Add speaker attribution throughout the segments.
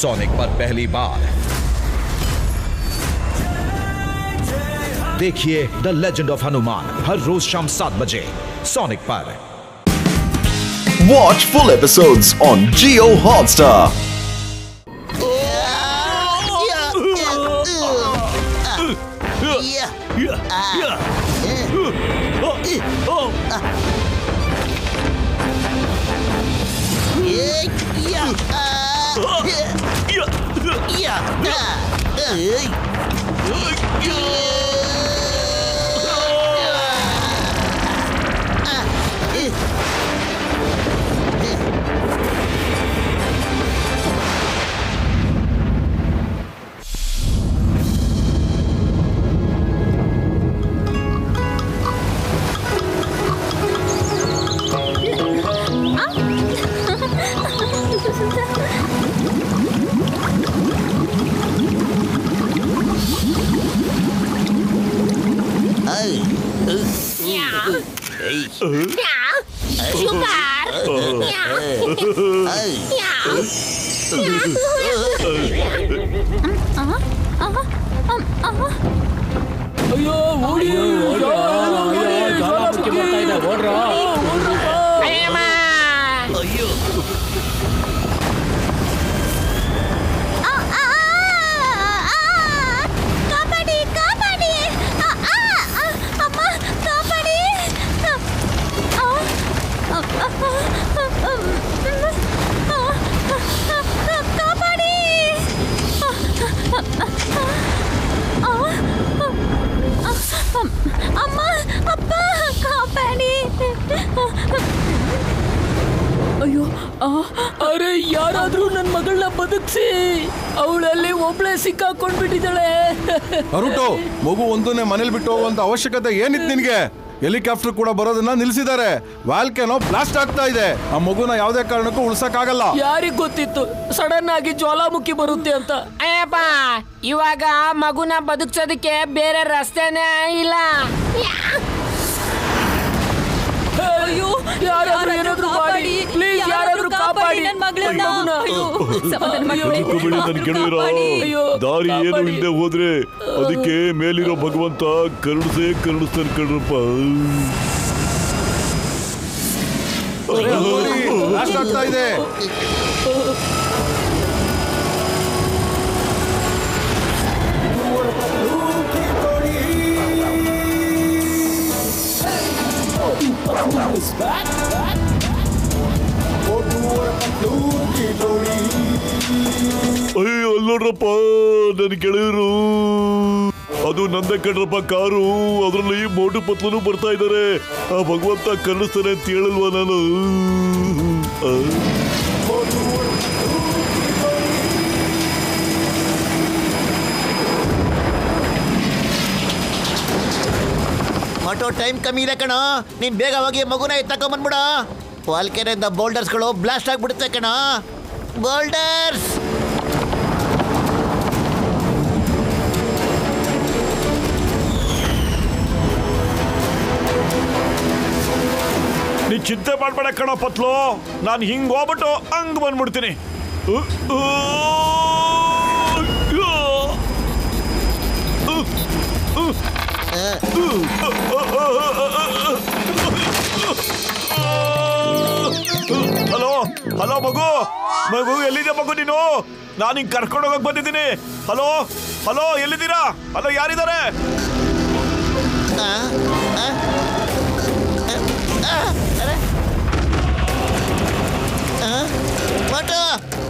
Speaker 1: Sonic पर पहली बार देखिए द लेजेंड ऑफ हनुमान हर रोज शाम 7 बजे सोनिक पर।
Speaker 2: Watch full episodes on Jio Hotstar.
Speaker 3: ಅಯ್ಯೋ ಓಡಿ ಜ್ವಾಲಾಮುಖಿ ಬರ್ತಾ ಇದೆ ಓಡ್ರಾ ಅಯ್ಯೋ
Speaker 4: ಕಾಪಾಡಿ ಕಾಪಾಡಿ ಅಮ್ಮ ಕಾಪಾಡಿ ಕಾಪಾಡಿ ಅಮ್ಮ ಅಪ್ಪ ಕಾಪಾಡಿ
Speaker 3: ಅಯ್ಯೋ ಅರೆ ಯಾರಾದ್ರೂ ನನ್ನ ಮಗಳನ್ನ ಬದುಕಿಸಿ ಅವಳಲ್ಲಿ ಒಬ್ಳೆ ಸಿಕ್ಕಾಕೊಂಡ್ಬಿಟ್ಟಿದ್ದಾಳೆ
Speaker 5: ಅರುಟು ಮಗು ಒಂದನ್ನೇ ಮನೇಲಿ ಬಿಟ್ಟು ಹೋಗುವಂತ ಅವಶ್ಯಕತೆ ಏನಿತ್ತು ನಿನ್ಗೆ? ಹೆಲಿಕಾಪ್ಟರ್ ಕೂಡ ಬರೋದನ್ನ ನಿಲ್ಸಿದ್ದಾರೆ. ವಾಲ್ಕೆನೋ ಬ್ಲಾಸ್ಟ್ ಆಗ್ತಾ ಇದೆ. ಆ ಮಗುನ ಯಾವುದೇ ಕಾರಣಕ್ಕೂ ಉಳ್ಸಕ್ಕಾಗಲ್ಲ.
Speaker 3: ಯಾರಿಗ್ ಗೊತ್ತಿತ್ತು ಸಡನ್ ಆಗಿ ಜ್ವಾಲಾಮುಖಿ ಬರುತ್ತೆ ಅಂತ?
Speaker 6: ಅಯ್ಯಪ್ಪ ಇವಾಗ ಮಗುನ ಬದುಕ್ಸೋದಕ್ಕೆ ಬೇರೆ ರಸ್ತೆನೇ ಇಲ್ಲ.
Speaker 3: ಅಯ್ಯೋ ಯಾರಾದ್ರೂ ಏನಾದ್ರೂ ಮಾಡಿ ಪ್ಲೀಸ್, ಯಾರಾದ್ರೂ ಕಾಪಾಡಿ
Speaker 7: ನನ್ನ ಮಗಳನ್ನ.
Speaker 8: ದಾರಿ ಏನು ಇಲ್ಲದೆ ಹೋದ್ರೆ ಅದಕ್ಕೆ ಮೇಲಿರೋ ಭಗವಂತ ಕರುಣಿಸ್ತಾನೆ ಕಣ್ರಪ್ಪ.
Speaker 5: ಬ್ಲಾಸ್ಟ್ ಆಗ್ತಾ ಇದೆ.
Speaker 8: ಅಯ್ಯೋ ಅಲ್ಲೋಡ್ರಪ್ಪ ನನ್ ಗೆಳೆಯರು, ಅದು ನಂದೇ ಕಣ್ರಪ್ಪ ಕಾರು. ಅದ್ರಲ್ಲಿ ಮೋಟು ಪತ್ಲನು ಬರ್ತಾ ಇದ್ದಾರೆ. ಆ ಭಗವಂತ ಕರುಣಿಸ್ತಾನೆ ಅಂತ ಹೇಳಲ್ವಾ ನಾನು?
Speaker 9: ಆಟೋ ಟೈಮ್ ಕಮ್ಮಿ ಇದೆ ಕಣ, ನೀನ್ ಬೇಗ ಹೋಗಿ ಮಗುನ ಎತ್ತಕೊಂಡ್ಬಂದ್ಬಿಡ. ವಾಲ್ಕೆರೆಯಿಂದ ಬೋಲ್ಡರ್ಸ್ಗಳು ಬ್ಲಾಸ್ಟ್ ಆಗ್ಬಿಡುತ್ತೆ ಕಣ. ಬೋಲ್ಡರ್ಸ್
Speaker 8: ನೀ ಚಿಂತೆ ಮಾಡ್ಬೇಡ ಕಣ ಪತ್ಲು, ನಾನು ಹಿಂಗ್ ಹೋಗ್ಬಿಟ್ಟು ಹಂಗ್ ಬಂದ್ಬಿಡ್ತೀನಿ. ಹಲೋ ಹಲೋ ಮಗು ಮಗು ಎಲ್ಲಿದೆ ಮಗು ನೀನು? ನಾನು ಹಿಂಗ್ ಕರ್ಕೊಂಡು ಹೋಗಕ್ ಬಂದಿದ್ದೀನಿ. ಹಲೋ ಹಲೋ ಎಲ್ಲಿದ್ದೀರಾ? ಹಲೋ ಯಾರಿದ್ದಾರೆ?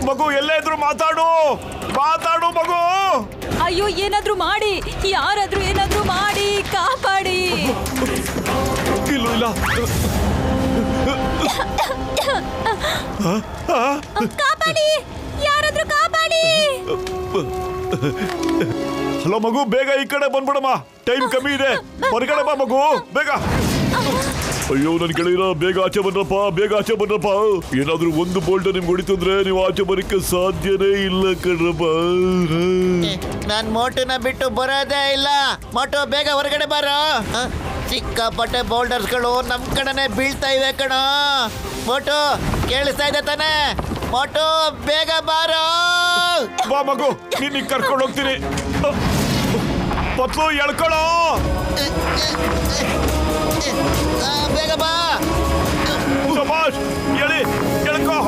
Speaker 8: ಮಗು ಎಲ್ಲೇ ಇದ್ರು ಮಾತಾಡು ಮಾತಾಡು ಮಗು.
Speaker 7: ಅಯ್ಯೋ ಏನಾದ್ರೂ ಮಾಡಿ, ಯಾರಾದ್ರೂ ಏನಾದ್ರೂ ಮಾಡಿ ಕಾಪಾಡಿ.
Speaker 8: ಇಲ್ಲ ಇಲ್ಲ
Speaker 4: ಕಾಪಾಡಿ ಯಾರಾದ್ರೂ ಕಾಪಾಡಿ.
Speaker 8: ಹಲೋ ಮಗು ಬೇಗ ಈ ಕಡೆ ಬಂದ್ಬಿಡಮ್ಮ, ಟೈಮ್ ಕಮ್ಮಿ ಇದೆ. ಹೊರಗಡೆ ಬಾ ಮಗು ಬೇಗ. ಅಯ್ಯೋ ನನ್ ಗೆಳೆಯರ ಬೇಗ ಆಚೆ ಬನ್ರಪ್ಪ, ಬೇಗ ಆಚೆ ಬನ್ರಪ್ಪ. ಏನಾದ್ರೂ ಒಂದು ಬೋಲ್ಟ್ ನಿಮ್ಗೆ ಹೊಡಿತು ಅಂದ್ರೆ ನೀವು ಆಚೆ ಬರಕ್ಕೆ ಸಾಧ್ಯನೇ ಇಲ್ಲ ಕಣ್ರಪ್ಪ.
Speaker 9: ನಾನ್ ಮೋಟುನ ಬಿಟ್ಟು ಬರೋದೇ ಇಲ್ಲ. ಮೋಟು ಬೇಗ ಹೊರಗಡೆ ಬಾರೋ. ಸಿಕ್ಕಾಪಟ್ಟೆ ಬೋಲ್ಡರ್ಸ್ಗಳು ನಮ್ ಕಡೆನೆ ಬೀಳ್ತಾ ಇವೆ ಕಣ. ಮೋಟು ಕೇಳಿಸ್ತಾ ಇದೆ ತಾನೆ? ಮೋಟು ಬೇಗ ಬಾರೋ.
Speaker 8: ಬಾ ಮಗು ನಿನ್ನ ಕರ್ಕೊಂಡು ಹೋಗ್ತೀನಿ ಪತ್ಲು ಎಳ್ಕೊಳ್ಳೋ
Speaker 9: ಬೇಗ ಬಾ
Speaker 8: ಸಬಾಷ್ ಎಳಿ ಎಳ್ಕೋ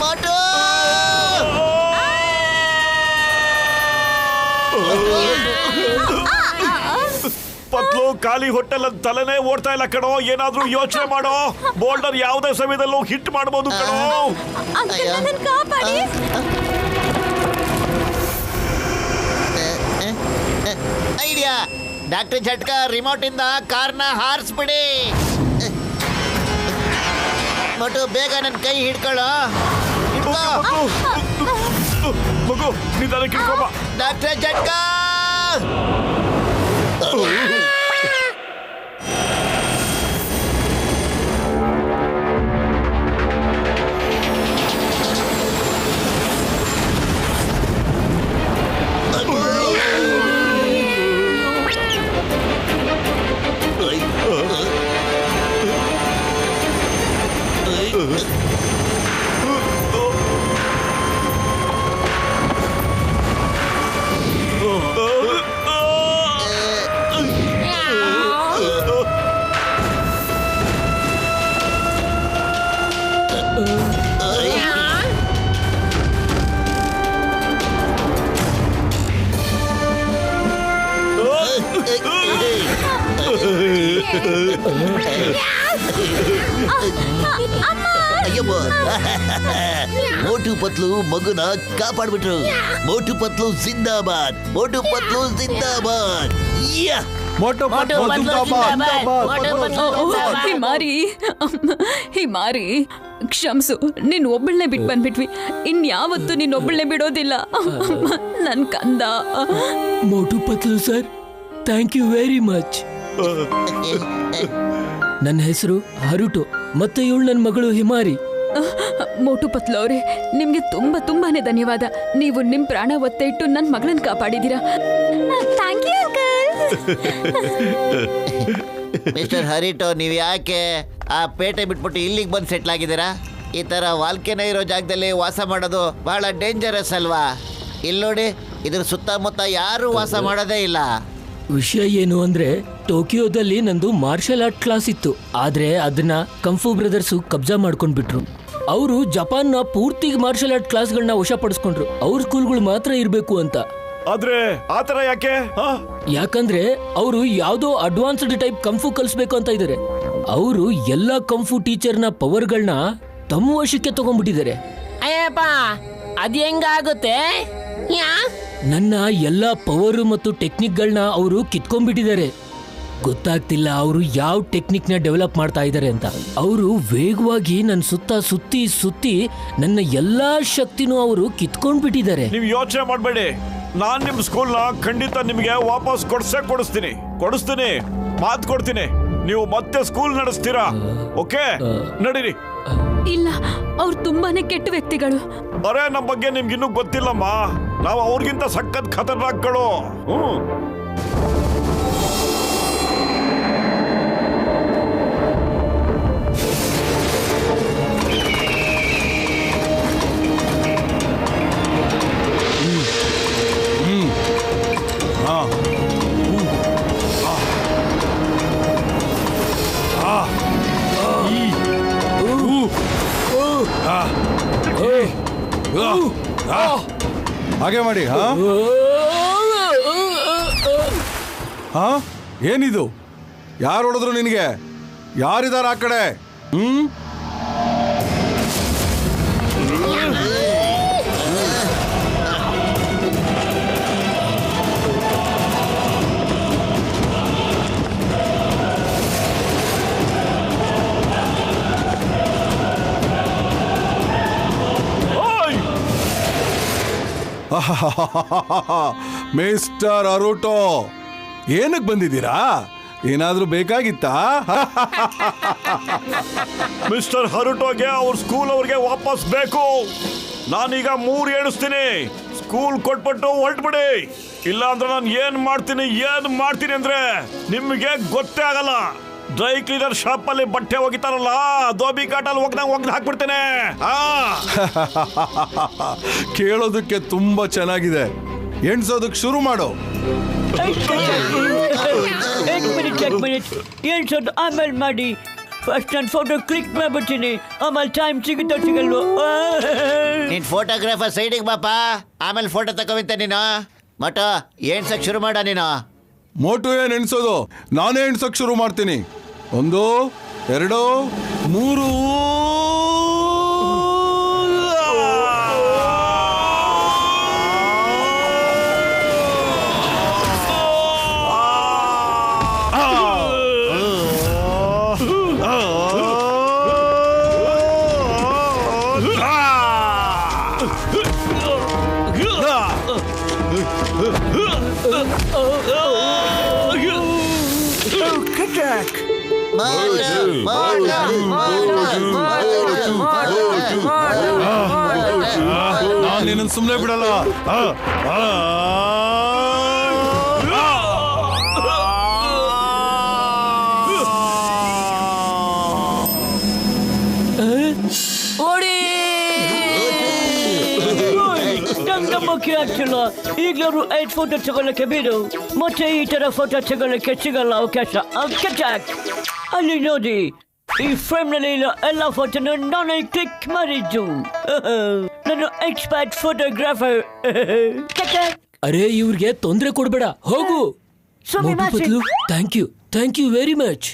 Speaker 9: ಮೋಟು
Speaker 8: ಪತ್ಲು ಖಾಲಿ ಹೋಟೆಲ್ ತಲೆನೇ ಓಡ್ತಾ ಇಲ್ಲ ಕಣೋ ಏನಾದ್ರೂ ಯೋಚನೆ ಮಾಡೋ ಬೋಲ್ಡರ್ ಯಾವುದೇ ಸಮಯದಲ್ಲೂ ಹಿಟ್ ಮಾಡಬಹುದು ಕಣೋ
Speaker 4: ಅಂಕಲ್ ನನ್ನನ್ನು ಕಾಪಾಡಿ
Speaker 9: ಐಡಿಯಾ ಡಾಕ್ಟರ್ ಝಟ್ಕ ರಿಮೋಟ್ ಇಂದ ಕಾರ್ನ ಹಾರಿಸ್ಬಿಡಿ ಮೋಟು ಬೇಗ ನನ್ನ ಕೈ ಹಿಡ್ಕೊಳ್ಳೋ
Speaker 8: ಮಗು ನಿಧಾನ ಕಿಡ್ಕೊಬ
Speaker 9: ಡಾಕ್ಟರ್ ಝಟ್ಕ ಅಯ್ಯೋ ಮೋಟು ಪತ್ಲು ಮಗುನ ಕಾಪಾಡ್ಬಿಟ್ರು ಮೋಟು ಪತ್ಲು ಜಿಂದಾಬಾದ್ ಮೋಟು ಪತ್ಲು ಜಿಂದಾಬಾದ್
Speaker 7: ಹಿಮಾರಿ ಹಿಮಾರಿ ಕ್ಷಮ್ಸು ನಿನ್ ಒಬ್ಬಳನ್ನೇ ಬಿಟ್ಟು ಬಂದ್ಬಿಟ್ವಿ ಇನ್ಯಾವತ್ತು ನಿನ್ ಒಬ್ಬಳನ್ನೇ ಬಿಡೋದಿಲ್ಲ ನನ್ ಕಂದ
Speaker 3: Motu Patlu sir thank you very much ನನ್ನ ಹೆಸರು ಹರುಟು ಮತ್ತೆ ಇವಳು ನನ್ನ ಮಗಳು ಹಿಮಾರಿ
Speaker 7: ಮೋಟು ಪತ್ಲು ಅವರೇ ನಿಮ್ಗೆ ತುಂಬಾನೇ ಧನ್ಯವಾದ ನೀವು ನಿಮ್ ಪ್ರಾಣ ಒತ್ತೆ ಇಟ್ಟು ನನ್ನ ಮಗಳನ್ನ ಕಾಪಾಡಿದೀರಾ
Speaker 4: ಥ್ಯಾಂಕ್ ಯು ಅಂಕಲ್
Speaker 9: ಮಿಸ್ಟರ್ ಹರಿಟೋ ನೀವು ಯಾಕೆ ಆ ಪೇಟೆ ಬಿಟ್ಬಿಟ್ಟು ಇಲ್ಲಿಗೆ ಬಂದು ಸೆಟ್ಲ್ ಆಗಿದ್ದೀರಾ ಈ ತರ ವಾಲ್ಕೆನೋ ಇರೋ ಜಾಗದಲ್ಲಿ ವಾಸ ಮಾಡೋದು ಬಹಳ ಡೇಂಜರಸ್ ಅಲ್ವಾ ಇಲ್ಲಿ ನೋಡಿ ಇದ್ರ ಸುತ್ತಮುತ್ತ ಯಾರು ವಾಸ ಮಾಡೋದೇ ಇಲ್ಲ
Speaker 3: ವಿಷಯ ಏನು ಅಂದ್ರೆ ಟೋಕಿಯೋದಲ್ಲಿ ನಂದು ಮಾರ್ಷಲ್ ಆರ್ಟ್ ಕ್ಲಾಸ್ ಇತ್ತು ಆದ್ರೆ ಅದನ್ನ ಕಂಫು ಬ್ರದರ್ಸು ಕಬ್ಜಾ ಮಾಡ್ಕೊಂಡ್ಬಿಟ್ರು ಅವರು ಜಪಾನ್ನ ಪೂರ್ತಿ ಮಾರ್ಷಲ್ ಆರ್ಟ್ ಕ್ಲಾಸ್ಗಳನ್ನ ವಶಪಡಿಸ್ಕೊಂಡ್ರು ಅವ್ರ ಸ್ಕೂಲ್ಗಳು ಮಾತ್ರ ಇರ್ಬೇಕು ಅಂತ
Speaker 8: ಆದ್ರೆ ಆತರ ಯಾಕೆ
Speaker 3: ಯಾಕಂದ್ರೆ ಅವರು ಯಾವ್ದೋ ಅಡ್ವಾನ್ಸ್ಡ್ ಟೈಪ್ ಕಂಫು ಕಲಿಸ್ಬೇಕು ಅಂತ ಇದಾರೆ ಅವರು ಎಲ್ಲಾ ಕಂಫು ಟೀಚರ್ನ ಪವರ್ಗಳನ್ನ ತಮ್ಮ ವಶಕ್ಕೆ ತಗೊಂಡ್ಬಿಟ್ಟಿದ್ದಾರೆ
Speaker 6: ಅಯ್ಯಪ್ಪ ಅದ್ ಹೆಂಗಾಗುತ್ತೆ
Speaker 3: ನನ್ನ ಎಲ್ಲಾ ಪವರ್ ಮತ್ತು ಟೆಕ್ನಿಕ್ಗಳನ್ನ ಅವರು ಕಿತ್ಕೊಂಡ್ಬಿಟ್ಟಿದ್ದಾರೆ ಗೊತ್ತಾಗ್ತಿಲ್ಲ ಅವರು ಯಾವ ಟೆಕ್ನಿಕ್ ನ ಡೆವಲಪ್ ಮಾಡ್ತಾ ಇದ್ದಾರೆ ಅಂತ ಅವರು ವೇಗವಾಗಿ ನನ್ನ ಸುತ್ತ ಸುತ್ತಿ ನನ್ನ ಎಲ್ಲಾ ಶಕ್ತಿನೂ ಅವರು ಕಿತ್ಕೊಂಡ್ಬಿಟ್ಟಿದ್ದಾರೆ
Speaker 8: ನೀವು ಯೋಚನೆ ಮಾಡಬೇಡಿ ನಾನ್ ನಿಮ್ ಸ್ಕೂಲ್ನ ಖಂಡಿತ ನಿಮ್ಗೆ ವಾಪಸ್ ಕೊಡಿಸ್ತೀನಿ ಮಾತು ಕೊಡ್ತೀನಿ ನೀವು ಮತ್ತೆ ಸ್ಕೂಲ್ ನಡೆಸ್ತೀರಾ ಓಕೆ ನಡೀರಿ
Speaker 7: ಇಲ್ಲ ಅವ್ರು ತುಂಬಾನೇ ಕೆಟ್ಟ ವ್ಯಕ್ತಿಗಳು
Speaker 8: ಅರೆ ನಮ್ಮ ಬಗ್ಗೆ ನಿಮ್ಗೆ ಇನ್ನೂ ಗೊತ್ತಿಲ್ಲಮ್ಮ ನಾವು ಅವ್ರಿಗಿಂತ ಸಖತ್ ಖತರ್ನಾಕ್ಗಳು
Speaker 5: ಹಾಗೆ ಮಾಡಿ ಏನಿದು ಯಾರು ಹೊಡೆದ್ರು ನಿನಗೆ ಯಾರಿದಾರ ಆ ಕಡೆ ಮಿಸ್ಟರ್ ಅರುಟೋ ಏನಕ್ಕೆ ಬಂದಿದ್ದೀರಾ ಏನಾದ್ರೂ ಬೇಕಾಗಿತ್ತಾ
Speaker 8: ಮಿಸ್ಟರ್ ಹರುಟೋಗೆ ಅವ್ರ ಸ್ಕೂಲ್ ಅವ್ರಿಗೆ ವಾಪಸ್ ಬೇಕು ನಾನೀಗ 3 ಎಣಿಸ್ತೀನಿ ಸ್ಕೂಲ್ ಕೊಟ್ಬಿಟ್ಟು ಹೊರಟ್ಬಿಡಿ, ಇಲ್ಲ ಅಂದ್ರೆ ನಾನು ಏನ್ ಮಾಡ್ತೀನಿ ಅಂದ್ರೆ ನಿಮ್ಗೆ ಗೊತ್ತೇ ಆಗಲ್ಲ. ಡ್ರೈ ಕ್ಲೀನರ್ ಶಾಪ್ ಅಲ್ಲಿ ಬಟ್ಟೆ ಒಗಿತಾರಲ್ಲ, ದೋಬಿ ಕಾಟಲ್ಲಿ ಒಗ್ದು ಹಾಕ್ಬಿಡ್ತೇನೆ.
Speaker 5: ಕೇಳೋದಕ್ಕೆ ತುಂಬಾ ಚೆನ್ನಾಗಿದೆ. ಎಣ್ಸೋದಕ್ಕೆ ಶುರು ಮಾಡು.
Speaker 6: ಎಣ್ಸೋದು ಆಮೇಲೆ ಮಾಡಿ. ಫಸ್ಟ್ ನಾನು ಫೋಟೋ ಕ್ಲಿಕ್ ಮಾಡ್ಬಿಡ್ತೀನಿ, ಆಮೇಲೆ ಟೈಮ್ ಸಿಗುತ್ತೋ ಸಿಗಲ್ವೋ.
Speaker 9: ನೀನ್ ಫೋಟೋಗ್ರಾಫರ್ ಸೈಡಿಗೆ ಬಾಪ, ಆಮೇಲೆ ಫೋಟೋ ತಗೋಬಿಂತ ನೀನು. ಮೋಟೋ ಎಣ್ಸಕ್ ಶುರು ಮಾಡ ನೀನು.
Speaker 5: ಮೋಟು ಏನ್ ಎಣ್ಸೋದು, ನಾನೇ ಎಣ್ಸಕ್ ಶುರು ಮಾಡ್ತೀನಿ. 1 2 3. ನಾನು ನಿನ್ನ ಸುಮ್ಮನೆ ಬಿಡಲ್ಲ.
Speaker 6: ಮುಖ್ಯ ಆಗ್ತಿಲ್ಲ. ಈಗಲೂ 5 ಫೋಟೋ ತಗೊಳ್ಳಕ್ಕೆ ಬಿಡು, ಮತ್ತೆ ಈ ತರ ಫೋಟೋ ತಗೊಳ್ಳಕ್ಕೆ ಸಿಗಲ್ಲ ಅವಕಾಶ. ಅಲ್ಲಿ ನೋಡಿ, ಈ ಫ್ರೇಮ್ ನಲ್ಲಿ ಎಲ್ಲ ಫೋಟೋನು ನಾನೇ ಕ್ಲಿಕ್ ಮಾಡಿದ್ದು. ನಾನು ಎಕ್ಸ್ಪರ್ಟ್ ಫೋಟೋಗ್ರಾಫರ್.
Speaker 3: ಅರೆ ಇವ್ರಿಗೆ ತೊಂದರೆ ಕೊಡ್ಬೇಡ, ಹೋಗು. Thank you very much.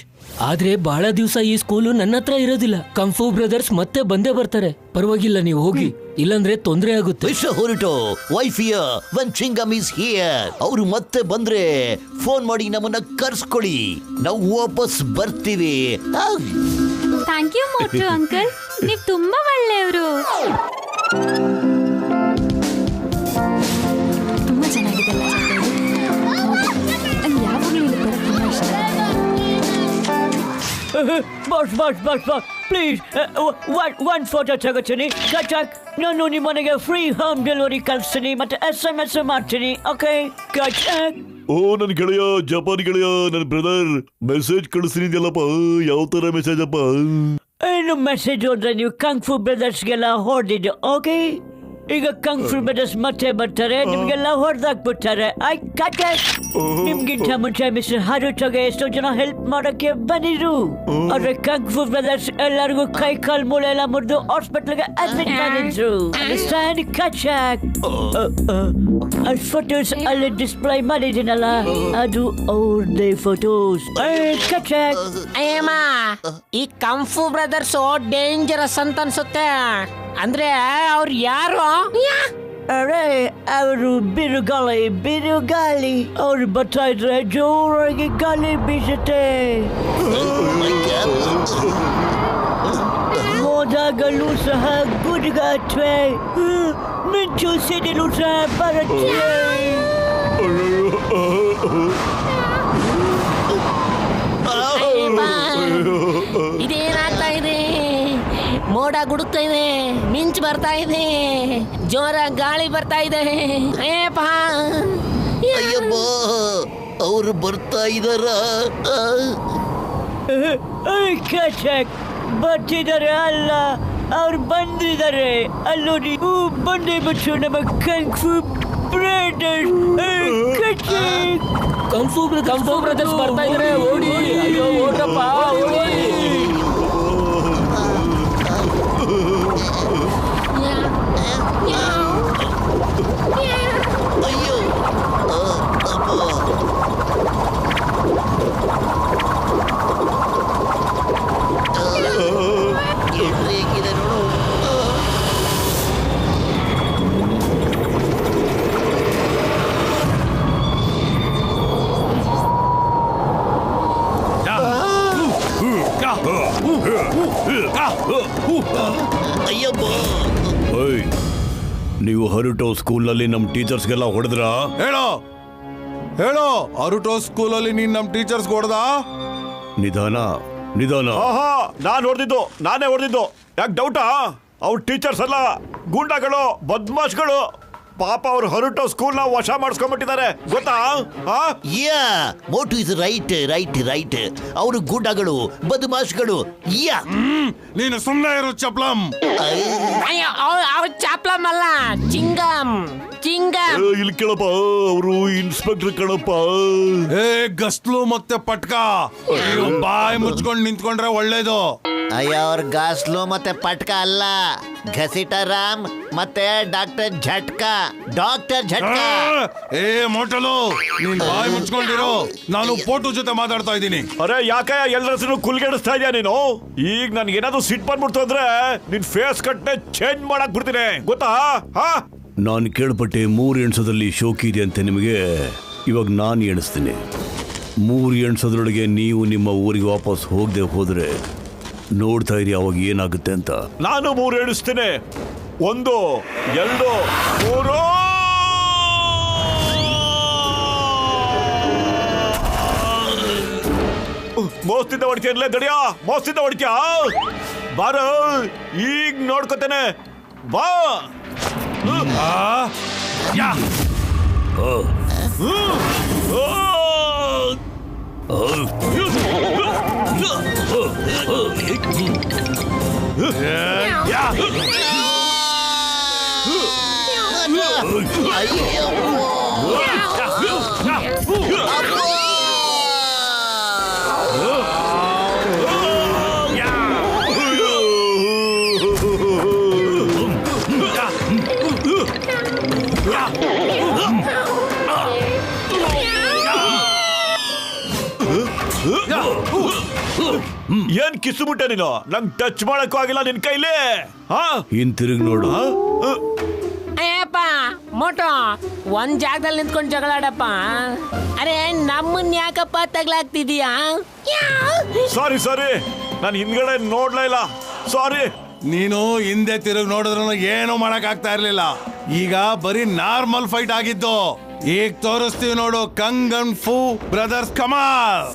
Speaker 3: ಆದ್ರೆ ಬಹಳ ದಿವಸ ಈ ಸ್ಕೂಲು ನನ್ನ ಹತ್ರ ಇರೋದಿಲ್ಲ. ಕಂಫು ಬ್ರದರ್ಸ್ ಮತ್ತೆ ಬಂದೇ ಬರ್ತಾರೆ. ಪರವಾಗಿಲ್ಲ, ನೀವು ಹೋಗಿ, ಇಲ್ಲಾಂದ್ರೆ ತೊಂದರೆ ಆಗುತ್ತೆ.
Speaker 9: ಹೊರಟು ವೈಫಿಯ ಒನ್ ಚಿಂಗಮ್ ಇಸ್ ಹಿಯರ್. ಅವರು ಮತ್ತೆ ಬಂದ್ರೆ ಫೋನ್ ಮಾಡಿ ನಮ್ಮನ್ನ ಕರ್ಸ್ಕೊಳ್ಳಿ, ನಾವು ವಾಪಸ್ ಬರ್ತೀವಿ.
Speaker 4: ಥ್ಯಾಂಕ್ ಯು ಮೋಟು ಅಂಕಲ್, ನೀವು ತುಂಬಾ ಒಳ್ಳೆಯವರು. ತುಂಬಾ ಚೆನ್ನಾಗಿದೆ.
Speaker 6: ಬಾಸ್ ಪ್ಲೀಸ್ ಒನ್ ಫೋಟೋ ತಗೋತೀನಿ. ನಾನು ನಿಮ್ಮನೆಗೆ ಫ್ರೀ ಹೋಮ್ ಡೆಲಿವರಿ ಕಳಿಸ್ತೀನಿ, ಮತ್ತೆ SMS ಮಾಡ್ತೀನಿ. ಓಕೆ?
Speaker 8: ಓ ನನ್ನ ಗೆಳೆಯ, ಜಪಾನ್ ಗೆಳೆಯ, ನನ್ನ ಬ್ರದರ್ ಮೆಸೇಜ್ ಕಳಿಸ್ತಿದ್ಯಲ್ಲಪ್ಪ. ಯಾವ ತರ ಮೆಸೇಜ್ ಅಪ್ಪ?
Speaker 6: ಏನು ಮೆಸೇಜ್ ಅಂದ್ರೆ ನೀವು ಕಂಫು ಬ್ರದರ್ಸ್ಗೆಲ್ಲ ಹೊಡೆದಿದ್ದು. ಓಕೆ, ಈಗ ಕಂಫು ಬ್ರದರ್ಸ್ ಮತ್ತೆ ಬರ್ತಾರೆ, ನಿಮ್ಗೆಲ್ಲ ಹೊಡೆದಾಕ್ಬಿಡ್ತಾರೆ. ನಿಮ್ಗಿಂತ ಮುಂಚೆ ಮಿಸ್ಟರ್ ಹರುಟೋಗೆ ಎಷ್ಟೋ ಜನ ಹೆಲ್ಪ್ ಮಾಡಕ್ಕೆ ಬಂದಿದ್ರು. ಆದ್ರೆ ಕಂಫು ಬ್ರದರ್ಸ್ ಎಲ್ಲರಿಗೂ ಕೈ ಕಾಲ್ ಮೂಳೆ ಎಲ್ಲ ಮುರಿದು ಹಾಸ್ಪಿಟಲ್ಗೆ ಅಡ್ಮಿಟ್ ಮಾಡಿದ್ರು. ಫೋಟೋಸ್ ಅಲ್ಲಿ ಡಿಸ್ಪ್ಲೇ ಮಾಡಿದ್ದೀನಲ್ಲ, ಅದು ಅವ್ರದೇ ಫೋಟೋಸ್.
Speaker 10: ಅಯ್ಯಮ್ಮ, ಈ ಕಂಫು ಬ್ರದರ್ಸ್ ಡೇಂಜರಸ್ ಅಂತ ಅನ್ಸುತ್ತೆ. ಅಂದ್ರೆ ಅವ್ರು ಯಾರು?
Speaker 6: ಅರೆ, ಅವರು ಬಿರುಗಾಳಿ. ಅವ್ರು ಬರ್ತಾ ಇದ್ರೆ ಜೋರಾಗಿ ಗಾಳಿ ಬೀಸುತ್ತೆ. ಮೋಡಗಳು ಸಹ ಗುಡುಗತ್ವೆ, ಮಿಂಚು ಸಿಡಿಲು ಸಹ ಬರುತ್ತೆ.
Speaker 10: ಇದೇನಾಗ್ತಾ ಇದೆ? ಮೋಡ ಗುಡುಕ್ತಾ ಇದೆ, ಮಿಂಚು ಬರ್ತಾ ಇದೆ, ಜೋರ ಗಾಳಿ ಬರ್ತಾ ಇದೆ.
Speaker 9: ಅಯ್ಯಬ್ಬ, ಅವರು ಬರ್ತಾ ಇದಾರ.
Speaker 6: ಬರ್ತಿದ್ದಾರೆ ಅಲ್ಲ, ಅವ್ರು ಬಂದಿದ್ದಾರೆ. ಅಲ್ಲೋಡಿ, ಬಂದೇ ಬಿಟ್ಟು ನಮ್ಮ ಕಂಫು
Speaker 3: ಬ್ರದರ್ಸ್ ಬರ್ತಾ ಇದ್ದಾರೆ. ಓಡಿ, ಅಯ್ಯೋ ಓಟಪ್ಪ, ಓಡಿ.
Speaker 9: ಅಯ್ಯೋ, ಹೇಗಿದೆ ನೋಡು. ಅಯ್ಯಬ್ಬ,
Speaker 8: ನೀವು ಹರುಟೋ ಸ್ಕೂಲಲ್ಲಿ ನಮ್ಮ ಟೀಚರ್ಸ್ಗೆಲ್ಲ ಹೊಡೆದ್ರಾ?
Speaker 5: ಹೇಳೋ, ಹರುಟೋ ಸ್ಕೂಲಲ್ಲಿ ನೀನ್ ನಮ್ಮ ಟೀಚರ್ಸ್ ಹೊಡೆದ?
Speaker 8: ನಿಧಾನ. ನಾನೇ ಹೊಡೆದಿದ್ದು. ಯಾಕೆ ಡೌಟಾ? ಅವ್ರ ಟೀಚರ್ಸ್ ಅಲ್ಲ, ಗೂಂಡಾಗಳು, ಬದ್ಮಾಶ್ಗಳು. ಪಾಪ ಅವ್ರು ಹೊರಟು ಸ್ಕೂಲ್ ನ ವಶ ಮಾಡಿಸ್ಕೊಂಡ್ಬಿಟ್ಟಿದ್ದಾರೆ ಗೊತ್ತಾ?
Speaker 9: ಯಾ ಮೋಟು ಇಸ್ ರೈಟ್ ಅವರು ಗೂಂಡಾಗಳು ಬದಮಾಶ್ಗಳು. ಯಾ
Speaker 5: ನೀನು ಸುಮ್ಮನೆ ಇರು ಚಪ್ಲಂ.
Speaker 10: ಅಯ್ಯೋ ಅವ್ರು ಚಾಪ್ಲಮ್ ಅಲ್ಲ, ಚಿಂಗಮ್.
Speaker 8: ಇಲ್ಲಿ ಕೇಳಪ್ಪ, ಅವರು ಇನ್ಸ್ಪೆಕ್ಟರ್ ಕಣಪ್ಪ.
Speaker 5: ಏ ಗಸ್ಲು ಮತ್ತೆ ಪಟ್ಕ, ಬಾಯಿ ಮುಚ್ಕೊಂಡು ನಿಂತ್ಕೊಂಡ್ರೆ ಒಳ್ಳೇದು.
Speaker 9: ಅಯ್ಯ ಅವ್ರ ಗಾಸ್ಲು ಮತ್ತೆ ಪಟ್ಕ ಅಲ್ಲ, ಘಸಿಟ ರಾಮ್ ಮತ್ತೆ ಡಾಕ್ಟರ್ ಝಟ್ಕಾ.
Speaker 5: ಏ ಮೋಟಲು, ನೀನ್ ಬಾಯಿ ಮುಚ್ಕೊಂಡಿರೋ, ನಾನು ಪೋಟು ಜೊತೆ ಮಾತಾಡ್ತಾ ಇದ್ದೀನಿ.
Speaker 8: ಅರೆ ಯಾಕೆ ಎಲ್ಲರ ಕುಲ್ಗೆಡಿಸ್ತಾ ಇದೆಯಾ ನೀನು? ಈಗ ನನ್ಗೆ ಏನಾದ್ರು ಸಿಟ್ ಬಂದ್ಬಿಡ್ತು ಅಂದ್ರೆ ನಿನ್ ಫೇಸ್ ಕಟ್ನೆ ಚೇಂಜ್ ಮಾಡಕ್ ಬಿಡ್ತೀನಿ ಗೊತ್ತಾ?
Speaker 11: ನಾನು ಕೇಳ್ಪಟ್ಟೆ 3 ಎಣ್ಸೋದಲ್ಲಿ ಶೋಕಿ ಇದೆ ಅಂತ ನಿಮಗೆ. ಇವಾಗ ನಾನು ಎಣಿಸ್ತೀನಿ. 3 ಎಣ್ಸೋದ್ರೊಳಗೆ ನೀವು ನಿಮ್ಮ ಊರಿಗೆ ವಾಪಸ್ ಹೋಗದೆ ಹೋದ್ರೆ ನೋಡ್ತಾ ಇರಿ ಅವಾಗ ಏನಾಗುತ್ತೆ ಅಂತ.
Speaker 8: ನಾನು 3 ಎಣಿಸ್ತೀನಿ. 1 2 3. ಮೋಸ್ತಿಂದ ಹೊಡಿತೀಯನ್ಲೇ ದಡಿಯಾ, ಮೋಸ್ತಿಂದ ಹೊಡಿತೀಯ? ಬಾರ ಈಗ ನೋಡ್ಕೊತೇನೆ, ಬಾ. ಏನ್ ಕಿಸ್ಬಿಟ್ಟೆ ನೀನು? ನಂಗ್ ಟಚ್ ಮಾಡಕ್ಕೂ ಆಗಿಲ್ಲ ನಿನ್ ಕೈಲಿ.
Speaker 11: ಹಿಂತಿರುಗಿ ನೋಡು.
Speaker 10: ಅಯ್ಯಪ್ಪ ಮೋಟೋ, ಒಂದ್ ಜಾಗದಲ್ಲಿ ನಿಂತ್ಕೊಂಡು ಜಗಳಾಡಪ್ಪ. ಅರೆ ನಮ್ಮನ್ ಯಾಕಪ್ಪ ತಗ್ಲಾಗ್ತಿದೀಯಾ?
Speaker 8: ಸಾರಿ ನಾನು ಹಿಂದ್ಗಡೆ ನೋಡ್ಲೇ ಇಲ್ಲ, ಸಾರಿ.
Speaker 5: ನೀನು ಹಿಂದೆ ತಿರುಗಿ ನೋಡಿದ್ರು ಏನು ಮಾಡಕ್ ಆಗ್ತಾ ಇರ್ಲಿಲ್ಲ. ಈಗ ಬರೀ ನಾರ್ಮಲ್ ಫೈಟ್ ಆಗಿದ್ದು. ಈಗ ತೋರಿಸ್ತೀವಿ ನೋಡು, ಕಂಗನ್ ಫೂ ಬ್ರದರ್ಸ್ ಕಮಾಲ್.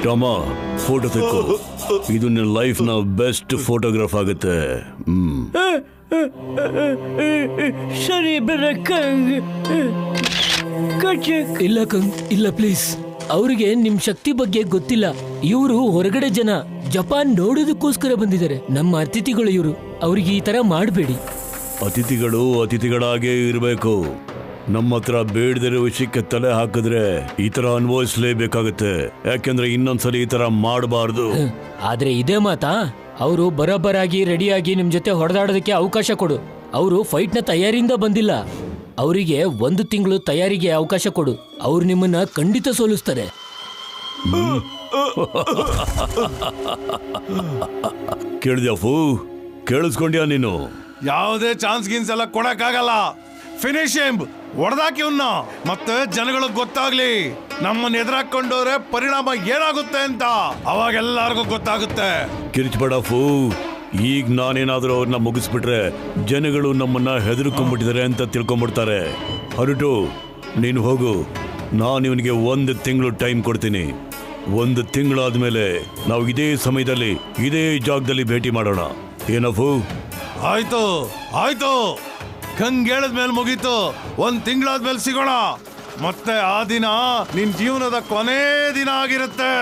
Speaker 11: ರಾಮ, ಫೋಟೋ ತೆಕ್ಕು. ಇದು ನಿನ್ನ ಲೈಫ್ ನ ಬೆಸ್ಟ್ ಫೋಟೋಗ್ರಾಫ್ ಆಗುತ್ತೆ.
Speaker 6: ಸರಿ ಕಂಗ್.
Speaker 3: ಇಲ್ಲ ಕಂಗ್, ಇಲ್ಲ ಪ್ಲೀಸ್. ಅವ್ರಿಗೆ ನಿಮ್ ಶಕ್ತಿ ಬಗ್ಗೆ ಗೊತ್ತಿಲ್ಲ. ಇವರು ಹೊರಗಡೆ ಜನ, ಜಪಾನ್ ನೋಡೋದಕ್ಕೋಸ್ಕರ ಬಂದಿದ್ದಾರೆ. ನಮ್ಮ ಅತಿಥಿಗಳು ಇವರು. ಅವ್ರಿಗೆ ಈ ತರ ಮಾಡಬೇಡಿ.
Speaker 11: ಅತಿಥಿಗಳು ಅತಿಥಿಗಳಾಗೇ ಇರಬೇಕು. ನಮ್ಮ ಹತ್ರ ಬೇಡದಿರೋ ವಿಷಯಕ್ಕೆ ತಲೆ ಹಾಕಿದ್ರೆ ಈ ತರ ಅನುಭವಿಸ್ಲೇಬೇಕಾಗತ್ತೆ. ಯಾಕೆಂದ್ರೆ ಇನ್ನೊಂದ್ಸಲಿ ಈ ತರ ಮಾಡಬಾರ್ದು.
Speaker 3: ಆದ್ರೆ ಇದೇ ಮಾತಾ? ಅವರು ಬರೋಬ್ಬರಾಗಿ ರೆಡಿಯಾಗಿ ನಿಮ್ ಜೊತೆ ಹೊಡೆದಾಡೋದಕ್ಕೆ ಅವಕಾಶ ಕೊಡು. ಅವರು ಫೈಟ್ ನ ತಯಾರಿಯಿಂದ ಬಂದಿಲ್ಲ. ಅವರಿಗೆ 1 ತಿಂಗಳು ತಯಾರಿಗೆ ಅವಕಾಶ ಕೊಡು. ಅವ್ರು ನಿಮ್ಮನ್ನ ಖಂಡಿತ ಸೋಲಿಸ್ತಾರೆ.
Speaker 11: ಕೇಳಿದ್ಯಾ ಫೂ? ಕೇಳಿಸ್ಕೊಂಡ್ಯಾ ನೀನು?
Speaker 5: ಯಾವುದೇ ಚಾನ್ಸ್ ಗಿನ್ಸ್ ಎಲ್ಲ ಕೊಡಕ್ಕಾಗಲ್ಲ. ಫಿನಿಶ್ ಹಿಮ್, ಹೊಡೆದಾಕಿ ಇವನ್ನ. ಮತ್ತೆ ಜನಗಳಿಗೆ ಗೊತ್ತಾಗ್ಲಿ ನಮ್ಮನ್ನ ಎದುರಾಕೊಂಡವ್ರೆ ಪರಿಣಾಮ ಏನಾಗುತ್ತೆ ಅಂತ. ಅವಾಗ ಎಲ್ಲಾರ್ಗೂ ಗೊತ್ತಾಗುತ್ತೆ.
Speaker 11: ಕಿರಿಚ್ಬೇಡ ಫೂ. ಈಗ ನಾನೇನಾದ್ರೂ ಅವ್ರನ್ನ ಮುಗಿಸ್ಬಿಟ್ರೆ ಜನಗಳು ನಮ್ಮನ್ನ ಹೆದರ್ಕೊಂಡ್ಬಿಟ್ಟಿದ್ದಾರೆ ಅಂತ ತಿಳ್ಕೊಂಡ್ಬಿಡ್ತಾರೆ. ಹೊರಟು ನೀನು ಹೋಗು. ನಾನು ಇವನಿಗೆ 1 ತಿಂಗಳು ಟೈಮ್ ಕೊಡ್ತೀನಿ. 1 ತಿಂಗಳಾದ್ಮೇಲೆ ನಾವು ಇದೇ ಸಮಯದಲ್ಲಿ ಇದೇ ಜಾಗದಲ್ಲಿ ಭೇಟಿ ಮಾಡೋಣ. ಏನಫು?
Speaker 5: ಆಯ್ತು. ಕಂಗೇಳದ್ಮೇಲೆ ಮುಗೀತು. 1 ತಿಂಗಳಾದ್ಮೇಲೆ ಸಿಗೋಣ. ಮತ್ತೆ ಆ ದಿನ ನಿನ್ ಜೀವನದ ಕೊನೆ ದಿನ ಆಗಿರುತ್ತೆ.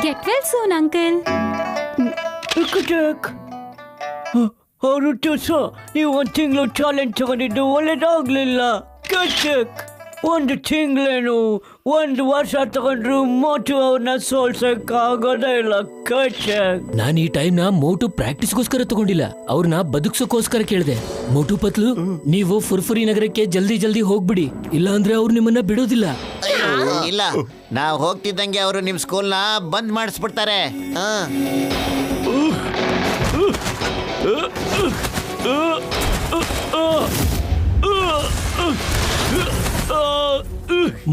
Speaker 4: Get well soon uncle.
Speaker 6: ಅವರು ನೀವು 1 ತಿಂಗಳು ಚಾಲೆಂಜ್ ತಗೊಂಡಿದ್ದು ಒಳ್ಳೇದಾಗ್ಲಿಲ್ಲ. ಒಂದು ತಿಂಗಳೇನು 1 ವರ್ಷ ತಗೊಂಡ್ರು ಮೋಟು ಅವ್ರನ್ನ ಸೋಲ್ಸಕ್ಕಾಗೋದೇ ಇಲ್ಲ.
Speaker 3: ನಾನು ಈ ಟೈಮ್ನ ಮೋಟು ಪ್ರಾಕ್ಟೀಸ್ಗೋಸ್ಕರ ತಗೊಂಡಿಲ್ಲ, ಅವ್ರನ್ನ ಬದುಕ್ಸೋಕೋಸ್ಕರ ಕೇಳಿದೆ. ಮೋಟು ಪತ್ಲು, ನೀವು ಫುರ್ಫುರಿ ನಗರಕ್ಕೆ ಜಲ್ದಿ ಹೋಗ್ಬಿಡಿ, ಇಲ್ಲ ಅಂದ್ರೆ ಅವ್ರು ನಿಮ್ಮನ್ನ ಬಿಡೋದಿಲ್ಲ.
Speaker 9: ಇಲ್ಲ, ನಾವು ಹೋಗ್ತಿದ್ದಂಗೆ ಅವರು ನಿಮ್ ಸ್ಕೂಲ್ನ ಬಂದ್ ಮಾಡಿಸ್ಬಿಡ್ತಾರೆ.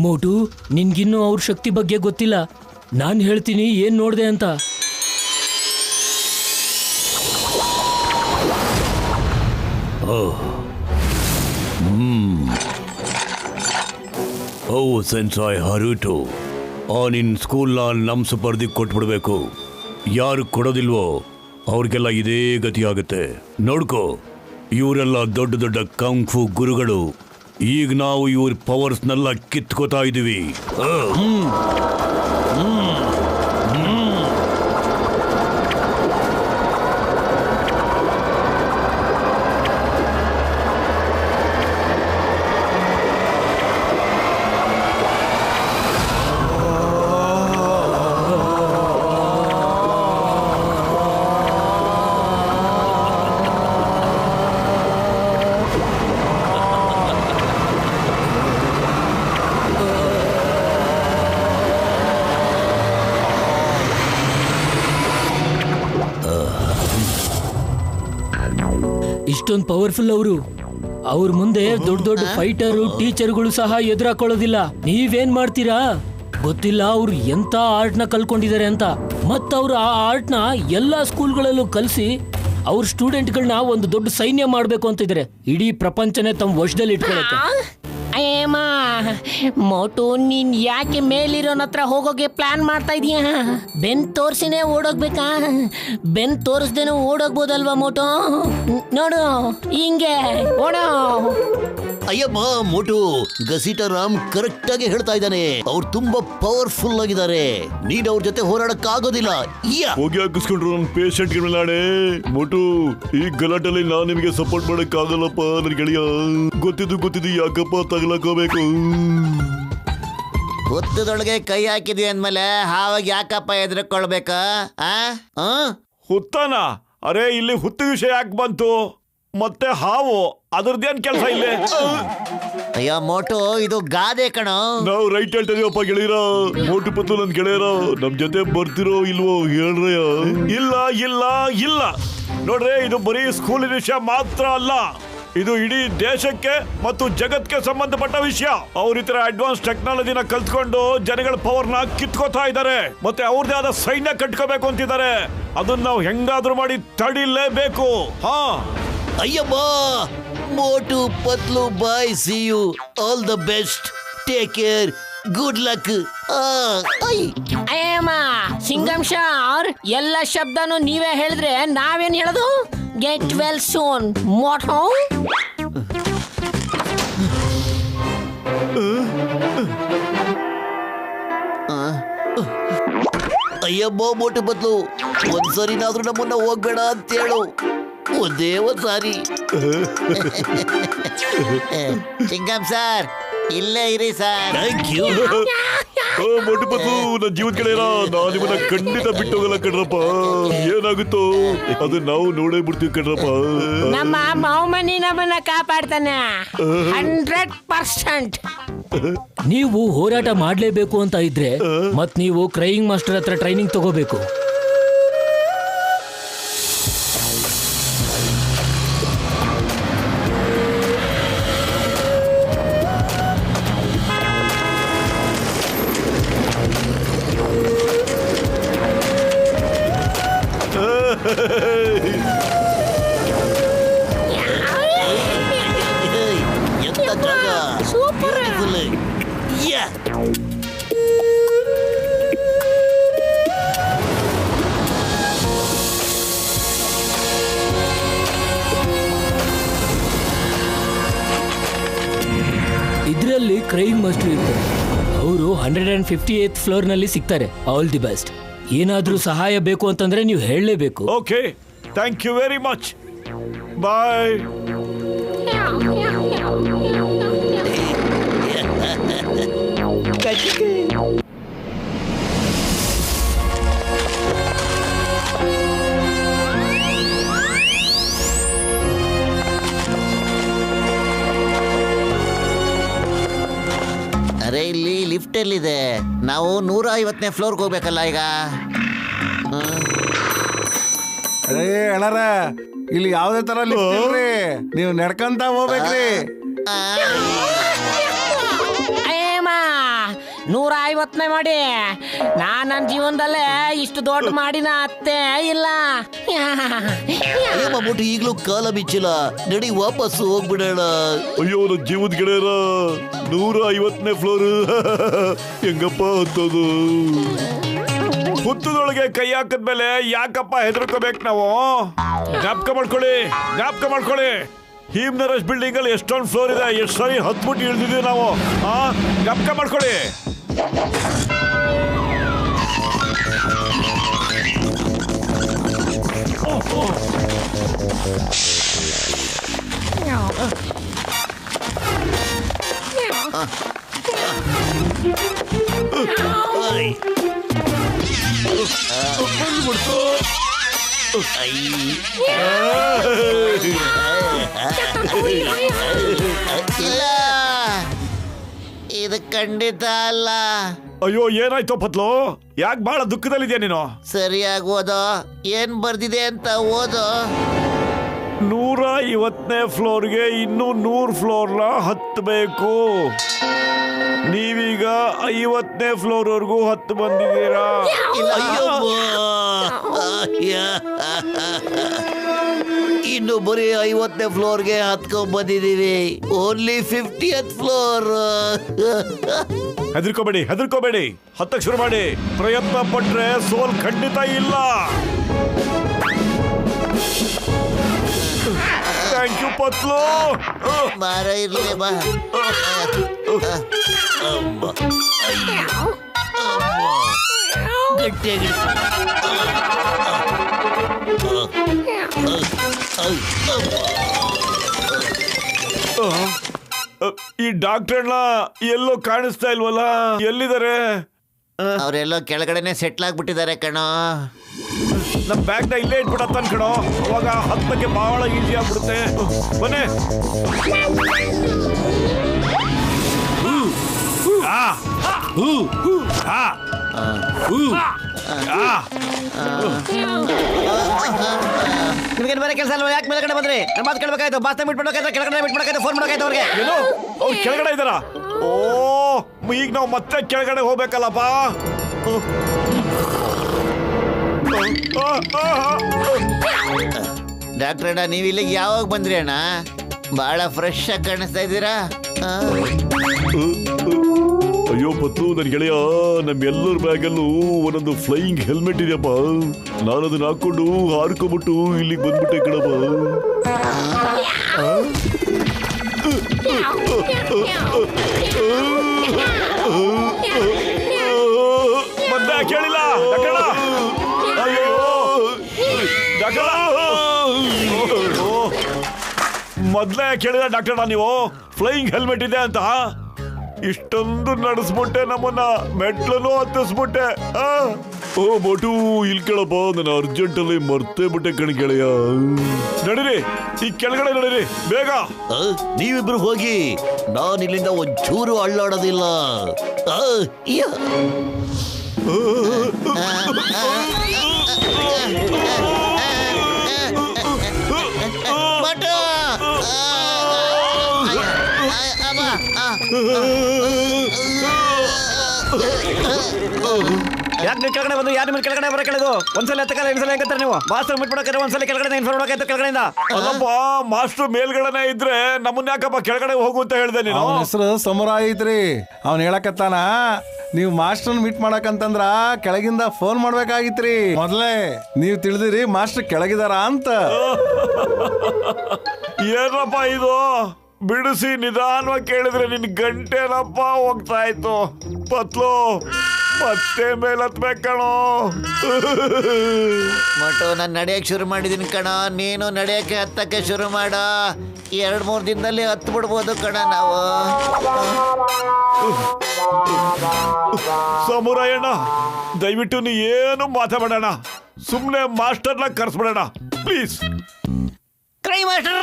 Speaker 3: ಮೋಟು, ನಿನ್ಗಿನ್ನೂ ಅವ್ರ ಶಕ್ತಿ ಬಗ್ಗೆ ಗೊತ್ತಿಲ್ಲ. ನಾನ್ ಹೇಳ್ತೀನಿ ಏನ್ ನೋಡ್ದೆ ಅಂತ.
Speaker 11: ಸೆನ್ಸಾಯ್ ಹರುಟು, ನಿನ್ ಸ್ಕೂಲ್ನ ನಮ್ ಸುಪರ್ದಿಗೆ ಕೊಟ್ಬಿಡ್ಬೇಕು. ಯಾರು ಕೊಡೋದಿಲ್ವೋ ಅವ್ರಿಗೆಲ್ಲ ಇದೇ ಗತಿ ಆಗುತ್ತೆ. ನೋಡ್ಕೋ, ಇವರೆಲ್ಲ ದೊಡ್ಡ ದೊಡ್ಡ ಕಂಫು ಗುರುಗಳು. ಈಗ ನಾವು ಇವ್ರ ಪವರ್ಸ್ನೆಲ್ಲ ಕಿತ್ಕೋತಾ ಇದೀವಿ.
Speaker 3: ಇಷ್ಟೊಂದು ಪವರ್ಫುಲ್ ಅವರು. ಅವ್ರ ಮುಂದೆ ದೊಡ್ಡ ದೊಡ್ಡ ಫೈಟರು ಟೀಚರ್ಗಳು ಸಹ ಎದುರಾಕೊಳ್ಳೋದಿಲ್ಲ. ನೀವೇನ್ ಮಾಡ್ತೀರಾ ಗೊತ್ತಿಲ್ಲ. ಅವ್ರು ಎಂತ ಆರ್ಟ್ನ ಕಲ್ಕೊಂಡಿದ್ದಾರೆ ಅಂತ. ಮತ್ತವ್ರು ಆ ಆರ್ಟ್ನ ಎಲ್ಲಾ ಸ್ಕೂಲ್ಗಳಲ್ಲೂ ಕಲಿಸಿ ಅವ್ರ ಸ್ಟೂಡೆಂಟ್ಗಳನ್ನ ಒಂದು ದೊಡ್ಡ ಸೈನ್ಯ ಮಾಡ್ಬೇಕು ಅಂತ ಇದ್ದಾರೆ. ಇಡೀ ಪ್ರಪಂಚನೇ ತಮ್ಮ ವಶದಲ್ಲಿ ಇಟ್ಕೊಳ್ಳುತ್ತೆ.
Speaker 10: ಅಯ್ಯಮ್ಮ, ಮೋಟು, ನೀನ್ ಯಾಕೆ ಮೇಲಿರೋನ ಹತ್ರ ಹೋಗೋಕೆ ಪ್ಲಾನ್ ಮಾಡ್ತಾ ಇದೀಯ? ಬೆನ್ ತೋರ್ಸಿನೇ ಓಡೋಗ್ಬೇಕಾ? ಬೆನ್ ತೋರಿಸ್ದೇನು ಓಡೋಗ್ಬೋದಲ್ವಾ ಮೋಟು? ನೋಡು, ಹಿಂಗೆ ಓಡೋ.
Speaker 12: ಅಯ್ಯಮ್ಮ ಮೋಟು, ಗಸೀಟರಾಮ್ ಕರೆಕ್ಟ್ ಆಗಿ ಹೇಳ್ತಾ ಇದ್ದಾನೆ. ಅವ್ರು ತುಂಬಾ ಪವರ್ಫುಲ್ ಆಗಿದ್ದಾರೆ. ನೀನ್ ಅವ್ರ ಜೊತೆ ಹೋರಾಡಕ್ಕಾಗೋದಿಲ್ಲ.
Speaker 8: ಹೋಗಿ ಹಾಕಿಸ್ಕೊಂಡ್ರು ನನ್ನ ಪೇಷಂಟ್ ನಾಳೆ. ಮೋಟು, ಈ ಗಲಾಟಲ್ಲಿ ನಾನ್ ನಿಮಗೆ ಸಪೋರ್ಟ್ ಮಾಡಕ್ ಆಗಲ್ಲಪ್ಪ ನನ್ ಗೆಳೆಯ. ಗೊತ್ತಿದ್ದು ಯಾಕಪ್ಪ ತಗಲಕೋಬೇಕು?
Speaker 9: ಹುತ್ತದೊಳಗೆ ಕೈ ಹಾಕಿದ್ವಿ ಅಂದ್ಮೇಲೆ ಹಾವಾಗ ಯಾಕಪ್ಪ ಎದುರ್ಕೊಳ್ಬೇಕ?
Speaker 8: ಹುತ್ತಾನ? ಅರೆ, ಇಲ್ಲಿ ಹುತ್ತು ವಿಷಯ ಯಾಕೆ ಬಂತು? ಮತ್ತೆ ಹಾವು ಅದ್ರದ್ದೇನ್ ಕೆಲಸ ಇಲ್ಲೇ?
Speaker 9: ಅಯ್ಯೋ ಮೋಟು, ಇದು ಗಾದೆ ಕಣೋ.
Speaker 8: ನಾವು ರೈಟ್ ಹೇಳ್ತಾ ಇದೀವಪ್ಪ ಗೆಳೆಯರ. ಮೋಟು ಪತ್ತು ನನ್ ಗೆಳೆಯರ ನಮ್ ಜೊತೆ ಬರ್ತಿರೋ ಇಲ್ವೋ ಹೇಳ್ರಯ್ಯ. ಇಲ್ಲ ನೋಡ್ರಿ, ಇದು ಬರೀ ಸ್ಕೂಲಿನ ವಿಷಯ ಮಾತ್ರ ಅಲ್ಲ. ಇದು ಇಡೀ ದೇಶಕ್ಕೆ ಮತ್ತು ಜಗತ್ಗೆ ಸಂಬಂಧಪಟ್ಟ ವಿಷಯ. ಅವ್ರ ಈ ತರ ಅಡ್ವಾನ್ಸ್ ಟೆಕ್ನಾಲಜಿನ ಕಲ್ತ್ಕೊಂಡು ಜನಗಳ ಪವರ್ನ ಕಿತ್ಕೋತಾ ಇದ್ದಾರೆ. ಮತ್ತೆ ಅವ್ರದೇ ಆದ ಸೈನ್ಯ ಕಟ್ಕೋಬೇಕು ಅಂತಿದ್ದಾರೆ. ಅದನ್ನ ನಾವು ಹೆಂಗಾದ್ರೂ ಮಾಡಿ ತಡಿಲೇಬೇಕು.
Speaker 12: ಅಯ್ಯಮ್ಮ Motu Patlu, bye, see you, all the best, take care, good luck.
Speaker 10: ಅಯ್ಯಮ್ಮ, ಸಿಂಗಂ ಶಾರ್, ಎಲ್ಲ ಶಬ್ದನು ನೀವೇ ಹೇಳಿದ್ರೆ ನಾವೇನ್ ಹೇಳೋದು? Get well soon Motu.
Speaker 12: ಅಯ್ಯಮ್ಮ ಮೋಟು ಪತ್ಲು, ಒಂದ್ಸರಿನಾದ್ರೂ ನಮ್ಮನ್ನ ಹೋಗ್ಬೇಡ ಅಂತ ಹೇಳು. ಒಂದೇ ಒಂದ್ಸಾರಿ.
Speaker 9: ಸಿಂಗಂ ಸರ್, ಇಲ್ಲೇ ಇರಿ sir.
Speaker 12: Thank you.
Speaker 8: Motu Patlu, ನನ್ನ ಜೀವದ ಗೆಳೆಯರ, ನಾನು ನಿಮ್ಮನ್ನ ಖಂಡಿತ ಬಿಟ್ಟು ಹೋಗಲ್ಲ ಕಣ್ರಪ್ಪ. ಏನಾಗುತ್ತೋ ಅದು ನಾವು ನೋಡೇ ಬಿಡ್ತೀವಿ ಕಣ್ರಪ್ಪ.
Speaker 10: ನಮ್ಮ ಮಾವಮನಿ ನಮ್ಮನ್ನ ಕಾಪಾಡ್ತಾನೆ 100%.
Speaker 3: ನೀವು ಹೋರಾಟ ಮಾಡ್ಲೇಬೇಕು ಅಂತ ಇದ್ರೆ ಮತ್ ನೀವು ಕ್ರೈಯಿಂಗ್ ಮಾಸ್ಟರ್ ಹತ್ರ ಟ್ರೈನಿಂಗ್ ತಗೋಬೇಕು.
Speaker 12: ಎಂತ ಜಾಗ,
Speaker 10: ಸೂಪರ್.
Speaker 3: ಇದರಲ್ಲಿ ಕ್ರೈಯಿಂಗ್ ಮಾಸ್ಟರ್ ಇರ್ತಾರೆ. ಅವರು 158th ಫ್ಲೋರ್ ನಲ್ಲಿ ಸಿಗ್ತಾರೆ. All the best. ಏನಾದ್ರೂ ಸಹಾಯ ಬೇಕು ಅಂತಂದ್ರೆ ನೀವು ಹೇಳಲೇಬೇಕು.
Speaker 8: Okay, thank you very much. Bye.
Speaker 9: ಅರೆ ಇಲ್ಲಿ ಲಿಫ್ಟ್ ಎಲ್ಲಿದೆ? ನಾವು 150ನೇ ಫ್ಲೋರ್ಗೆ ಹೋಗ್ಬೇಕಲ್ಲ ಈಗ.
Speaker 5: ಅರೇ ಅಣ್ಣಾರ, ಇಲ್ಲಿ ಯಾವ್ದೇ ತರ ಲಿಫ್ಟ್ ಇಲ್ರಿ, ನೀವು ನಡ್ಕಂತ ಹೋಗ್ಬೇಕ್ರಿ.
Speaker 10: 150ನೇ ಮಾಡಿ ನಾನ್ ನನ್ನ ಜೀವನದಲ್ಲೇ ಇಷ್ಟು ದೊಡ್ಡ ಮಾಡಿನ ಅತ್ತೆ ಇಲ್ಲ.
Speaker 12: ಮೋಟು ಈಗಲೂ ಕಾಲ ಬಿಚ್ಚಿಲ್ಲ, ನಡಿ ವಾಪಸ್ ಹೋಗ್ಬಿಡೋಣ.
Speaker 8: ಅಯ್ಯೋ ನನ್ನ ಜೀವದ ಗೆಳೆಯರ, 150ನೇ ಫ್ಲೋರ್ ಹೆಂಗಪ್ಪ ಹತ್ತೋದು? ಹುತ್ತದೊಳಗೆ ಕೈ ಹಾಕದ್ಮೇಲೆ ಯಾಕಪ್ಪ ಹೆದರ್ಕೋಬೇಕು ನಾವು? ಜ್ಞಾಪಕ ಮಾಡ್ಕೊಳ್ಳಿ. ಹೀಮ್ನರಸ್ ಬಿಲ್ಡಿಂಗ್ ಅಲ್ಲಿ ಎಷ್ಟೊಂದು ಫ್ಲೋರ್ ಇದೆ, ಎಷ್ಟು ಸರಿ ಹತ್ಬಿಟ್ಟು ಇಳಿದಿದ್ದೀವಿ ನಾವು. ಜ್ಞಾಪಕ ಮಾಡ್ಕೊಳ್ಳಿ.
Speaker 9: ಇಲ್ಲ, ಇದು ಖಂಡಿತ ಅಲ್ಲ.
Speaker 8: ಅಯ್ಯೋ ಏನಾಯ್ತು ಪತ್ಲು? ಯಾಕೆ ಬಹಳ ದುಃಖದಲ್ಲಿದ್ಯಾ ನೀನು?
Speaker 9: ಸರಿಯಾಗಿ ಓದೋ, ಏನ್ ಬರ್ದಿದೆ ಅಂತ ಓದೋ.
Speaker 8: 150ನೇ ಫ್ಲೋರ್ಗೆ ಇನ್ನೂ 100 ಫ್ಲೋರ್ನ ಹತ್ತಬೇಕು. ನೀವೀಗ 50ನೇ ಫ್ಲೋರ್ ವರ್ಗೂ ಹತ್ತು ಬಂದಿದ್ದೀರಾ.
Speaker 12: ಇನ್ನು ಬರೀ 50ನೇ ಫ್ಲೋರ್ಗೆ ಹತ್ಕೊಂಡ್ ಬಂದಿದ್ದೀವಿ. Only 50th floor.
Speaker 8: ಹೆದರ್ಕೋಬೇಡಿ, ಹತ್ತಕ್ಕೆ ಶುರು ಮಾಡಿ. ಪ್ರಯತ್ನ ಪಟ್ರೆ ಸೋಲ್ ಖಂಡಿತ ಇಲ್ಲ. Thank you Patlu.
Speaker 9: ಬಾರ ಇರ್ಲಿ ಬಾ.
Speaker 12: ಗಟ್ಟಿಯಾಗಿ
Speaker 8: ಈ ಡಾಕ್ಟರ್ನ ಎಲ್ಲೋ ಕಾಣಿಸ್ತಾ ಇಲ್ವಲ್ಲ, ಎಲ್ಲಿದ್ದಾರೆ?
Speaker 9: ಅವರೆಲ್ಲೋ ಕೆಳಗಡೆನೆ ಸೆಟ್ಲ್ ಆಗ್ಬಿಟ್ಟಿದ್ದಾರೆ ಕಣೋ.
Speaker 8: ನಮ್ಮ ಬ್ಯಾಗ್ನ ಇಲ್ಲೇ ಇಟ್ಬಿಡತ್ತ ಕಣೋ, ಅವಾಗ ಹತ್ತಕ್ಕೆ ಬಹಳ ಈಸಿ ಆಗ್ಬಿಡುತ್ತೆ. ಬನ್ನಿ.
Speaker 9: ನಿಮ್ಗೇನು ಬೇರೆ ಕೆಲಸ ಅಲ್ವಾ? ಯಾಕೆ ಮೇಲ್ಗಡೆ ಬಂದ್ರಿ? ನಮ್ಮ ಮಾತು ಕೇಳಬೇಕಾಯ್ತು. ಬಾಸ್ತ ಬಿಟ್ಬಿಡ್ಬೇಕಾಯ್ತು, ಕೆಳಗಡೆ ಬಿಟ್ಬಿಡ್ಬೇಕಾಯ್ತು, ಫೋನ್ ಮಾಡಬೇಕಾಯ್ತು ಅವ್ರಿಗೆ.
Speaker 8: ಏನು ಅವ್ರು ಕೆಳಗಡೆ ಇದ್ದಾರ? ಓ, ಈಗ ನಾವು ಮತ್ತೆ ಕೆಳಗಡೆ ಹೋಗ್ಬೇಕಲ್ಲಪ್ಪ.
Speaker 9: ಡಾಕ್ಟರ್ ಅಣ್ಣ, ನೀವು ಇಲ್ಲಿಗೆ ಯಾವಾಗ ಬಂದ್ರಿ ಅಣ್ಣ? ಬಹಳ ಫ್ರೆಶ್ ಆಗಿ ಕಾಣಿಸ್ತಾ ಇದ್ದೀರಾ.
Speaker 8: ಅಯ್ಯೋ ಪತ್ತು, ನನ್ನ ಗೆಳೆಯ, ನಮ್ಮೆಲ್ಲರ ಬ್ಯಾಗಲ್ಲೂ ಒಂದೊಂದು ಫ್ಲೈಯಿಂಗ್ ಹೆಲ್ಮೆಟ್ ಇದೆಯಪ್ಪ. ನಾನು ಅದನ್ನ ಹಾಕೊಂಡು ಹಾರ್ಕೊಂಬಿಟ್ಟು ಇಲ್ಲಿಗೆ ಬಂದ್ಬಿಟ್ಟೆ ಕಣಪ್ಪ. ಮತ್ತೆ ಕೇಳಿಲ್ಲ ಡಾಕ್ಟರ್? ಅಯ್ಯೋ ಡಾಕ್ಟರ್, ಮೊದ್ಲೇ ಕೇಳಿದ ಡಾಕ್ಟರ್ ನೀವು ಫ್ಲೈಯಿಂಗ್ ಹೆಲ್ಮೆಟ್ ಇದೆ ಅಂತ? ಇಷ್ಟೊಂದು ನಡೆಸ್ಬಿಟ್ಟೆ, ನಮ್ಮನ್ನ ಮೆಟ್ಲನ್ನು ಹತ್ತಿಸ್ಬಿಟ್ಟೆ. ಓ ಮೋಟು, ಇಲ್ಲಿ ಕೇಳಪ್ಪ, ನಾನು ಅರ್ಜೆಂಟಲ್ಲಿ ಮರ್ತೇ ಬಿಟ್ಟೆ ಕಣ್ ಗೆಳೆಯ. ನಡೀರಿ, ಈ ಕೆಳಗಡೆ ನಡೀರಿ ಬೇಗ.
Speaker 12: ನೀವಿಬ್ರು ಹೋಗಿ, ನಾನು ಇಲ್ಲಿಂದ ಒಂಚೂರು ಅಳ್ಳಾಡೋದಿಲ್ಲ.
Speaker 9: ಯಾಕೆ ನೀವು ಕೆಳಗಡೆ ಬಂದು ಯಾರು ನಿಮ್ಗೆ ಕೆಳಗಡೆ ಬರೋ ಕೇಳೋದು? ಒಂದ್ಸಲ ಎತ್ತಕಲ್ಲ, ಇನ್ನೊಂದ್ಸಲ ಹೆಂಗತ್ತಾರೆ ನೀವು? ಮಾಸ್ಟರ್ ಮುಟ್ಬಿಡಕ್ಕೆ ಒಂದ್ಸಲ ಕೆಳಗಡೆ ಇನ್ಫಾರ್ಮ್ ಮಾಡಕ್ಕೆ ಕೆಳಗಡೆಯಿಂದ.
Speaker 8: ಅಲ್ಲಪ್ಪ, ಮಾಸ್ಟರ್ ಮೇಲ್ಗಡೆನೆ ಇದ್ರೆ ನಮ್ಮನ್ನ ಯಾಕಪ್ಪ ಕೆಳಗಡೆ ಹೋಗು ಅಂತ ಹೇಳ್ದೆ ನೀನು?
Speaker 5: ಅವನ ಹೆಸರು ಸಮುರಾಯ್ ಐತ್ರಿ. ಅವ್ನು ಹೇಳಕತ್ತಾನ, ನೀವು ಮಾಸ್ಟರ್ ಮೀಟ್ ಮಾಡಕಂತಂದ್ರ ಕೆಳಗಿಂದ ಫೋನ್ ಮಾಡ್ಬೇಕಾಗಿತ್ರಿ. ಮೊದ್ಲೇ ನೀವು ತಿಳಿದಿರಿ ಮಾಸ್ಟರ್ ಕೆಳಗಿದಾರ ಅಂತ.
Speaker 8: ಏನಪ್ಪ ಇದು? ಬಿಡಿಸಿ ನಿಧಾನವಾಗಿ ಕೇಳಿದ್ರೆ ನಿನ್ ಗಂಟೆನಪ್ಪ ಹೋಗ್ತಾ ಇತ್ತು. ಪತ್ಲು ಮತ್ತೆ ಮೇಲೆ ಹತ್ಬೇಕು ಕಣೋ.
Speaker 9: ಮೋಟು ನಾನು ನಡೆಯಕ್ಕೆ ಶುರು ಮಾಡಿದೀನಿ ಕಣ, ನೀನು ನಡೆಯಕ್ಕೆ ಹತ್ತಕ್ಕೆ ಶುರು ಮಾಡ. 2-3 ದಿನದಲ್ಲಿ ಹತ್ತು ಬಿಡ್ಬೋದು ಕಣ ನಾವು.
Speaker 8: ಸಮುರಾಯಣ್ಣ, ದಯವಿಟ್ಟು ನೀ ಏನು ಮಾತಾಡೋಣ, ಸುಮ್ಮನೆ ಮಾಸ್ಟರ್ನ ಕರ್ಸ್ಬಿಡೋಣ ಪ್ಲೀಸ್.
Speaker 10: ಕ್ರೈ ಮಾಸ್ಟರ್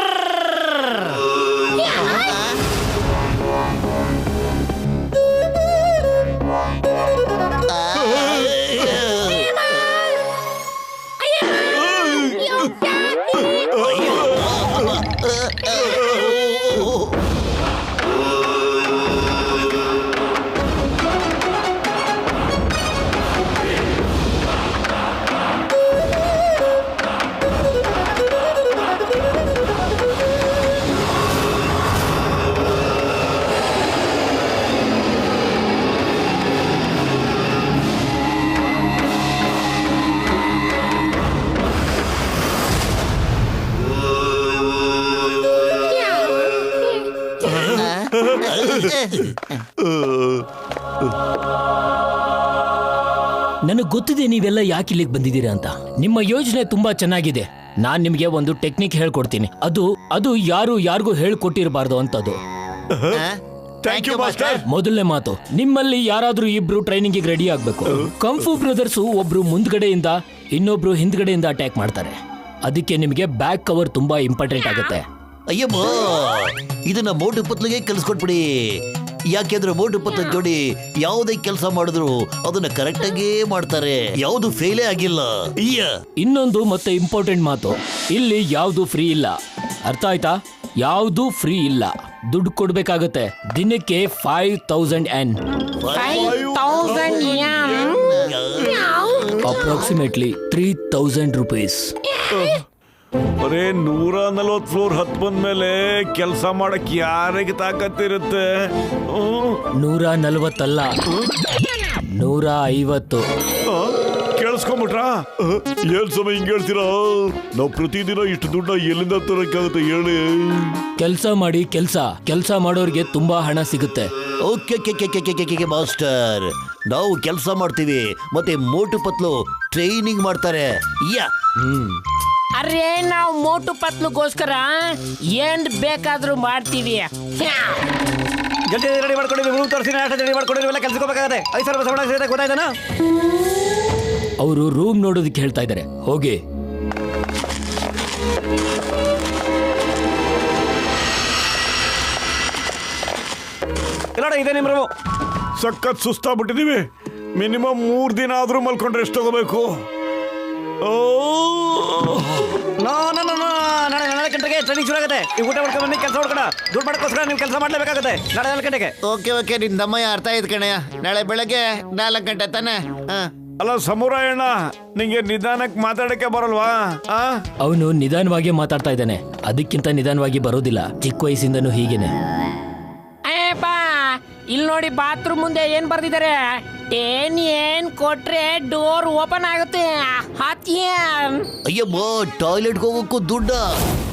Speaker 3: ನನಗೆ ಗೊತ್ತಿದೆ ನೀವೆಲ್ಲ ಯಾಕೆ ಇಲ್ಲಿಗೆ ಬಂದಿದ್ದೀರಾ ಅಂತ. ನಿಮ್ಮ ಯೋಜನೆ ತುಂಬಾ ಚೆನ್ನಾಗಿದೆ. ನಾನ್ ನಿಮ್ಗೆ ಒಂದು ಟೆಕ್ನಿಕ್ ಹೇಳ್ಕೊಡ್ತೀನಿ. ಅದು ಯಾರಿಗೂ ಹೇಳ್ಕೊಟ್ಟಿರಬಾರ್ದು ಅಂತದ್ದು. ಮೊದಲನೇ ಮಾತು, ನಿಮ್ಮಲ್ಲಿ ಯಾರಾದ್ರೂ ಇಬ್ರು ಟ್ರೈನಿಂಗ್ ರೆಡಿ ಆಗ್ಬೇಕು. ಕಂಫು ಬ್ರದರ್ಸ್ ಒಬ್ರು ಮುಂದ್ಗಡೆಯಿಂದ ಇನ್ನೊಬ್ರು ಹಿಂದ್ಗಡೆಯಿಂದ ಅಟ್ಯಾಕ್ ಮಾಡ್ತಾರೆ. ಅದಕ್ಕೆ ನಿಮಗೆ ಬ್ಯಾಕ್ ಕವರ್ ತುಂಬಾ ಇಂಪಾರ್ಟೆಂಟ್ ಆಗುತ್ತೆ.
Speaker 12: ಅಯ್ಯಮ್ಮ, ಇದನ್ನ ಮೋಟು ಪತ್ಲಿಗೆ ಕಲಿಸ್ಕೊಟ್ಬಿಡಿ. ಯಾಕೆಂದ್ರೆ ಮೋಟು ಪತ್ಲ ಜೋಡಿ ಯಾವುದೇ ಕೆಲಸ ಮಾಡಿದ್ರು ಅದನ್ನ ಕರೆಕ್ಟ್ ಆಗೇ ಮಾಡ್ತಾರೆ, ಯಾವುದು ಫೇಲೇ ಆಗಿಲ್ಲ.
Speaker 3: ಇನ್ನೊಂದು ಮತ್ತೆ ಇಂಪಾರ್ಟೆಂಟ್ ಮಾತು, ಇಲ್ಲಿ ಯಾವುದು ಫ್ರೀ ಇಲ್ಲ. ಅರ್ಥ ಆಯ್ತಾ? ಯಾವುದು ಫ್ರೀ ಇಲ್ಲ, ದುಡ್ಡು ಕೊಡ್ಬೇಕಾಗತ್ತೆ. ದಿನಕ್ಕೆ 5000 Yen, ಅಪ್ರಾಕ್ಸಿಮೇಟ್ಲಿ 3000 rupees.
Speaker 8: ಬರೇ 140 ಫ್ಲೋರ್ ಹತ್ ಬಂದ್ಮೇಲೆ ಕೆಲಸ ಮಾಡಕ್ ಯಾರಿಗೆ ತಾಕತ್ತಿರುತ್ತೆ?
Speaker 3: 140 ಅಲ್ಲ, 150.
Speaker 8: ಕೇಳಿಸ್ಕೊಂಬಿಟ್ರ? ಏನ್ ಸಮಯ ಹಿಂಗ್ ಹೇಳ್ತೀರಾ? ನಾವು ಪ್ರತಿದಿನ ಇಷ್ಟು ದುಡ್ಡ ಎಲ್ಲಿಂದ ತರಕ್ಕಾಗುತ್ತೆ ಹೇಳಿ?
Speaker 3: ಕೆಲಸ ಮಾಡಿ, ಕೆಲಸ ಮಾಡೋರಿಗೆ ತುಂಬಾ ಹಣ ಸಿಗುತ್ತೆ.
Speaker 12: ಓಕೆ ಮಾಸ್ಟರ್, ನಾವು ಕೆಲಸ ಮಾಡ್ತೀವಿ, ಮತ್ತೆ ಮೋಟು ಪತ್ಲು ಟ್ರೈನಿಂಗ್ ಮಾಡ್ತಾರೆ.
Speaker 10: ಅರೆ ನಾವು ಮೋಟು ಪತ್ಲುಗೋಸ್ಕರ ಏನ್ ಬೇಕಾದ್ರೂ ಮಾಡ್ತೀವಿ.
Speaker 13: ಜಲ್ದಿ ರೆಡಿ ಮಾಡ್ಕೊಂಡಿದ್ದೀವಿ, ರೂಮ್ ತೋರಿಸಿ ರೆಡಿ ಮಾಡ್ಕೊಂಡಿದ್ದೀವಿ, ಕೆಲಸಕ್ಕೋಬೇಕಾಗತ್ತೆ. 5,000 ಸಂಬಳ ಸಿಗುತ್ತೆ, ಗೊತ್ತಾಯ್ತಾನ?
Speaker 3: ಅವರು ರೂಮ್ ನೋಡೋದಕ್ಕೆ ಹೇಳ್ತಾ ಇದ್ದಾರೆ, ಹೋಗಿ.
Speaker 13: ಇಲ್ಲ ಇದೇ ನಿಮ್ ರೂಮು.
Speaker 8: ಸಖತ್ ಸುಸ್ತಾಗ್ಬಿಟ್ಟಿದೀವಿ. ಮಿನಿಮಮ್ 3 ದಿನ ಆದ್ರೂ ಮಲ್ಕೊಂಡ್ರೆ ಎಷ್ಟು ತಗೋಬೇಕು?
Speaker 13: ನಾಳೆ 4 ಗಂಟೆಗೆ ಟ್ರೈನಿಂಗ್ ಶುರು ಆಗುತ್ತೆ. ಈ ಊಟ ಮಾಡ್ಕೊಂಡು ಬನ್ನಿ, ಕೆಲಸ ಮಾಡ್ಕೊಣ. ದುಡ್ಡು ಮಾಡ್ಕೋಸ್ಕರ ನೀವು ಕೆಲಸ ಮಾಡ್ಲೇಬೇಕಾಗುತ್ತೆ. ನಾಳೆ 4 ಗಂಟೆಗೆ.
Speaker 9: ಓಕೆ ನಿನ್ ದಮ್ಮಯ್ಯ ಅರ್ಥ ಆಯ್ತು ಕಣಯ್ಯ. ನಾಳೆ ಬೆಳಗ್ಗೆ 4 ಗಂಟೆ ತಾನೆ?
Speaker 8: ಅಲ್ಲ ಸಮುರಾಯಣ್ಣ, ನಿಂಗೆ ನಿಧಾನಕ್ಕೆ ಮಾತಾಡಕ್ಕೆ ಬರಲ್ವಾ?
Speaker 3: ಅವನು ನಿಧಾನವಾಗಿ ಮಾತಾಡ್ತಾ ಇದ್ದಾನೆ, ಅದಕ್ಕಿಂತ ನಿಧಾನವಾಗಿ ಬರೋದಿಲ್ಲ. ಚಿಕ್ಕ ವಯಸ್ಸಿಂದನೂ ಹೀಗೇನೆ.
Speaker 10: ಇಲ್ಲಿ ನೋಡಿ, ಬಾತ್ರೂಮ್ ಮುಂದೆ ಏನ್ ಬರ್ದಿದ್ದಾರೆ? 10 yen ಕೊಟ್ರೆ ಡೋರ್ ಓಪನ್ ಆಗುತ್ತೆ.
Speaker 12: ಅಯ್ಯಮ್ಮ, ಟಾಯ್ಲೆಟ್ ಹೋಗೋಕ್ಕೂ ದುಡ್ಡ?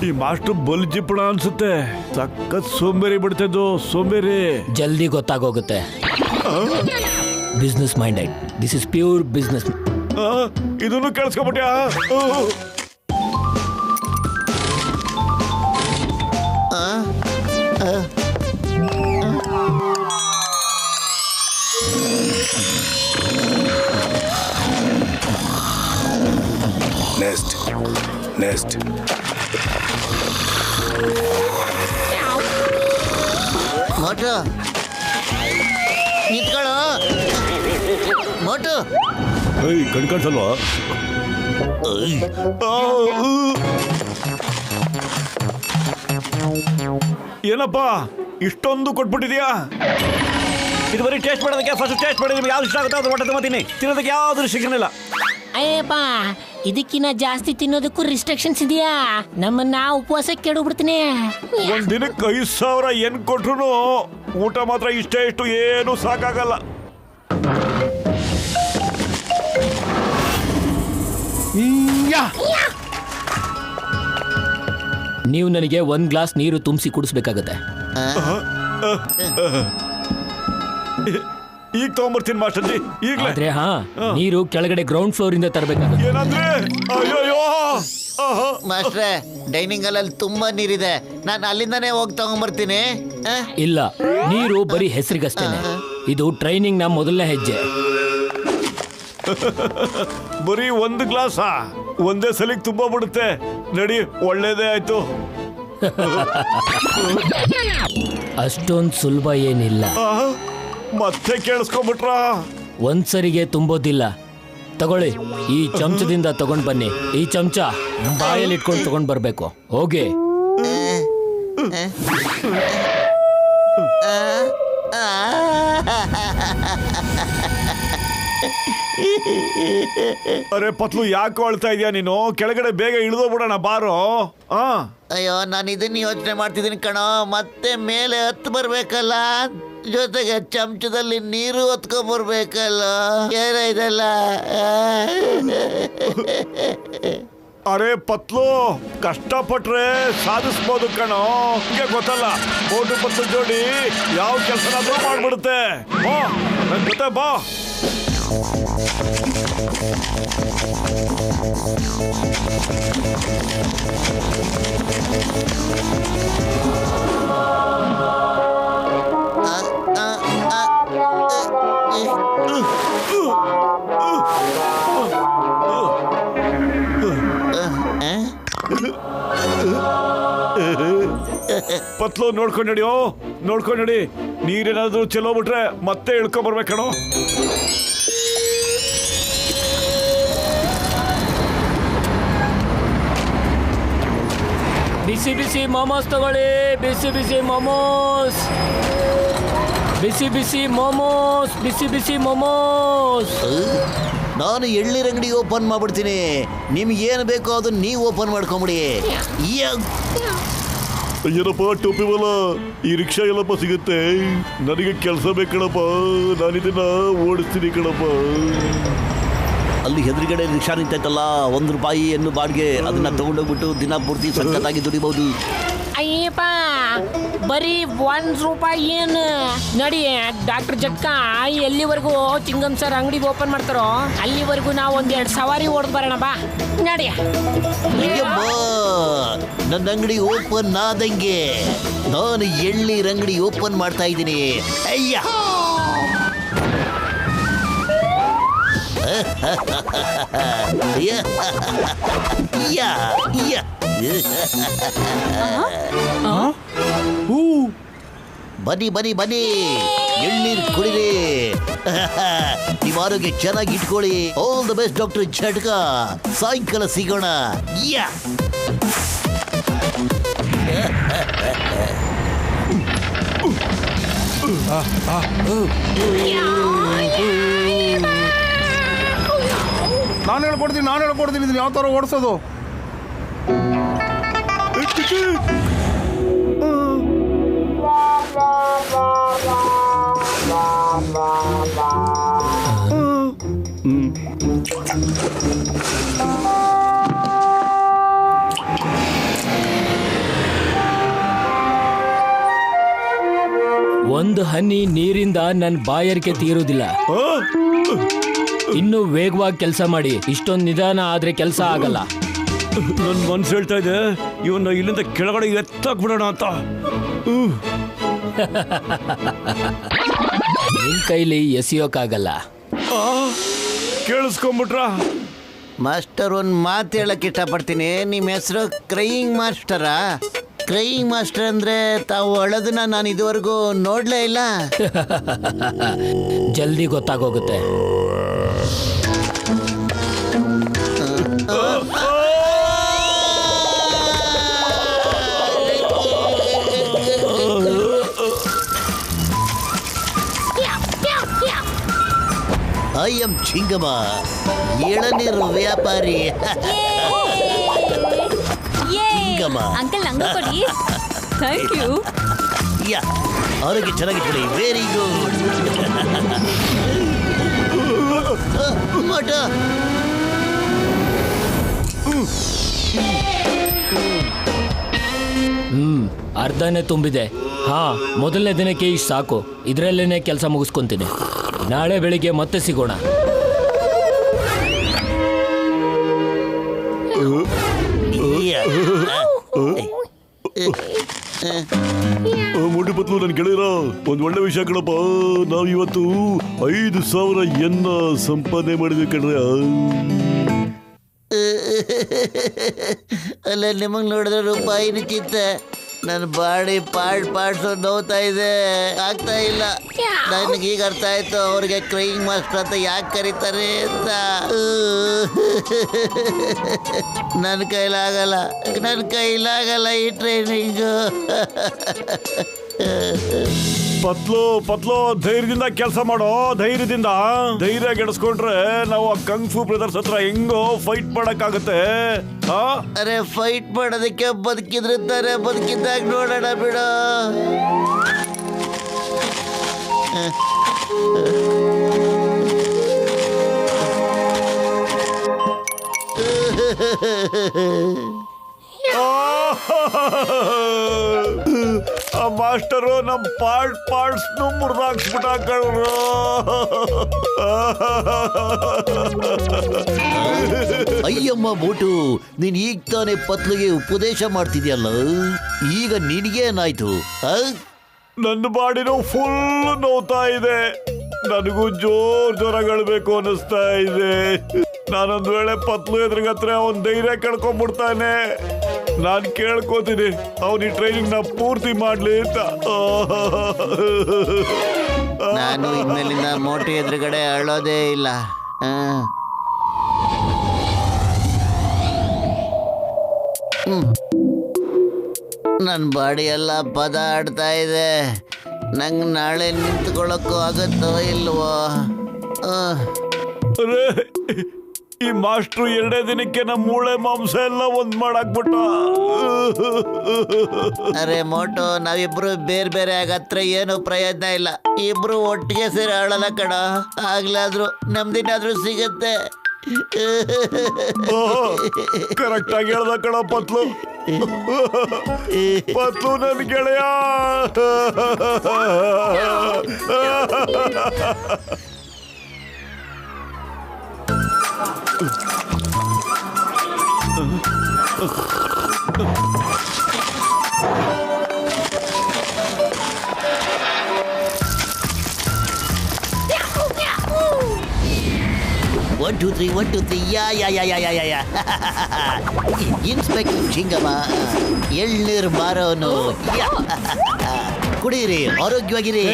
Speaker 8: ಈ ಮಾಸ್ಟರ್ ಬಲ್ ಜಿಪ್ಪಣ ಅನ್ಸುತ್ತೆ. ಸಖತ್ ಸೋಂಬೇರಿ ಬಿಡ್ತಿದ್ದು, ಸೋಂಬೇರಿ.
Speaker 3: ಜಲ್ದಿ ಗೊತ್ತಾಗೋಗುತ್ತೆ. Business minded, this is pure business.
Speaker 8: ಇದನ್ನು ಕೇಳಿಸ್ಕೊಬಿಟ್ಯಾ? ನೆಕ್ಸ್ಟ್
Speaker 9: ಮೋಟು ನಿಂತ್ಕೊಳ್ಳೋ. ಮೋಟು
Speaker 8: ಕಣ್ಕಳ್ಸಲ್ವಾ? ಏನಪ್ಪಾ ಇಷ್ಟೊಂದು ಕೊಟ್ಬಿಟ್ಟಿದ್ಯಾ?
Speaker 13: ಇದು ಬರೀ ಟೇಸ್ಟ್ ಮಾಡೋದಕ್ಕೆ. ಫಸ್ಟ್ ಟೇಸ್ಟ್ ಮಾಡಿ ನಿಮ್ಗೆ ಯಾವ್ದು ಇಷ್ಟ ಆಗುತ್ತೋ ಅದು ಹೊಟ್ಟೆ ತುಂಬ ತಿನ್ನಿ. ತಿನ್ನೋದಕ್ಕೆ ಯಾವ್ದು ರಿಸ್ಟ್ರಿಕ್ಷನ್ ಇಲ್ಲ.
Speaker 10: ಅಯ್ಯಪ್ಪ, ಇದಕ್ಕಿನ್ನ ಜಾಸ್ತಿ ತಿನ್ನೋದಕ್ಕೂ ರಿಸ್ಟ್ರಿಕ್ಷನ್ಸ್ ಇದೆಯಾ? ನಮ್ಮನ್ನ ಉಪವಾಸ ಕೆಡಬಿಡ್ತೀನಿ.
Speaker 8: ಒಂದ್ ದಿನಕ್ಕೆ 5,000 Yen ಕೊಟ್ರು ಊಟ ಮಾತ್ರ ಇಷ್ಟು ಏನು ಸಾಕಾಗಲ್ಲ.
Speaker 3: ನೀವು ನನಗೆ 1 ಗ್ಲಾಸ್ ನೀರು ತುಂಬಿಸಿ ಕುಡಿಸ್ಬೇಕಾಗತ್ತೆ.
Speaker 8: ಈಗ ತಗೊಂಬರ್ತೀನಿ ಮಾಸ್ಟರ್ಜಿ ಈಗಲೇ.
Speaker 3: ಆದ್ರೆ ನೀರು ಕೆಳಗಡೆ ಗ್ರೌಂಡ್ ಫ್ಲೋರ್ ಇಂದ ತರಬೇಕಾಗುತ್ತೆ.
Speaker 8: ಏನಂದ್ರೆ ಅಯ್ಯೋ
Speaker 9: ಮಾಸ್ಟ್ರೆ, ಡೈನಿಂಗ್ ಹಾಲಲ್ಲಿ ತುಂಬಾ ನೀರಿದೆ, ನಾನು ಅಲ್ಲಿಂದಾನೇ ಹೋಗಿ ತಗೊಂಡ್ಬರ್ತೀನಿ.
Speaker 3: ಇಲ್ಲ, ನೀರು ಬರೀ ಹೆಸರಿಗಷ್ಟೇನೆ. ಇದು ಟ್ರೈನಿಂಗ್ ನ ಮೊದಲನೇ ಹೆಜ್ಜೆ.
Speaker 8: ಬರೀ ಒಂದು ಗ್ಲಾಸಾ? ಒಂದೇ ಸಲಿಗೆ ತುಂಬಾ ಬಿಡುತ್ತೆ. ನಡಿ, ಒಳ್ಳೇದೇ ಆಯ್ತು.
Speaker 3: ಅಷ್ಟೊಂದು ಸುಲಭ ಏನಿಲ್ಲ.
Speaker 8: ಮತ್ತೆ ಕೇಳಿಸ್ಕೊಂಡ್ಬಿಟ್ರ?
Speaker 3: ಒಂದ್ಸರಿಗೆ ತುಂಬೋದಿಲ್ಲ. ತಗೊಳ್ಳಿ, ಈ ಚಮಚದಿಂದ ತಗೊಂಡ್ ಬನ್ನಿ. ಈ ಚಮಚ ಬಾಯಲ್ಲಿ ಇಟ್ಕೊಂಡು ತಗೊಂಡ್ ಬರ್ಬೇಕು. ಹೋಗಿ.
Speaker 8: ಅರೆ ಪತ್ಲು, ಯಾಕೆ ಅಳ್ತಾ ಇದೀಯ ನೀನು? ಕೆಳಗಡೆ ಬೇಗ ಇಳಿದೋಗ್ಬಿಡೋಣ ಬಾರೋ.
Speaker 9: ಅಯ್ಯೋ, ನಾನು ಇದನ್ನ ಯೋಚನೆ ಮಾಡ್ತಿದ್ದೀನಿ ಕಣೋ. ಮತ್ತೆ ಮೇಲೆ ಹತ್ತು ಬರ್ಬೇಕಲ್ಲ, ಜೊತೆಗೆ ಚಮಚದಲ್ಲಿ ನೀರು ಹೊತ್ಕೊಂಡ್ಬರ್ಬೇಕಲ್ಲ. ಏನ ಇದೆಲ್ಲ?
Speaker 8: ಅರೆ ಪತ್ಲು, ಕಷ್ಟಪಟ್ರೆ ಸಾಧಿಸ್ಬೋದು ಕಣೋ. ಹಿಂಗೆ ಗೊತ್ತಲ್ಲ, ಮೋಟು ಪತ್ಲು ಜೋಡಿ ಯಾವ ಕೆಲಸನಾದ್ರೂ ಮಾಡ್ಬಿಡುತ್ತೆ. ಬಾ, ನನ್ ಜೊತೆ ಬಾ. ಪತ್ಲು, ನೋಡ್ಕೊಂಡು ನಡಿಯೋ, ನೋಡ್ಕೊಂಡು ನಡಿ. ನೀರೇನಾದ್ರೂ ಚೆಲ್ಲೋ ಬಿಟ್ರೆ ಮತ್ತೆ ಇಳ್ಕೊಂಡ್ ಬರ್ಬೇಕಣೋ.
Speaker 3: ಬಿಸಿ ಬಿಸಿ ಮೋಮೋಸ್ ತಗೊಳ್ಳಿ. ಬಿಸಿ ಬಿಸಿ ಮೋಮೋಸ್, ಬಿಸಿ ಬಿಸಿ ಮೋಮೋಸ್, ಬಿಸಿ ಬಿಸಿ ಮೋಮೋಸ್.
Speaker 12: ನಾನು ಎಳ್ನೀರ್ ಅಂಗಡಿ ಓಪನ್ ಮಾಡ್ಬಿಡ್ತೀನಿ. ನಿಮ್ಗೆ ಏನು ಬೇಕೋ ಅದನ್ನ ನೀವು ಓಪನ್ ಮಾಡ್ಕೊಂಬಿಡಿ.
Speaker 8: ಏನಪ್ಪ ಟೋಪಿ ವಾಲ, ಈ ರಿಕ್ಷಾ ಎಲ್ಲಪ್ಪ ಸಿಗುತ್ತೆ? ನನಗೆ ಕೆಲಸ ಬೇಕಣಪ್ಪ, ನಾನಿದನ್ನ ಓಡಿಸ್ತೀನಿ ಕಣಪ್ಪ.
Speaker 12: ಅಲ್ಲಿ ಎದುರುಗಡೆ ರಿಕ್ಷಾ ನಿಂತೈತಲ್ಲ, ₹1 ಎನ್ನು ಬಾಡಿಗೆ. ಅದನ್ನ ತಗೊಂಡೋಗ್ಬಿಟ್ಟು ದಿನ ಪೂರ್ತಿ ಸಖತ್ತಾಗಿ ದುಡಿಬಹುದು.
Speaker 10: ಅಯ್ಯಪ್ಪ, ಬರೀ ₹1 ಏನು? ನಡಿ, ಡಾಕ್ಟರ್ ಜಟ್ಕ ಎಲ್ಲಿವರೆಗೂ ಚಿಂಗಮ್ ಸರ್ ಅಂಗಡಿ ಓಪನ್ ಮಾಡ್ತಾರೋ ಅಲ್ಲಿವರೆಗೂ ನಾವು 1-2 ಸವಾರಿ ಓಡ್ ಬರೋಣ. ಬಾ, ನಡಿ.
Speaker 12: ನನ್ನ ಅಂಗಡಿ ಓಪನ್ ಆದಂಗೆ ನಾನು ಎಳ್ನೀರ್ ಅಂಗಡಿ ಓಪನ್ ಮಾಡ್ತಾ ಇದ್ದೀನಿ. ಅಯ್ಯ, ಬನ್ನಿ ಬನ್ನಿ ಬನ್ನಿ, ಎಳ್ನೀರು ಕುಡಿರಿ. ನಿಮ್ಮ ಆರೋಗ್ಯ ಚೆನ್ನಾಗಿ ಇಟ್ಕೊಳ್ಳಿ. All the best doctor Jhatka. ಸಾಯಂಕಾಲ ಸಿಗೋಣ.
Speaker 5: ನಾನು ಹೇಳ್ಕೊಡ್ತೀನಿ ಇದನ್ನ ಯಾವ ತರ ಓಡಿಸೋದು.
Speaker 3: ಒಂದು ಹನಿ ನೀರಿಂದ ನನ್ನ ಬಾಯಾರಿಕೆ ತೀರುವುದಿಲ್ಲ. ಇನ್ನು ವೇಗವಾಗಿ ಕೆಲಸ ಮಾಡಿ. ಇಷ್ಟೊಂದು ನಿಧಾನ ಆದ್ರೆ ಕೆಲಸ ಆಗಲ್ಲ.
Speaker 11: ನನ್ ಮನ್ಸು ಹೇಳ್ತಾ ಇದೆ, ಇವನ್ನ ಇಲ್ಲಿಂದ ಕೆಳಗಡೆ ಎತ್ತಾಕ್ಬಿಡೋಣ ಅಂತ.
Speaker 3: ನಿನ್ ಕೈಲಿ ಎಸೆಯೋಕ್ಕಾಗಲ್ಲ.
Speaker 8: ಕೇಳಿಸ್ಕೊಂಬಿಟ್ರ?
Speaker 9: ಮಾಸ್ಟರ್, ಒಂದು ಮಾತು ಹೇಳಕ್ಕೆ ಇಷ್ಟಪಡ್ತೀನಿ. ನಿಮ್ಮ ಹೆಸರು ಕ್ರೈಯಿಂಗ್ ಮಾಸ್ಟರಾ? ಕ್ರೈಯಿಂಗ್ ಮಾಸ್ಟರ್ ಅಂದ್ರೆ ತಾವು ಅಳೋದನ್ನ ನಾನು ಇದುವರೆಗೂ ನೋಡ್ಲೇ ಇಲ್ಲ.
Speaker 3: ಜಲ್ದಿ ಗೊತ್ತಾಗೋಗುತ್ತೆ.
Speaker 12: ಐ ಎಂ ಚಿಂಗಮ, ಎಳನೀರು ವ್ಯಾಪಾರಿ.
Speaker 7: ಅಂಕಲ್, ನಂಗೂ ಕೊಡಿ. Thank you.
Speaker 12: ಯಾ, ಆರೋಗ್ಯ ಚೆನ್ನಾಗಿಟ್ಕೊಳ್ಳಿ. Very good. ಮಟ
Speaker 3: ಅರ್ಧನೇ ತುಂಬಿದೆ. ಹಾ, ಮೊದಲನೇ ದಿನಕ್ಕೆ ಇಷ್ಟು ಸಾಕು. ಇದರಲ್ಲೇನೆ ಕೆಲಸ ಮುಗಿಸ್ಕೊಂತೀನಿ. ನಾಳೆ ಬೆಳಿಗ್ಗೆ ಮತ್ತೆ ಸಿಗೋಣ.
Speaker 8: ಮೋಟು ಪತ್ಲು ನನ್ ಗೆಳೆಯರ ಒಂದ್ ಒಳ್ಳೆ ವಿಷಯ ಕಣಪ್ಪ. ನಾವ್ ಇವತ್ತು 5,000 ಎನ್ನ ಸಂಪಾದನೆ ಮಾಡಿದ್ವಿ ಕಣ್ರೆ.
Speaker 9: ಅಲ್ಲ ನಿಮಗ್ ನೋಡಿದ್ರೆ ರೂಪಾಯಿನ ಚಿತ್ತ. ನನ್ನ ಬಾಡಿ ಪಾರ್ಟ್ಸ್ ನೋವ್ತಾ ಇದೆ, ಆಗ್ತಾ ಇಲ್ಲ. ನನಗೀಗ ಅರ್ಥ ಆಯ್ತು ಅವ್ರಿಗೆ ಕ್ರೈಯಿಂಗ್ ಮಾಸ್ಟರ್ ಅಂತ ಯಾಕೆ ಕರೀತಾರೆ ಅಂತ. ನನ್ನ ಕೈಲಾಗಲ್ಲ ಈ ಟ್ರೈನಿಂಗು.
Speaker 8: ಪತ್ಲು ಧೈರ್ಯದಿಂದ ಕೆಲಸ ಮಾಡೋ. ಧೈರ್ಯ ಗೆಡಿಸ್ಕೊಂಡ್ರೆ ನಾವು ಆ ಕಂಗ್ಫು ಬ್ರದರ್ಸ್ ಹತ್ರ ಹೆಂಗೋ ಫೈಟ್ ಮಾಡಕ್ಕಾಗತ್ತೆ.
Speaker 9: ಅರೆ ಫೈಟ್ ಮಾಡೋದಕ್ಕೆ ಬದುಕಿದ್ರೆ ತಾನೆ, ಬದುಕಿದ್ದಾಗ ನೋಡೋಣ ಬಿಡು.
Speaker 8: ಆ ಮಾಸ್ಟರು ನಮ್ ಪಾರ್ಟ್ಸ್ ಮುರಿದಾಕ್ಸ್ಬಿಟ್ಟ ಕಣ್ರು.
Speaker 12: ಅಯ್ಯಮ್ಮ ಮೋಟು, ನೀನ್ ಈಗ ತಾನೇ ಪತ್ಲಿಗೆ ಉಪದೇಶ ಮಾಡ್ತಿದ್ಯಲ್ಲ, ಈಗ ನಿನಗೇನಾಯ್ತು?
Speaker 8: ನನ್ನ ಬಾಡಿನೂ ಫುಲ್ ನೋವ್ತಾ ಇದೆ. ನನಗೂ ಜೋರಾಗಿ ಅಳ್ಬೇಕು ಅನಿಸ್ತಾ ಇದೆ. ನಾನೊಂದ್ ವೇಳೆ ಪತ್ಲು ಎದುರುಗತ್ರ ಅವನ್ ಧೈರ್ಯ ಕಳ್ಕೊಂಡ್ಬಿಡ್ತಾನೆ. ನಾನ್ ಕೇಳ್ಕೋತೀನಿ ಅವನ್ ಈ ಟ್ರೈನಿಂಗ್ ನ ಪೂರ್ತಿ ಮಾಡ್ಲಿ ಅಂತ.
Speaker 9: ನಾನು ಇನ್ಮೇಲಿಂದ ಮೋಟು ಎದುರುಗಡೆ ಅಳೋದೇ ಇಲ್ಲ. ನನ್ನ ಬಾಡಿ ಎಲ್ಲ ಪದ ಆಡ್ತಾ ಇದೆ. ನಂಗೆ ನಾಳೆ ನಿಂತ್ಕೊಳ್ಳೋಕ್ಕೂ ಆಗತ್ತೋ ಇಲ್ವೋ?
Speaker 8: ಈ ಮಾಸ್ಟ್ರು 2 ದಿನಕ್ಕೆ ನಮ್ಮ ಮೂಳೆ ಮಾಂಸ ಎಲ್ಲ ಒಂದ್ ಮಾಡಾಕ್ಬಿಟ್ಟ.
Speaker 9: ಅರೆ ಮೋಟು, ನಾವಿಬ್ರು ಬೇರೆ ಆಗತ್ರ ಏನು ಪ್ರಯೋಜನ ಇಲ್ಲ. ಇಬ್ರು ಒಟ್ಟಿಗೆ ಸೇರಿ ಆಳಲ್ಲ ಕಣ. ಆಗ್ಲಾದ್ರೂ ನಮ್ದಿನಾದ್ರೂ ಸಿಗತ್ತೆ.
Speaker 8: ಕರೆಕ್ಟ್ ಆಗಿ ಹೇಳ್ದ ಕಣ ಪತ್ಲು. ನನ್ ಗೆಳೆಯ.
Speaker 12: One, two, three, yeah. Inspector Chingam, ಎಳ್ನೀರು ಮಾರೋನು. ಕುಡೀರಿ, ಆರೋಗ್ಯವಾಗಿರಿ.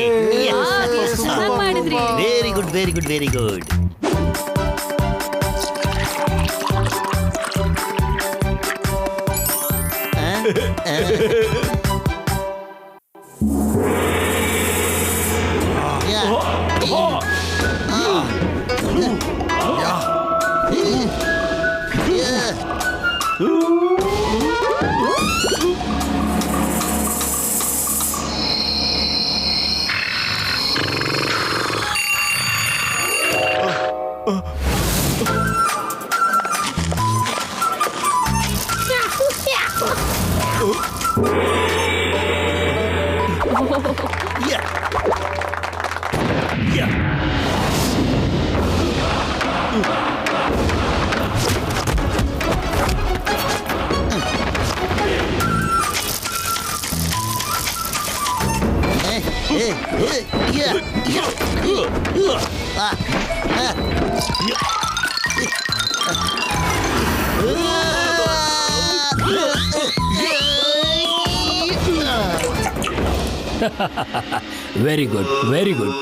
Speaker 12: Very good.
Speaker 3: Very good.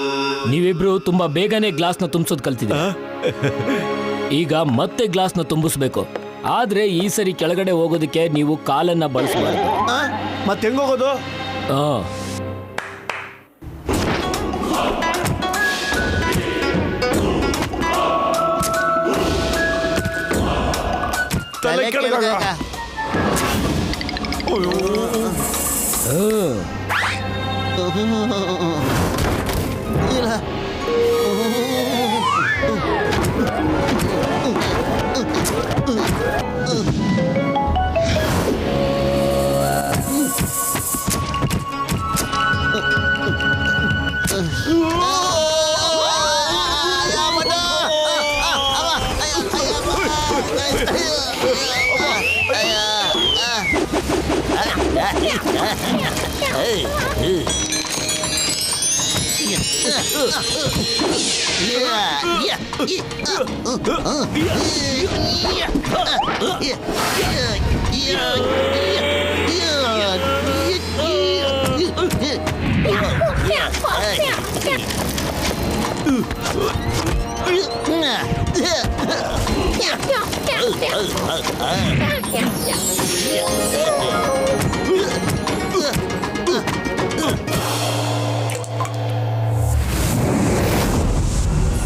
Speaker 3: ನೀವಿಬ್ರು ತುಂಬಾ ಬೇಗನೆ ಗ್ಲಾಸ್ನ ತುಂಬಿಸೋದು ಕಲ್ತಿದ್ದೀರ. ಈಗ ಮತ್ತೆ ಗ್ಲಾಸ್ನ ತುಂಬಿಸ್ಬೇಕು. ಆದ್ರೆ ಈ ಸರಿ ಕೆಳಗಡೆ ಹೋಗೋದಕ್ಕೆ ನೀವು ಕಾಲನ್ನ ಬಳಸಬಾರ್ದು.
Speaker 13: ಮತ್ತೆ ಹೆಂಗ್ ಹೋಗೋದು?
Speaker 8: ತಲೆ ಕೆಳಗ.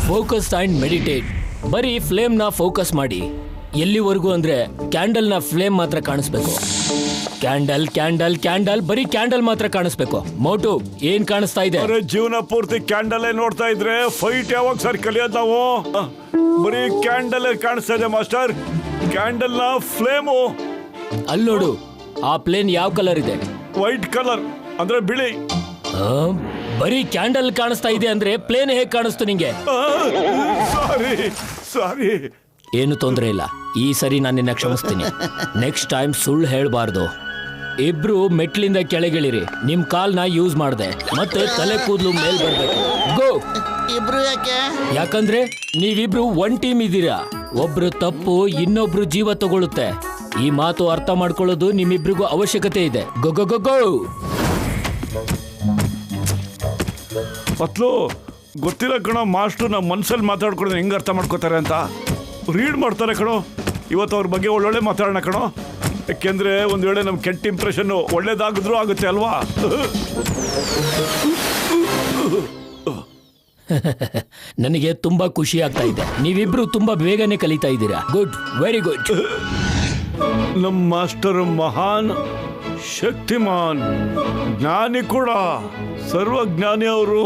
Speaker 3: Focus and meditate. ಬರೀ ಫ್ಲೇಮ್ನ ಫೋಕಸ್ ಮಾಡಿ. ಎಲ್ಲಿವರೆಗೂ ಅಂದ್ರೆ ಕ್ಯಾಂಡಲ್ನ ಫ್ಲೇಮ್ ಮಾತ್ರ ಕಾಣಿಸ್ಬೇಕು. ಕ್ಯಾಂಡಲ್ ಕ್ಯಾಂಡಲ್ ಕ್ಯಾಂಡಲ್, ಬರೀ ಕ್ಯಾಂಡಲ್ ಮಾತ್ರ ಕಾಣಿಸ್ಬೇಕು. ಮೋಟು, ಏನ್ ಕಾಣಿಸ್ತಾ ಇದೆ?
Speaker 8: ಜೀವನ ಪೂರ್ತಿ ಕ್ಯಾಂಡಲ್ ನೋಡ್ತಾ ಇದ್ರೆ ಫೈಟ್ ಯಾವಾಗ ಸರ್ ಕಲಿಯೋದು ನಾವು? ಬರೀ ಕ್ಯಾಂಡಲ್ ಕಾಣಿಸ್ತಾ ಇದೆ ಮಾಸ್ಟರ್. ಕ್ಯಾಂಡಲ್ ನ ಫ್ಲೇಮು
Speaker 3: ಅಲ್ಲೋಡು. ಆ ಪ್ಲೇನ್ ಯಾವ ಕಲರ್ ಇದೆ?
Speaker 8: ವೈಟ್ ಕಲರ್, ಅಂದ್ರೆ ಬಿಳಿ.
Speaker 3: ಬರೀ ಕ್ಯಾಂಡಲ್ ಕಾಣಿಸ್ತಾ ಇದೆ ಅಂದ್ರೆ ಪ್ಲೇನ್ ಹೇಗ್ ಕಾಣಿಸ್ತು ನಿಂಗೆ?
Speaker 8: ಸಾರಿ.
Speaker 3: ಏನು ತೊಂದರೆ ಇಲ್ಲ, ಈ ಸರಿ ನಾನು ನಿನ್ನ ಕ್ಷಮಿಸ್ತೀನಿ. ನೆಕ್ಸ್ಟ್ ಟೈಮ್ ಸುಳ್ಳು ಹೇಳ್ಬಾರ್ದು. ಇಬ್ರು ಮೆಟ್ಲಿಂದ ಕೆಳಗಿಳಿರಿ. ನಿಮ್ ಕಾಲ್ನ ಯೂಸ್ ಮಾಡ್ದೆ, ಮತ್ತೆ ತಲೆ ಕೂದಲು ಮೇಲ್ ಬರ್ಬೇಕು. ಗೋ.
Speaker 9: ಇಬ್ರು ಯಾಕೆ?
Speaker 3: ಯಾಕಂದ್ರೆ ನೀವಿಬ್ರು ಒನ್ ಟೀಮ್ ಇದ್ದೀರಾ. ಒಬ್ರು ತಪ್ಪು ಇನ್ನೊಬ್ರು ಜೀವ ತಗೊಳುತ್ತೆ. ಈ ಮಾತು ಅರ್ಥ ಮಾಡ್ಕೊಳ್ಳೋದು ನಿಮ್ಮಿಬ್ರಿಗೂ ಅವಶ್ಯಕತೆ ಇದೆ. ಗೋ ಗೋ ಗೋ ಗೋ.
Speaker 8: ಪತ್ಲು, ಗೊತ್ತಿಲ್ಲ ಕಣೋ, ಮಾಸ್ಟರ್ ನಮ್ಮ ಮನ್ಸಲ್ಲಿ ಮಾತಾಡ್ಕೊಡ್ರೆ ಹೆಂಗೆ ಅರ್ಥ ಮಾಡ್ಕೋತಾರೆ ಅಂತ ರೀಡ್ ಮಾಡ್ತಾರೆ ಕಣೋ. ಇವತ್ತು ಅವ್ರ ಬಗ್ಗೆ ಒಳ್ಳೊಳ್ಳೆ ಮಾತಾಡೋಣ ಕಣೋ. ಯಾಕೆಂದ್ರೆ ಒಂದ್ ವೇಳೆ ನಮ್ ಕೆಟ್ಟ ಇಂಪ್ರೆಷನ್ ಒಳ್ಳೇದಾಗಿದ್ರು ಆಗುತ್ತೆ ಅಲ್ವಾ?
Speaker 3: ನನಗೆ ತುಂಬಾ ಖುಷಿ ಆಗ್ತಾ ಇದೆ. ನೀವಿಬ್ರು ತುಂಬಾ ಬೇಗನೆ ಕಲಿತಾ ಇದ್ದೀರಾ. Good, very good.
Speaker 8: ನಮ್ಮ ಮಾಸ್ಟರ್ ಮಹಾನ್, ಶಕ್ತಿಮಾನ್, ಜ್ಞಾನಿ ಕೂಡ, ಸರ್ವಜ್ಞಾನಿ ಅವರು.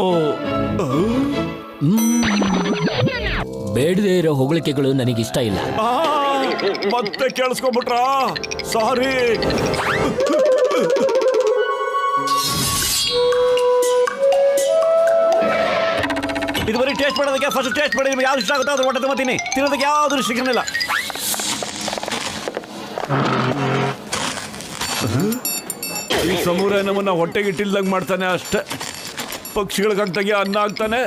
Speaker 3: ಬೇಡದೇ ಇರೋ ಹೊಗಳಿಕೆಗಳು ನನಗಿಷ್ಟ ಇಲ್ಲ.
Speaker 8: ಮತ್ತೆ ಕೇಳಿಸ್ಕೊಂಡ್ಬಿಟ್ರ? ಸಾರಿ.
Speaker 13: ಇದು ಬರೀ ಟೇಸ್ಟ್ ಮಾಡೋದಕ್ಕೆ. ಫಸ್ಟ್ ಟೇಸ್ಟ್ ಮಾಡಿ ನಿಮ್ಗೆ ಯಾವ್ದು ಇಷ್ಟ ಆಗುತ್ತೋ ಅದ್ರ ಹೊಟ್ಟೆ ತುಂಬತೀನಿ. ತಿನ್ನೋದಕ್ಕೆ ಯಾವ್ದು ರಿಸ್ಟ್ರಿಕ್ಷನ್ ಇಲ್ಲ.
Speaker 8: ಈ ಸಮುರಾಯ ನಮ್ಮನ್ನ ಹೊಟ್ಟೆಗೆ ಇಟ್ಟಿಲ್ದಂಗೆ ಮಾಡ್ತಾನೆ ಅಷ್ಟೇ. ಪಕ್ಷಿಗಳಿಗಾಗ್ತಾಗೆ ಅನ್ನ ಆಗ್ತಾನೆ,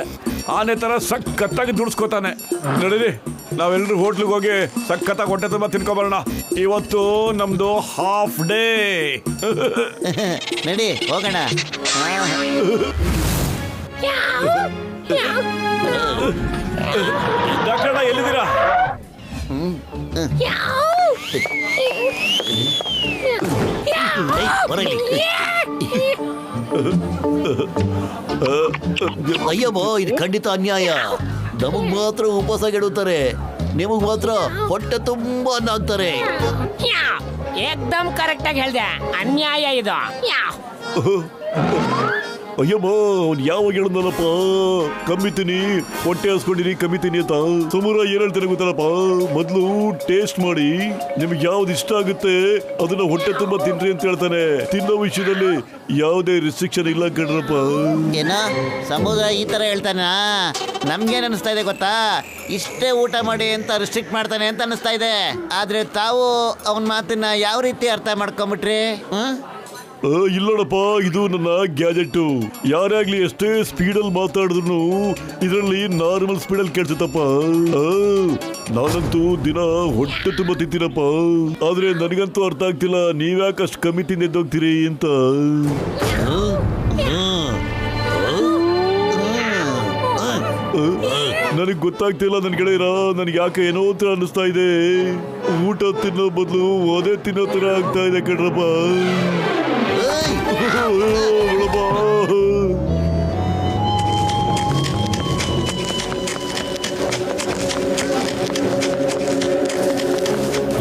Speaker 8: ಆನೆ ತರ ಸಕ್ಕತ್ತಾಗಿ ದುಡಿಸ್ಕೋತಾನೆ. ನಡೀರಿ, ನಾವೆಲ್ಲರೂ ಹೋಟ್ಲಿಗೆ ಹೋಗಿ ಸಕ್ಕತ್ತಾಗಿ ಹೊಟ್ಟೆ ತುಂಬ ತಿನ್ಕೊಬರೋಣ. ಇವತ್ತು ನಮ್ದು ಹಾಫ್ ಡೇ.
Speaker 9: ನಡಿ ಹೋಗೋಣ.
Speaker 8: ಡಾಕ್ಟರ್ ಎಲ್ಲಿದ್ದೀರಾ?
Speaker 12: ಅಯ್ಯಮ್ಮ, ಇದು ಖಂಡಿತ ಅನ್ಯಾಯ. ನಮಗ್ ಮಾತ್ರ ಉಪವಾಸ ಕೆಡುತ್ತಾರೆ, ನಿಮಗ್ ಮಾತ್ರ ಹೊಟ್ಟೆ ತುಂಬಾ ಅನ್ನ ಹಾಕ್ತಾರೆ.
Speaker 10: ಏಕ್ದಮ್ ಕರೆಕ್ಟ್ ಆಗಿ ಹೇಳ್ದೆ. ಅನ್ಯಾಯ ಇದು.
Speaker 8: ಅಯ್ಯಮ್ಮ, ಅವ್ನು ಯಾವಾಗ ಹೇಳಿದ್ನಲ್ಲಪ್ಪ ಕಮ್ಮಿತೀನಿ, ಹೊಟ್ಟೆ ಹಸ್ಕೊಂಡಿನಿ ಕಮ್ಮಿತೀನಿ ಅಂತ. ಸಮುರ ಏನ್ ಹೇಳ್ತಾನೆ ಗೊತ್ತಲ್ಲಪ್ಪ, ಮೊದ್ಲು ಟೇಸ್ಟ್ ಮಾಡಿ, ನಿಮ್ಗೆ ಯಾವ್ದು ಇಷ್ಟ ಆಗುತ್ತೆ ಅದನ್ನ ಹೊಟ್ಟೆ ತುಂಬಾ ತಿನ್ರಿ ಅಂತ ಹೇಳ್ತಾನೆ. ತಿನ್ನೋ ವಿಷಯದಲ್ಲಿ ಯಾವುದೇ ರಿಸ್ಟ್ರಿಕ್ಷನ್ ಇಲ್ಲ ಕಣ್ರಪ್ಪ.
Speaker 9: ಏನೋ ಸಮುದ್ರ ಈ ತರ ಹೇಳ್ತಾನ? ನಮ್ಗೇನ್ ಅನಿಸ್ತಾ ಇದೆ ಗೊತ್ತಾ, ಇಷ್ಟೇ ಊಟ ಮಾಡಿ ಅಂತ ರಿಸ್ಟ್ರಿಕ್ಟ್ ಮಾಡ್ತಾನೆ ಅಂತ ಅನಿಸ್ತಾ ಇದೆ. ಆದ್ರೆ ತಾವು ಅವನ ಮಾತನ್ನ ಯಾವ ರೀತಿ ಅರ್ಥ ಮಾಡ್ಕೊಂಬಿಟ್ರಿ?
Speaker 8: ಇಲ್ಲೋಡಪ್ಪ, ಇದು ನನ್ನ ಗ್ಯಾಜೆಟ್. ಯಾರಾಗ್ಲಿ ಎಷ್ಟೇ ಸ್ಪೀಡಲ್ಲಿ ಮಾತಾಡಿದ್ರು ಇದರಲ್ಲಿ ನಾರ್ಮಲ್ ಸ್ಪೀಡಲ್ಲಿ ಕೇಳ್ಸುತ್ತಪ್ಪ. ನಾನಂತೂ ದಿನ ಹೊಟ್ಟೆ ತುಂಬ ತಿಂತೀನಪ್ಪ. ಆದ್ರೆ ನನಗಂತೂ ಅರ್ಥ ಆಗ್ತಿಲ್ಲ, ನೀವ್ಯಾಕೆ ಅಷ್ಟು ಕಮ್ಮಿ ತಿಂದೆದ್ದೋಗ್ತೀರಿ ಅಂತ. ನನಗೆ ಗೊತ್ತಾಗ್ತಿಲ್ಲ ನನ್ನ ಗೆಳೆಯರ, ನನಗೆ ಯಾಕೆ ಏನೋ ತರ ಅನ್ನಿಸ್ತಾ ಇದೆ. ಊಟ ತಿನ್ನೋ ಬದಲು ಒದೆ ತಿನ್ನೋ ತರ ಆಗ್ತಾ ಇದೆ ಕಣ್ರಪ್ಪ.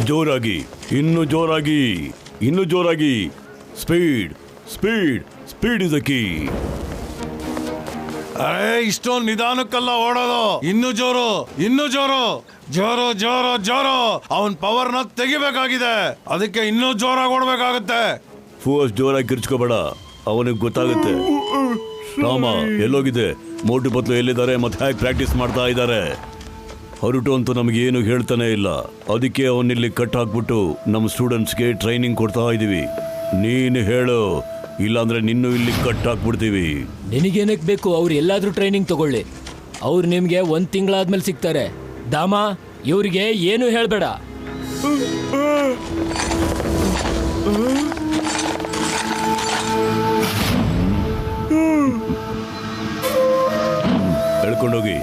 Speaker 11: ಜೋರಾಗಿ, ಇನ್ನು ಜೋರಾಗಿ, ಇನ್ನು ಜೋರಾಗಿ. Speed speed speed is the key.
Speaker 5: ಇಷ್ಟೊಂದು ನಿಧಾನಕ್ಕಲ್ಲ ಓಡೋದು, ಇನ್ನು ಜೋರು, ಇನ್ನು ಜೋರು, ಜೋರು ಜೋರು ಜೋರು. ಅವನ್ ಪವರ್ನ ತೆಗಿಬೇಕಾಗಿದೆ, ಅದಕ್ಕೆ ಇನ್ನೂ ಜೋರಾಗಿ ಓಡಬೇಕಾಗುತ್ತೆ.
Speaker 11: ಫೋರ್ಸ್ ಜೋರಾಗಿ ಕಿರ್ಚ್ಕೋಬೇಡ, ಅವನಿಗೆ ಗೊತ್ತಾಗುತ್ತೆ. ರಾಮ ಎಲ್ಲೋಗಿದೆ? ಮೋಟು ಪತ್ಲು ಎಲ್ಲಿದ್ದಾರೆ? ಮತ್ತೆ ಹೇಗೆ ಪ್ರಾಕ್ಟೀಸ್ ಮಾಡ್ತಾ ಇದ್ದಾರೆ? ಹೊರಟು ಅಂತೂ ನಮಗೇನು ಹೇಳ್ತಾನೆ ಇಲ್ಲ. ಅದಕ್ಕೆ ಅವನ್ನಿಲ್ಲಿ ಕಟ್ ಹಾಕ್ಬಿಟ್ಟು ನಮ್ಮ ಸ್ಟೂಡೆಂಟ್ಸ್ಗೆ ಟ್ರೈನಿಂಗ್ ಕೊಡ್ತಾ ಇದ್ದೀವಿ. ನೀನು ಹೇಳು, ಇಲ್ಲಾಂದ್ರೆ ನಿನ್ನೂ ಇಲ್ಲಿ ಕಟ್ಟಾಕ್ಬಿಡ್ತೀವಿ.
Speaker 3: ನಿನಗೇನಕ್ಕೆ ಬೇಕು? ಅವ್ರು ಎಲ್ಲಾದ್ರೂ ಟ್ರೈನಿಂಗ್ ತಗೊಳ್ಳಿ. ಅವ್ರು ನಿಮ್ಗೆ 1 ತಿಂಗಳಾದ್ಮೇಲೆ ಸಿಗ್ತಾರೆ. ದಾಮ, ಇವ್ರಿಗೆ ಏನು ಹೇಳ್ಬೇಡ.
Speaker 11: ಹೇಳ್ಕೊಂಡೋಗಿ.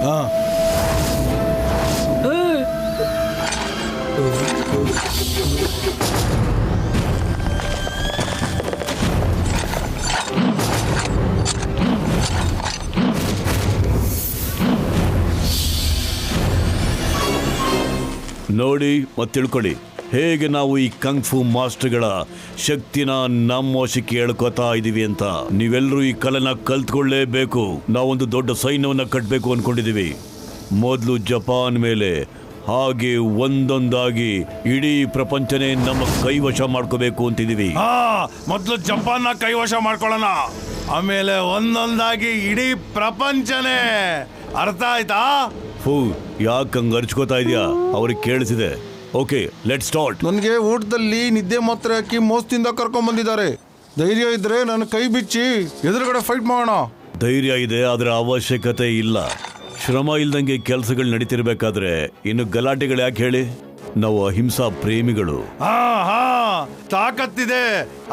Speaker 11: ನೋಡಿ ಮತ್ತೆ ತಿಳ್ಕೊಳ್ಳಿ ಹೇಗೆ ನಾವು ಈ ಕಂಗ್ ಫು ಮಾಸ್ಟರ್ಗಳ ಶಕ್ತಿನ ನಮ್ಮ ವಶಕ್ಕೆ ಹೇಳ್ಕೊತಾ ಇದೀವಿ ಅಂತ. ನೀವೆಲ್ಲರೂ ಈ ಕಲೆನ ಕಲ್ತ್ಕೊಳ್ಳೇಬೇಕು. ನಾವೊಂದು ದೊಡ್ಡ ಸೈನ್ಯವನ್ನ ಕಟ್ಟಬೇಕು ಅನ್ಕೊಂಡಿದೀವಿ. ಮೊದಲು ಜಪಾನ್ ಮೇಲೆ, ಹಾಗೆ ಒಂದೊಂದಾಗಿ ಇಡೀ ಪ್ರಪಂಚನೇ ನಮ್ಮ ಕೈವಶ ಮಾಡ್ಕೋಬೇಕು ಅಂತಿದೀವಿ.
Speaker 5: ಮೊದಲು ಜಪಾನ್ನ ಕೈವಶ ಮಾಡ್ಕೊಳ್ಳೋಣ, ಆಮೇಲೆ ಒಂದೊಂದಾಗಿ ಇಡೀ ಪ್ರಪಂಚನೇ. ಅರ್ಥ ಆಯ್ತಾ?
Speaker 11: ಫೂ, ಯಾಕಂಗ್ ಅರ್ಚ್ಕೋತಾ ಇದೆಯಾ? ಅವ್ರಿಗೆ ಕೇಳಿಸಿದೆ. Okay, let start.
Speaker 5: ನನಗೆ ಊಟದಲ್ಲಿ ನಿದ್ದೆ ಮಾತ್ರ ಹಾಕಿ ಮೋಸದಿಂದ ಕರ್ಕೊಂಡ್ ಬಂದಿದ್ದಾರೆ. ಧೈರ್ಯ ಇದ್ರೆ ನನ್ನ ಕೈ ಬಿಚ್ಚಿ ಎದುರುಗಡೆ ಫೈಟ್ ಮಾಡೋಣ.
Speaker 11: ಧೈರ್ಯ ಇದೆ, ಅದರ ಅವಶ್ಯಕತೆ ಇಲ್ಲ. ಶ್ರಮ ಇಲ್ದಂಗೆ ಕೆಲಸಗಳು ನಡೀತಿರ್ಬೇಕಾದ್ರೆ ಇನ್ನು ಗಲಾಟೆಗಳು ಯಾಕೆ ಹೇಳಿ? ನಾವು ಅಹಿಂಸಾ ಪ್ರೇಮಿಗಳು.
Speaker 5: ತಾಕತ್ತಿದೆ,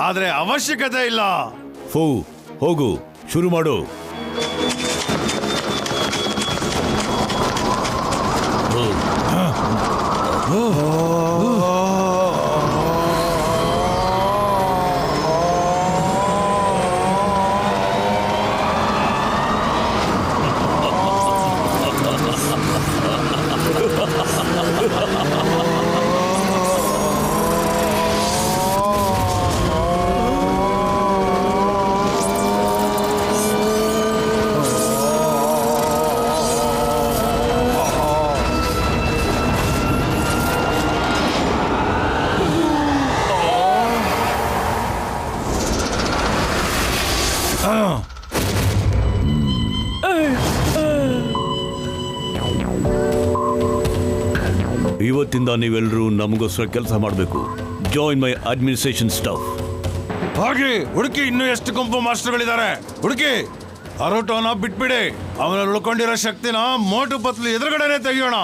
Speaker 5: ಆದ್ರೆ ಅವಶ್ಯಕತೆ ಇಲ್ಲ.
Speaker 11: ಫೂ, ಹೋಗು, ಶುರು ಮಾಡು. ಇವತ್ತಿಂದ ನೀವೆಲ್ಲರೂ ನಮಗೋಸ್ಕರ ಕೆಲಸ ಮಾಡಬೇಕು. Join my administration staff.
Speaker 5: ಹಾಗೆ ಹುಡುಕಿ, ಇನ್ನೂ ಎಷ್ಟು ಗುಂಪು ಮಾಸ್ಟರ್ಗಳಿದ್ದಾರೆ ಹುಡುಕಿ. ಅರೋಟೋನ ಬಿಟ್ಬಿಡಿ, ಅವನ ಉಳ್ಕೊಂಡಿರೋ ಶಕ್ತಿನ ಮೋಟು ಪತ್ಲು ಎದುರುಗಡೆನೆ ತೆಗಿಯೋಣ.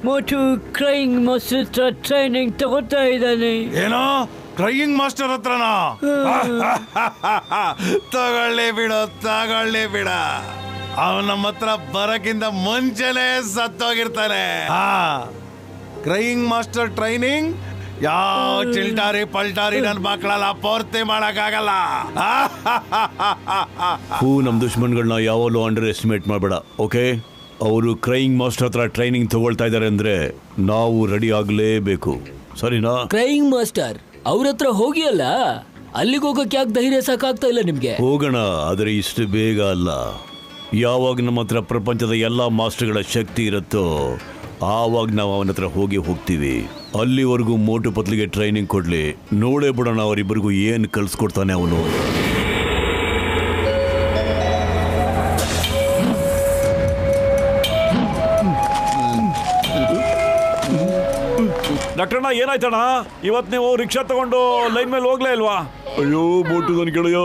Speaker 6: ಮೋಟು ಕ್ರೈಯಿಂಗ್ ಮಾಸ್ಟರ್ ಟ್ರೈನಿಂಗ್ ತಗೋತಾ ಇದ್ದಾನೆ.
Speaker 5: ಏನೋ ಕ್ರೈಯಿಂಗ್ ಮಾಸ್ಟರ್ ಹತ್ರನಾ? ತಗೊಳ್ಳಿ ಬಿಡ. ಅವನ ನಮ್ಮ ಹತ್ರ ಬರಕ್ಕಿಂತ ಮುಂಚೆನೆ ಸತ್ತೋಗಿರ್ತಾನೆ. ಕ್ರೈಯಿಂಗ್ ಮಾಸ್ಟರ್ ಟ್ರೈನಿಂಗ್ ಯಾವ ಚಿಲ್ಟಾರಿ ಪಲ್ಟಾರಿ ನನ್ನ ಮಕ್ಕಳೆಲ್ಲ ಪೂರ್ತಿ ಮಾಡಕ್ಕಾಗಲ್ಲ.
Speaker 11: ನಮ್ ದುಶ್ಮನ್ಗಳನ್ನ ಯಾವಾಗಲೂ ಅಂಡರ್ ಎಸ್ಟಿಮೇಟ್ ಮಾಡಬೇಡ, ಓಕೆ? ಅವರು ಕ್ರೈಯಿಂಗ್ ಮಾಸ್ಟರ್ ಹತ್ರ ಟ್ರೈನಿಂಗ್ ತಗೊಳ್ತಾ ಇದ್ದಾರೆ ಅಂದ್ರೆ ನಾವು ರೆಡಿ ಆಗ್ಲೇಬೇಕು, ಸರಿನಾ?
Speaker 3: ಕ್ರೈಯಿಂಗ್ ಮಾಸ್ಟರ್ ಅವ್ರ ಹತ್ರ ಹೋಗಿ ಅಲ್ಲ, ಅಲ್ಲಿಗೆ ಹೋಗಕ್ಕೆ ಯಾಕೆ ಧೈರ್ಯ ಸಾಕಾಗ್ತಾ ಇಲ್ಲ ನಿಮ್ಗೆ?
Speaker 11: ಹೋಗೋಣ, ಆದರೆ ಇಷ್ಟು ಬೇಗ ಅಲ್ಲ. ಯಾವಾಗ ನಮ್ಮ ಹತ್ರ ಪ್ರಪಂಚದ ಎಲ್ಲಾ ಮಾಸ್ಟರ್ಗಳ ಶಕ್ತಿ ಇರುತ್ತೋ ಆವಾಗ ನಾವು ಅವನ ಹತ್ರ ಹೋಗ್ತೀವಿ. ಅಲ್ಲಿವರೆಗೂ ಮೋಟು ಪತ್ಲಿಗೆ ಟ್ರೈನಿಂಗ್ ಕೊಡ್ಲಿ, ನೋಡೇ ಬಿಡೋಣ ಅವರಿಬ್ಬರಿಗೂ ಏನು ಕಲ್ಸ್ಕೊಡ್ತಾನೆ ಅವನು.
Speaker 8: ಡಾಕ್ಟರ್ನ ಏನಾಯ್ತಣ್ಣ? ಇವತ್ತು ನೀವು ರಿಕ್ಷಾ ತಗೊಂಡು ಲೈನ್ ಮೇಲೆ ಹೋಗ್ಲೇ ಇಲ್ವಾ? ಅಯ್ಯೋ ಮೋಟು ನನ್ನ ಗೆಳೆಯ,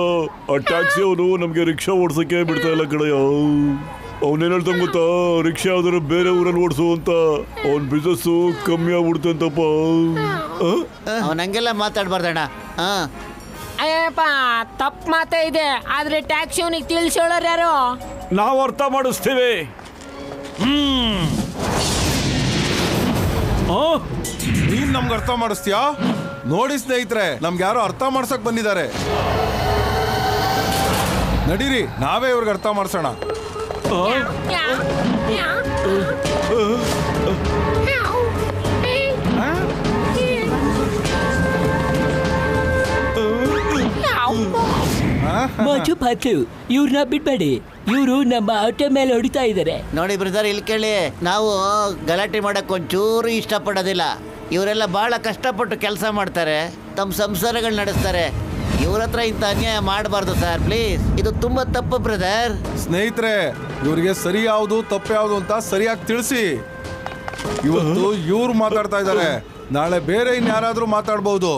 Speaker 8: ಆ ಟ್ಯಾಕ್ಸಿ ಅವನು ನಮ್ಗೆ ರಿಕ್ಷಾ ಓಡ್ಸಕ್ಕೆ ಬಿಡ್ತಾ ಇಲ್ಲ ಗೆಳೆಯ. ಅವನೇನ್ ಹೇಳ್ತಾನೆ ಗೊತ್ತಾ, ರಿಕ್ಷಾ ಯಾವ್ದಾರು ಬೇರೆ ಊರಲ್ಲಿ ಓಡಿಸು ಅಂತ. ಅವನ್ ಬಿಸ್ನೆಸ್ ಕಮ್ಮಿ ಆಗ್ಬಿಡ್ತಂತಪ್ಪ.
Speaker 9: ಅವನಂಗೆಲ್ಲ ಮಾತಾಡ್ಬಾರ್ದಣ್ಣ.
Speaker 10: ಅಯ್ಯಪ್ಪ, ತಪ್ಪು ಮಾತೇ ಇದೆ, ಆದ್ರೆ ಟ್ಯಾಕ್ಸಿ ಅವನಿಗೆ ತಿಳಿಸೋಳರ್ ಯಾರು?
Speaker 8: ನಾವು ಅರ್ಥ ಮಾಡಿಸ್ತೀವಿ.
Speaker 5: ನೀನ್ ನಮ್ಗೆ ಅರ್ಥ ಮಾಡಿಸ್ತೀಯಾ? ನೋಡಿ ಸ್ನೇಹಿತರೆ, ನಮ್ಗೆ ಯಾರೋ ಅರ್ಥ ಮಾಡ್ಸಕ್ ಬಂದಿದ್ದಾರೆ. ನಡೀರಿ, ನಾವೇ ಇವ್ರಿಗೆ ಅರ್ಥ ಮಾಡ್ಸೋಣ.
Speaker 3: ಮೋಟು ಪತ್ಲು, ಇವ್ರನ್ನ ಬಿಟ್ಬೇಡಿ, ಇವರು ನಮ್ಮ ಆಟೋ ಮೇಲೆ ಹೊಡಿತಾ ಇದ್ದಾರೆ.
Speaker 9: ನೋಡಿ ಬ್ರದರ್, ಇಲ್ಲಿ ಕೇಳಿ, ನಾವು ಗಲಾಟೆ ಮಾಡಕ್ ಒಂಚೂರು ಇಷ್ಟಪಡೋದಿಲ್ಲ. ಇವರೆಲ್ಲ ಬಹಳ ಕಷ್ಟಪಟ್ಟು ಕೆಲಸ ಮಾಡ್ತಾರೆ, ತಮ್ಮ ಸಂಸಾರಗಳು ನಡೆಸ್ತಾರೆ. ಇವ್ರ ಹತ್ರ ಇಂಥ ಅನ್ಯಾಯ ಮಾಡಬಾರ್ದು ಸರ್, ಪ್ಲೀಸ್. ಇದು ತುಂಬಾ ತಪ್ಪು ಬ್ರದರ್.
Speaker 5: ಸ್ನೇಹಿತರೆ, ಇವ್ರಿಗೆ ಸರಿ ಯಾವುದು ತಪ್ಪು ಯಾವುದು ಅಂತ ಸರಿಯಾಗಿ ತಿಳಿಸಿ. ಇವತ್ತು ಇವ್ರು ಮಾತಾಡ್ತಾ ಇದ್ದಾರೆ, ನಾಳೆ ಬೇರೆ ಇನ್ಯಾರಾದ್ರೂ ಮಾತಾಡ್ಬೋದು.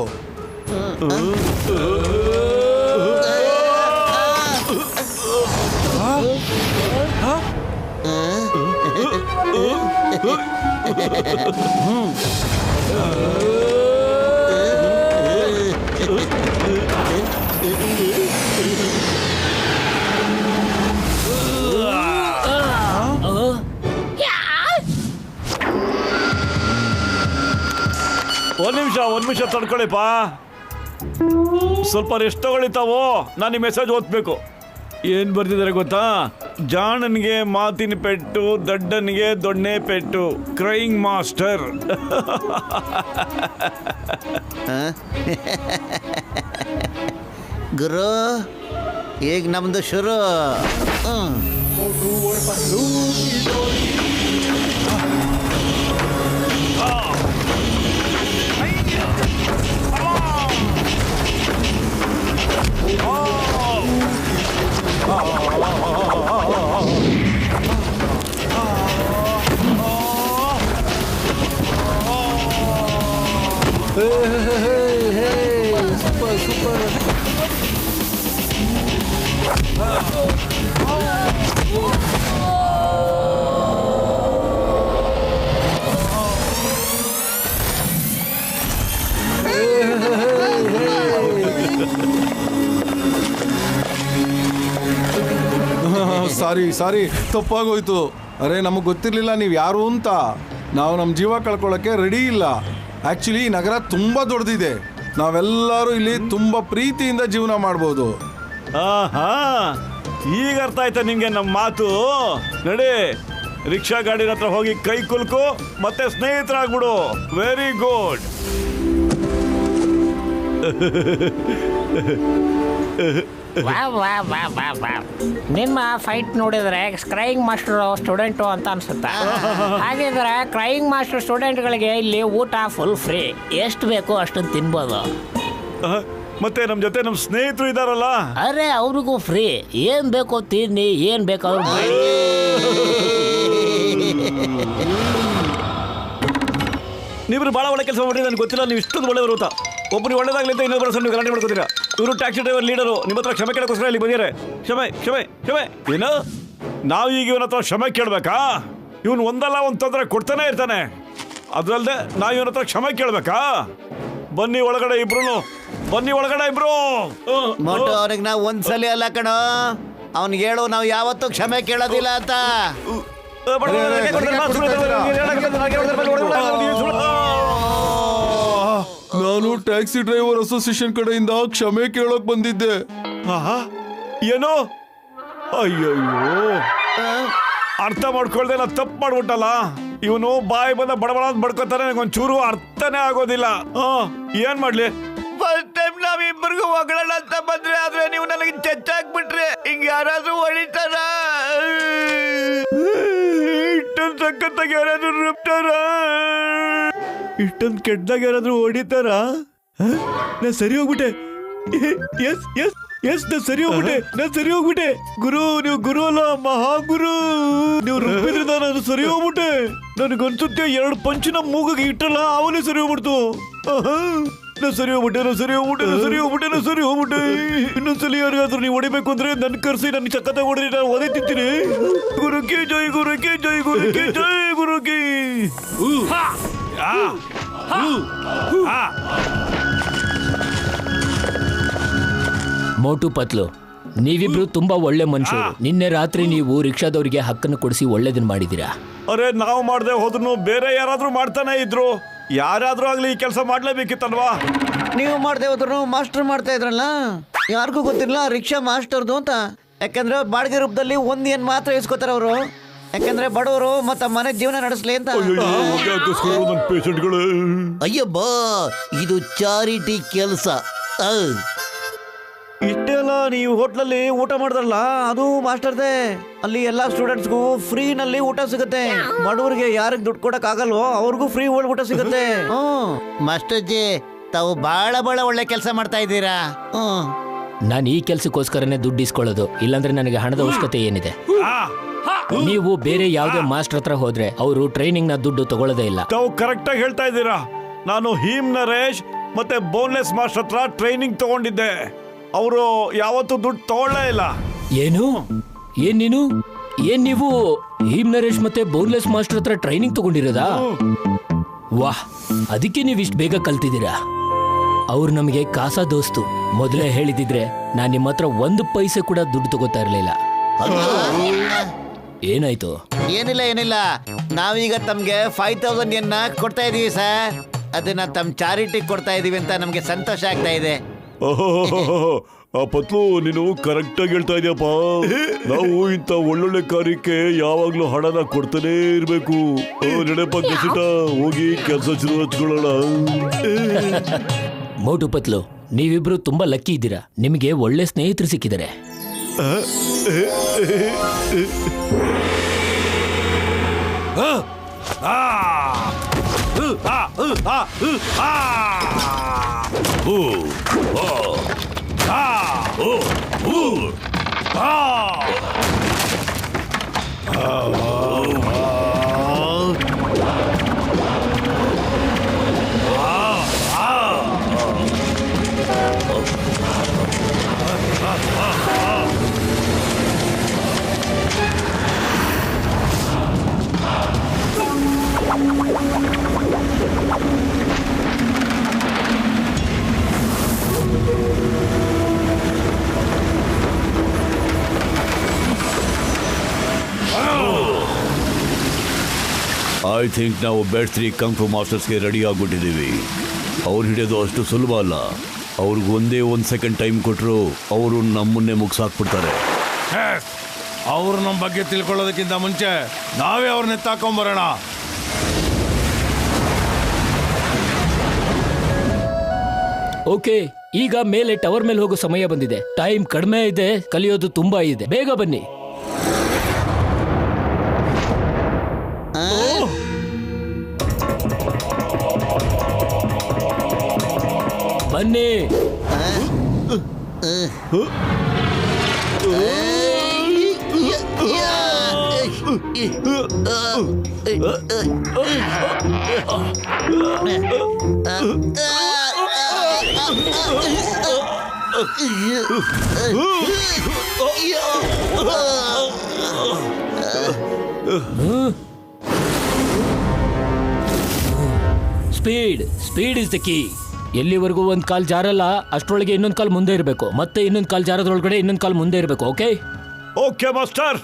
Speaker 8: ಒಂದ್ ನಿಮಿಷ ತಡ್ಕೊಳ್ಳಿಪ್ಪ. ಸ್ವಲ್ಪ ರೆಸ್ಟ್ ತಗೊಳ್ಳಿತಾವೋ, ನಾನು ಈ ಮೆಸೇಜ್ ಓದ್ಬೇಕು. ಏನ್ ಬರ್ತಿದ್ದಾರೆ ಗೊತ್ತಾ? ಜಾಣನಿಗೆ ಮಾತಿನ ಪೆಟ್ಟು, ದಡ್ಡನಿಗೆ ದೊಣ್ಣೆ ಪೆಟ್ಟು. Crying master.
Speaker 9: ಗುರು, ಈಗ ನಮ್ದು ಶುರು.
Speaker 5: Super super. ಸಾರಿ ತಪ್ಪಾಗೋಯ್ತು. ಅರೆ, ನಮಗೆ ಗೊತ್ತಿರಲಿಲ್ಲ ನೀವು ಯಾರು ಅಂತ. ನಾವು ನಮ್ಮ ಜೀವ ಕಳ್ಕೊಳ್ಳೋಕ್ಕೆ ರೆಡಿ ಇಲ್ಲ. ಆ್ಯಕ್ಚುಲಿ ಈ ನಗರ ತುಂಬ ದೊಡ್ಡದಿದೆ. ನಾವೆಲ್ಲರೂ ಇಲ್ಲಿ ತುಂಬ ಪ್ರೀತಿಯಿಂದ ಜೀವನ ಮಾಡ್ಬೋದು.
Speaker 8: ಈಗ ಅರ್ಥ ಆಯ್ತಾ ನಿಂಗೆ ನಮ್ಮ ಮಾತು? ನಡಿ, ರಿಕ್ಷಾ ಗಾಡಿ ಹತ್ರ ಹೋಗಿ ಕೈ ಕುಲ್ಕು, ಮತ್ತೆ ಸ್ನೇಹಿತರಾಗ್ಬಿಡು. Very good.
Speaker 10: ನಿಮ್ಮ ಫೈಟ್ ನೋಡಿದ್ರೆ ಕ್ರೈಯಿಂಗ್ ಮಾಸ್ಟರ್ ಸ್ಟೂಡೆಂಟು ಅಂತ ಅನ್ಸುತ್ತೆ. ಹಾಗಿದ್ರೆ ಕ್ರೈಯಿಂಗ್ ಮಾಸ್ಟರ್ ಸ್ಟೂಡೆಂಟ್ಗಳಿಗೆ ಇಲ್ಲಿ ಊಟ ಫುಲ್ ಫ್ರೀ. ಎಷ್ಟು ಬೇಕೋ ಅಷ್ಟನ್ನು ತಿನ್ಬೋದು.
Speaker 8: ಮತ್ತೆ ನಮ್ಮ ಜೊತೆ ನಮ್ಮ ಸ್ನೇಹಿತರು ಇದಾರಲ್ಲ,
Speaker 10: ಅರೆ ಅವ್ರಿಗೂ ಫ್ರೀ. ಏನ್ ಬೇಕೋ ತಿನ್ನಿ, ಏನ್ ಬೇಕೋ ಅವ್ರು.
Speaker 8: ನೀವಿಬ್ರು ಭಾಳ ಒಳ್ಳೆ ಕೆಲಸ ಮಾಡಿ. ನನಗೆ ಗೊತ್ತಿಲ್ಲ ನೀವು ಇಷ್ಟೊಂದು ಒಳ್ಳೆಯವರು ಅಂತ. ಒಬ್ಬರು ಒಳ್ಳೇದಾಗಲಿ ಅಂತ ಇನ್ನೊಬ್ಬರು ನೀವು ಗಲಾಟೆ ಮಾಡ್ಕೋತೀರಾ. ಇವರು ಟ್ಯಾಕ್ಸಿ ಡ್ರೈವರ್ ಲೀಡರು. ನಿಮ್ಮ ಹತ್ರ ಕ್ಷಮೆ ಕೇಳೋಕ್ಕೋಸ್ಕರ ಇಲ್ಲಿ ಬಂದಿದ್ದಾರೆ. ಕ್ಷಮೆ ಕ್ಷಮೆ ಕ್ಷಮೆ. ಏನು, ನಾವು ಈಗ ಇವನ ಹತ್ರ ಕ್ಷಮೆ ಕೇಳಬೇಕಾ? ಇವನು ಒಂದಲ್ಲ ಒಂದು ತೊಂದರೆ ಕೊಡ್ತಾನೆ ಇರ್ತಾನೆ. ಅದಲ್ಲದೆ ನಾವು ಇವನ ಹತ್ರ ಕ್ಷಮೆ ಕೇಳಬೇಕಾ? ಬನ್ನಿ ಒಳಗಡೆ ಇಬ್ರು, ಬನ್ನಿ ಒಳಗಡೆ ಇಬ್ರು.
Speaker 9: ಅವ್ರಿಗೆ ನಾವು ಒಂದ್ಸಲಿ ಅಲ್ಲ ಕಣೋ, ಅವ್ನಿಗೆ ಹೇಳು ನಾವು ಯಾವತ್ತೂ ಕ್ಷಮೆ ಕೇಳೋದಿಲ್ಲ ಅಂತ.
Speaker 5: ನಾನು ಟ್ಯಾಕ್ಸಿ ಡ್ರೈವರ್ ಅಸೋಸಿಯೇಷನ್ ಕಡೆಯಿಂದ ಕ್ಷಮೆ ಕೇಳೋಕ್ ಬಂದಿದ್ದೆ.
Speaker 8: ಏನೋ, ಅಯ್ಯಯ್ಯೋ, ಅರ್ಥ ಮಾಡ್ಕೊಳ್ದೆ ನಾ ತಪ್ಪು ಮಾಡ್ಬಿಟ್ಟಲ್ಲ. ಇವನು ಬಾಯಿ ಬಂದ ಬಡಬಡ ಬಡ್ಕೋತಾರೆ. ನನಗೊಂಚೂರು ಅರ್ಥನೇ ಆಗೋದಿಲ್ಲ. ಏನ್ ಮಾಡ್ಲಿ?
Speaker 6: ಫಸ್ಟ್ ಟೈಮ್ ನಾವಿಬ್ಬರಿಗೂ ಹೊಗಳೋಣ ಅಂತ ಬಂದ್ರೆ, ಆದ್ರೆ ನೀವು ನನಗೆ ಚಚ್ಚಾಕ್ಬಿಟ್ರೆ ಹಿಂಗ ಯಾರಾದ್ರೂ ಹೊಡಿತಾರ?
Speaker 8: ಇಷ್ಟೊಂದು ಸಖತ್ತಾಗಿ ಯಾರಾದ್ರೂ ರುಬ್ತಾರ? ಇಷ್ಟೊಂದು ಕೆಟ್ಟದಾಗ ಯಾರಾದ್ರೂ ಹೊಡಿತಾರ? ನಾ ಸರಿ ಹೋಗ್ಬಿಟ್ಟೆ. ಎಸ್ ಎಸ್ ಎಸ್, ನಾ ಸರಿ ಹೋಗ್ಬಿಟ್ಟೆ. ಗುರು, ನೀವು ಗುರು ಅಲ್ಲ, ಮಹಾಗುರು. ನೀವು ರುಬ್ಬಿದ್ರಿಂದ ನಾನು ಸರಿ ಹೋಗ್ಬಿಟ್ಟೆ. ನನಗನ್ಸುತ್ತೆ 2 ಪಂಚಿನ ಮೂಗಿಗೆ ಇಟ್ಟಲ್ಲ, ಅವನೇ ಸರಿ ಹೋಗ್ಬಿಡ್ತು. ನಾ ಸರಿ ಹೋಗ್ಬಿಟ್ಟೆ. ಇನ್ನೊಂದ್ಸಲಿ ಯಾರಿಗಾದ್ರೂ ನೀವು ಹೊಡಿಬೇಕು ಅಂದ್ರೆ ನನ್ ಕರ್ಸಿ ನನ್ ಚಕ್ಕತ್ತ ಹೊಡೆದ್ರೆ ನಾನು ಒದೆ ತಿಂತೀನಿ. ಗುರುಕಿ ಜೈ, ಗುರುಕಿ ಜೈ, ಗುರುಕಿ ಜೈ, ಗುರುಕಿ.
Speaker 3: ಮೋಟು ಪತ್ಲು, ನೀವಿಬ್ರು ತುಂಬಾ ಒಳ್ಳೆ ಮನುಷ್ಯರು. ನಿನ್ನೆ ರಾತ್ರಿ ನೀವು ರಿಕ್ಷಾದವರಿಗೆ ಹಕ್ಕನ್ನು ಕೊಡಿಸಿ ಒಳ್ಳೇದನ್ನ ಮಾಡಿದೀರಾ.
Speaker 8: ಅರೆ, ನಾವು ಮಾಡದೆ ಹೋದ್ರು ಬೇರೆ ಯಾರಾದ್ರೂ ಮಾಡ್ತಾನೆ ಇದ್ರು. ಯಾರಾದ್ರೂ ಆಗ್ಲಿ ಈ ಕೆಲಸ ಮಾಡ್ಲೇಬೇಕಿತ್ತಲ್ವಾ?
Speaker 9: ನೀವು ಮಾಡದೆ ಹೋದ್ರು ಮಾಸ್ಟರ್ ಮಾಡ್ತಾ ಇದ್ರಲ್ಲ, ಯಾರಿಗೂ ಗೊತ್ತಿರಲಿಲ್ಲ ರಿಕ್ಷಾ ಮಾಸ್ಟರ್ದು ಅಂತ. ಯಾಕಂದ್ರೆ ಬಾಡಿಗೆ ರೂಪದಲ್ಲಿ ಒಂದ್ ಏನ್ ಮಾತ್ರ ಇಸ್ಕೋತಾರ ಅವರು. ಯಾಕಂದ್ರೆ ಬಡವರು ಮತ್ತ ಮನೆ ಜೀವನ ನಡೆಸಲಿ ಅಂತ.
Speaker 12: ಅಯ್ಯಬ್ಬ, ಇದು ಚಾರಿಟಿ ಕೆಲಸ.
Speaker 6: ಇಷ್ಟೆಲ್ಲ ನೀವು ಹೋಟ್ಲಲ್ಲಿ ಊಟ ಮಾಡಿದ್ರಲ್ಲ, ಅದು ಮಾಸ್ಟರ್ದೆ. ಅಲ್ಲಿ ಎಲ್ಲಾ ಸ್ಟೂಡೆಂಟ್ಸ್ಗೂ ಫ್ರೀನಲ್ಲಿ ಊಟ ಸಿಗುತ್ತೆ. ಬಡವರಿಗೆ ಯಾರಿಗೆ ದುಡ್ಡು ಕೊಡಕ್ ಆಗಲ್ವೋ ಅವ್ರಿಗೂ ಫ್ರೀ ಊಟ ಸಿಗುತ್ತೆ.
Speaker 9: ಮಾಸ್ಟರ್ ಜಿ, ತಾವು ಬಹಳ ಒಳ್ಳೆ ಕೆಲಸ ಮಾಡ್ತಾ ಇದ್ದೀರಾ.
Speaker 3: ನಾನು ಈ ಕೆಲ್ಸಕ್ಕೋಸ್ಕರನೇ ದುಡ್ಡು ಇಸ್ಕೊಳ್ಳೋದು. ಇಲ್ಲಾಂದ್ರೆ ನನಗೆ ಹಣದ ಅವಶ್ಯಕತೆ ಏನಿದೆ? ನೀವು ಬೇರೆ ಯಾವುದೇ ಮಾಸ್ಟರ್ ಹತ್ರ ಹೋದ್ರೆ ಅವರು ಟ್ರೈನಿಂಗ್ ನ ದುಡ್ಡು ತಗೊಳ್ಳೋದೇ ಇಲ್ಲ.
Speaker 8: ತಾವು ಕರೆಕ್ಟ್ ಆಗಿ ಹೇಳ್ತಾ ಇದ್ದೀರಾ. ನಾನು ಹೀಮ್ ನರೇಶ್ ಮತ್ತೆ ಬೋನ್ಲೆಸ್ ಮಾಸ್ಟರ್ ಹತ್ರ ಟ್ರೈನಿಂಗ್ ತಗೊಂಡಿದ್ದೆ. ಅವರು ಯಾವತ್ತೂ ದುಡ್ಡು ತಗೊಳ್ಳೇ ಇಲ್ಲ.
Speaker 3: ಏನು? ಏನ್ ನೀವು ಹೀಮ್ ನರೇಶ್ ಮತ್ತೆ ಬೋನ್ಲೆಸ್ ಮಾಸ್ಟರ್ ಹತ್ರ ಟ್ರೈನಿಂಗ್ ತಗೊಂಡಿರೋದಾ? ವಾಹ್, ಅದಕ್ಕೆ ನೀವು ಇಷ್ಟು ಬೇಗ ಕಲ್ತಿದ್ದೀರಾ. ಅವ್ರು ನಮಗೆ ಕಾಸಾ ದೋಸ್ತು. ಮೊದಲೇ ಹೇಳಿದಿದ್ರೆ ನಾನ್ ನಿಮ್ಮ ಹತ್ರ 1 ಪೈಸೆ ಕೂಡ ದುಡ್ಡು ತಗೋತಾ ಇರ್ಲಿಲ್ಲ. ಏನಾಯ್ತು?
Speaker 9: ಏನಿಲ್ಲ, ನಾವೀಗ ತಮ್ಗೆ 5000 ಯನ್ನ ಕೊಡ್ತಾ ಇದೀವಿ ಸರ್. ಅದನ್ನ ತಮ್ಮ ಚಾರಿಟಿ ಕೊಡ್ತಾ ಇದೀವಿ ಅಂತ ನಮ್ಗೆ ಸಂತೋಷ ಆಗ್ತಾ ಇದೆ.
Speaker 8: ಆ ಪತ್ಲು, ನೀನು ಕರೆಕ್ಟ್ ಆಗಿ ಹೇಳ್ತಾ ಇದೆಯಪ್ಪ. ನಾವು ಇಂಥ ಒಳ್ಳೊಳ್ಳೆ ಕಾರ್ಯಕ್ಕೆ ಯಾವಾಗ್ಲೂ ಹಣನ ಕೊಡ್ತಾನೆ ಇರ್ಬೇಕು. ನಡೆಯಪ್ಪ ಕಸಿಟ, ಹೋಗಿ ಕೆಲಸ ಶುರು ಹಚ್ಕೊಳ್ಳೋಣ.
Speaker 3: ಮೋಟು ಪತ್ಲು, ನೀವಿಬ್ರು ತುಂಬಾ ಲಕ್ಕಿ ಇದ್ದೀರಾ. ನಿಮಗೆ ಒಳ್ಳೆ ಸ್ನೇಹಿತರು ಸಿಕ್ಕಿದ್ದಾರೆ.
Speaker 11: ಐ ಥಿಂಕ್ ನಾವು ಬೆಸ್ಟ್ 3 ಕಂಗ್ ಫು ಮಾಸ್ಟರ್ಸ್ಗೆ ರೆಡಿ ಆಗ್ಬಿಟ್ಟಿದ್ದೀವಿ. ಅವ್ರು ಹಿಡಿಯೋದು ಅಷ್ಟು ಸುಲಭ ಅಲ್ಲ. ಅವ್ರಿಗೆ ಒಂದೇ 1 ಸೆಕೆಂಡ್ ಟೈಮ್ ಕೊಟ್ಟರು ಅವರು ನಮ್ಮನ್ನೇ ಮುಗಿಸಾಕ್ಬಿಡ್ತಾರೆ.
Speaker 5: ಅವ್ರು ನಮ್ಮ ಬಗ್ಗೆ ತಿಳ್ಕೊಳ್ಳೋದಕ್ಕಿಂತ ಮುಂಚೆ ನಾವೇ ಅವ್ರನ್ನ ಎತ್ತಾಕೊಂಬರೋಣ.
Speaker 3: ಓಕೆ, ಈಗ ಮೇಲೆ ಟವರ್ ಮೇಲೆ ಹೋಗೋ ಸಮಯ ಬಂದಿದೆ. ಟೈಮ್ ಕಡಿಮೆ ಇದೆ, ಕಲಿಯೋದು ತುಂಬಾ ಇದೆ. ಬೇಗ ಬನ್ನಿ. ಬನ್ನಿ. Speed is the key. ಎಲ್ಲಿವರೆಗೂ 1 ಕಾಲ್ ಜಾರಲ್ಲ ಅಷ್ಟರೊಳಗೆ ಇನ್ನೊಂದು ಕಾಲ್ ಮುಂದೆ ಇರಬೇಕು. ಮತ್ತೆ ಇನ್ನೊಂದು ಕಾಲ್ ಜಾರದ್ರೊಳಗಡೆ ಇನ್ನೊಂದು ಕಾಲ್ ಮುಂದೆ ಇರಬೇಕು. Okay
Speaker 8: okay master.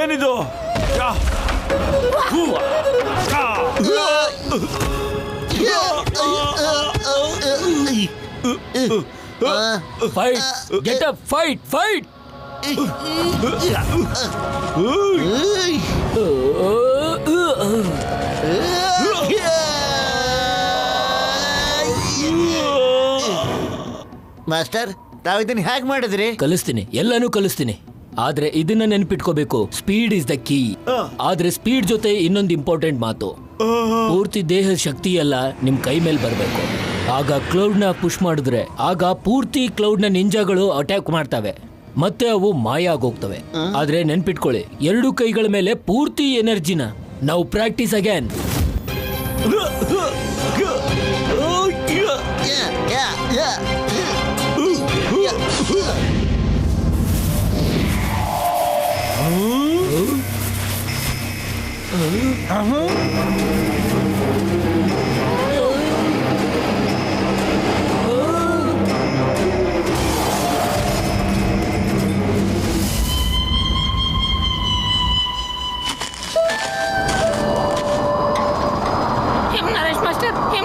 Speaker 8: ಏನಿದು?
Speaker 3: Fight, get up, fight.
Speaker 9: Master, ತಾವು ಇದನ್ನ ಹೇಗೆ ಮಾಡಿದ್ರಿ?
Speaker 3: ಕಲಿಸ್ತೀನಿ, ಎಲ್ಲಾನು ಕಲಿಸ್ತೀನಿ. ಆದ್ರೆ ಇದನ್ನ ನೆನ್ಪಿಟ್ಕೋಬೇಕು, ಸ್ಪೀಡ್ ಇಸ್ ದ ಕೀ. ಆದ್ರೆ ಸ್ಪೀಡ್ ಜೊತೆ ಇನ್ನೊಂದು ಇಂಪಾರ್ಟೆಂಟ್ ಮಾತು, ಪೂರ್ತಿ ದೇಹದ ಶಕ್ತಿ ಎಲ್ಲ ನಿಮ್ ಕೈ ಮೇಲೆ ಬರ್ಬೇಕು. ಆಗ ಕ್ಲೌಡ್ ನ ಪುಷ್ ಮಾಡಿದ್ರೆ ಆಗ ಪೂರ್ತಿ ಕ್ಲೌಡ್ ನ ನಿಂಜಾಗಳು ಅಟ್ಯಾಕ್ ಮಾಡ್ತವೆ, ಮತ್ತೆ ಅವು ಮಾಯ ಆಗೋಗ್ತವೆ. ಆದ್ರೆ ನೆನ್ಪಿಟ್ಕೊಳ್ಳಿ, 2 ಕೈಗಳ ಮೇಲೆ ಪೂರ್ತಿ ಎನರ್ಜಿನ ನಾವು practice again.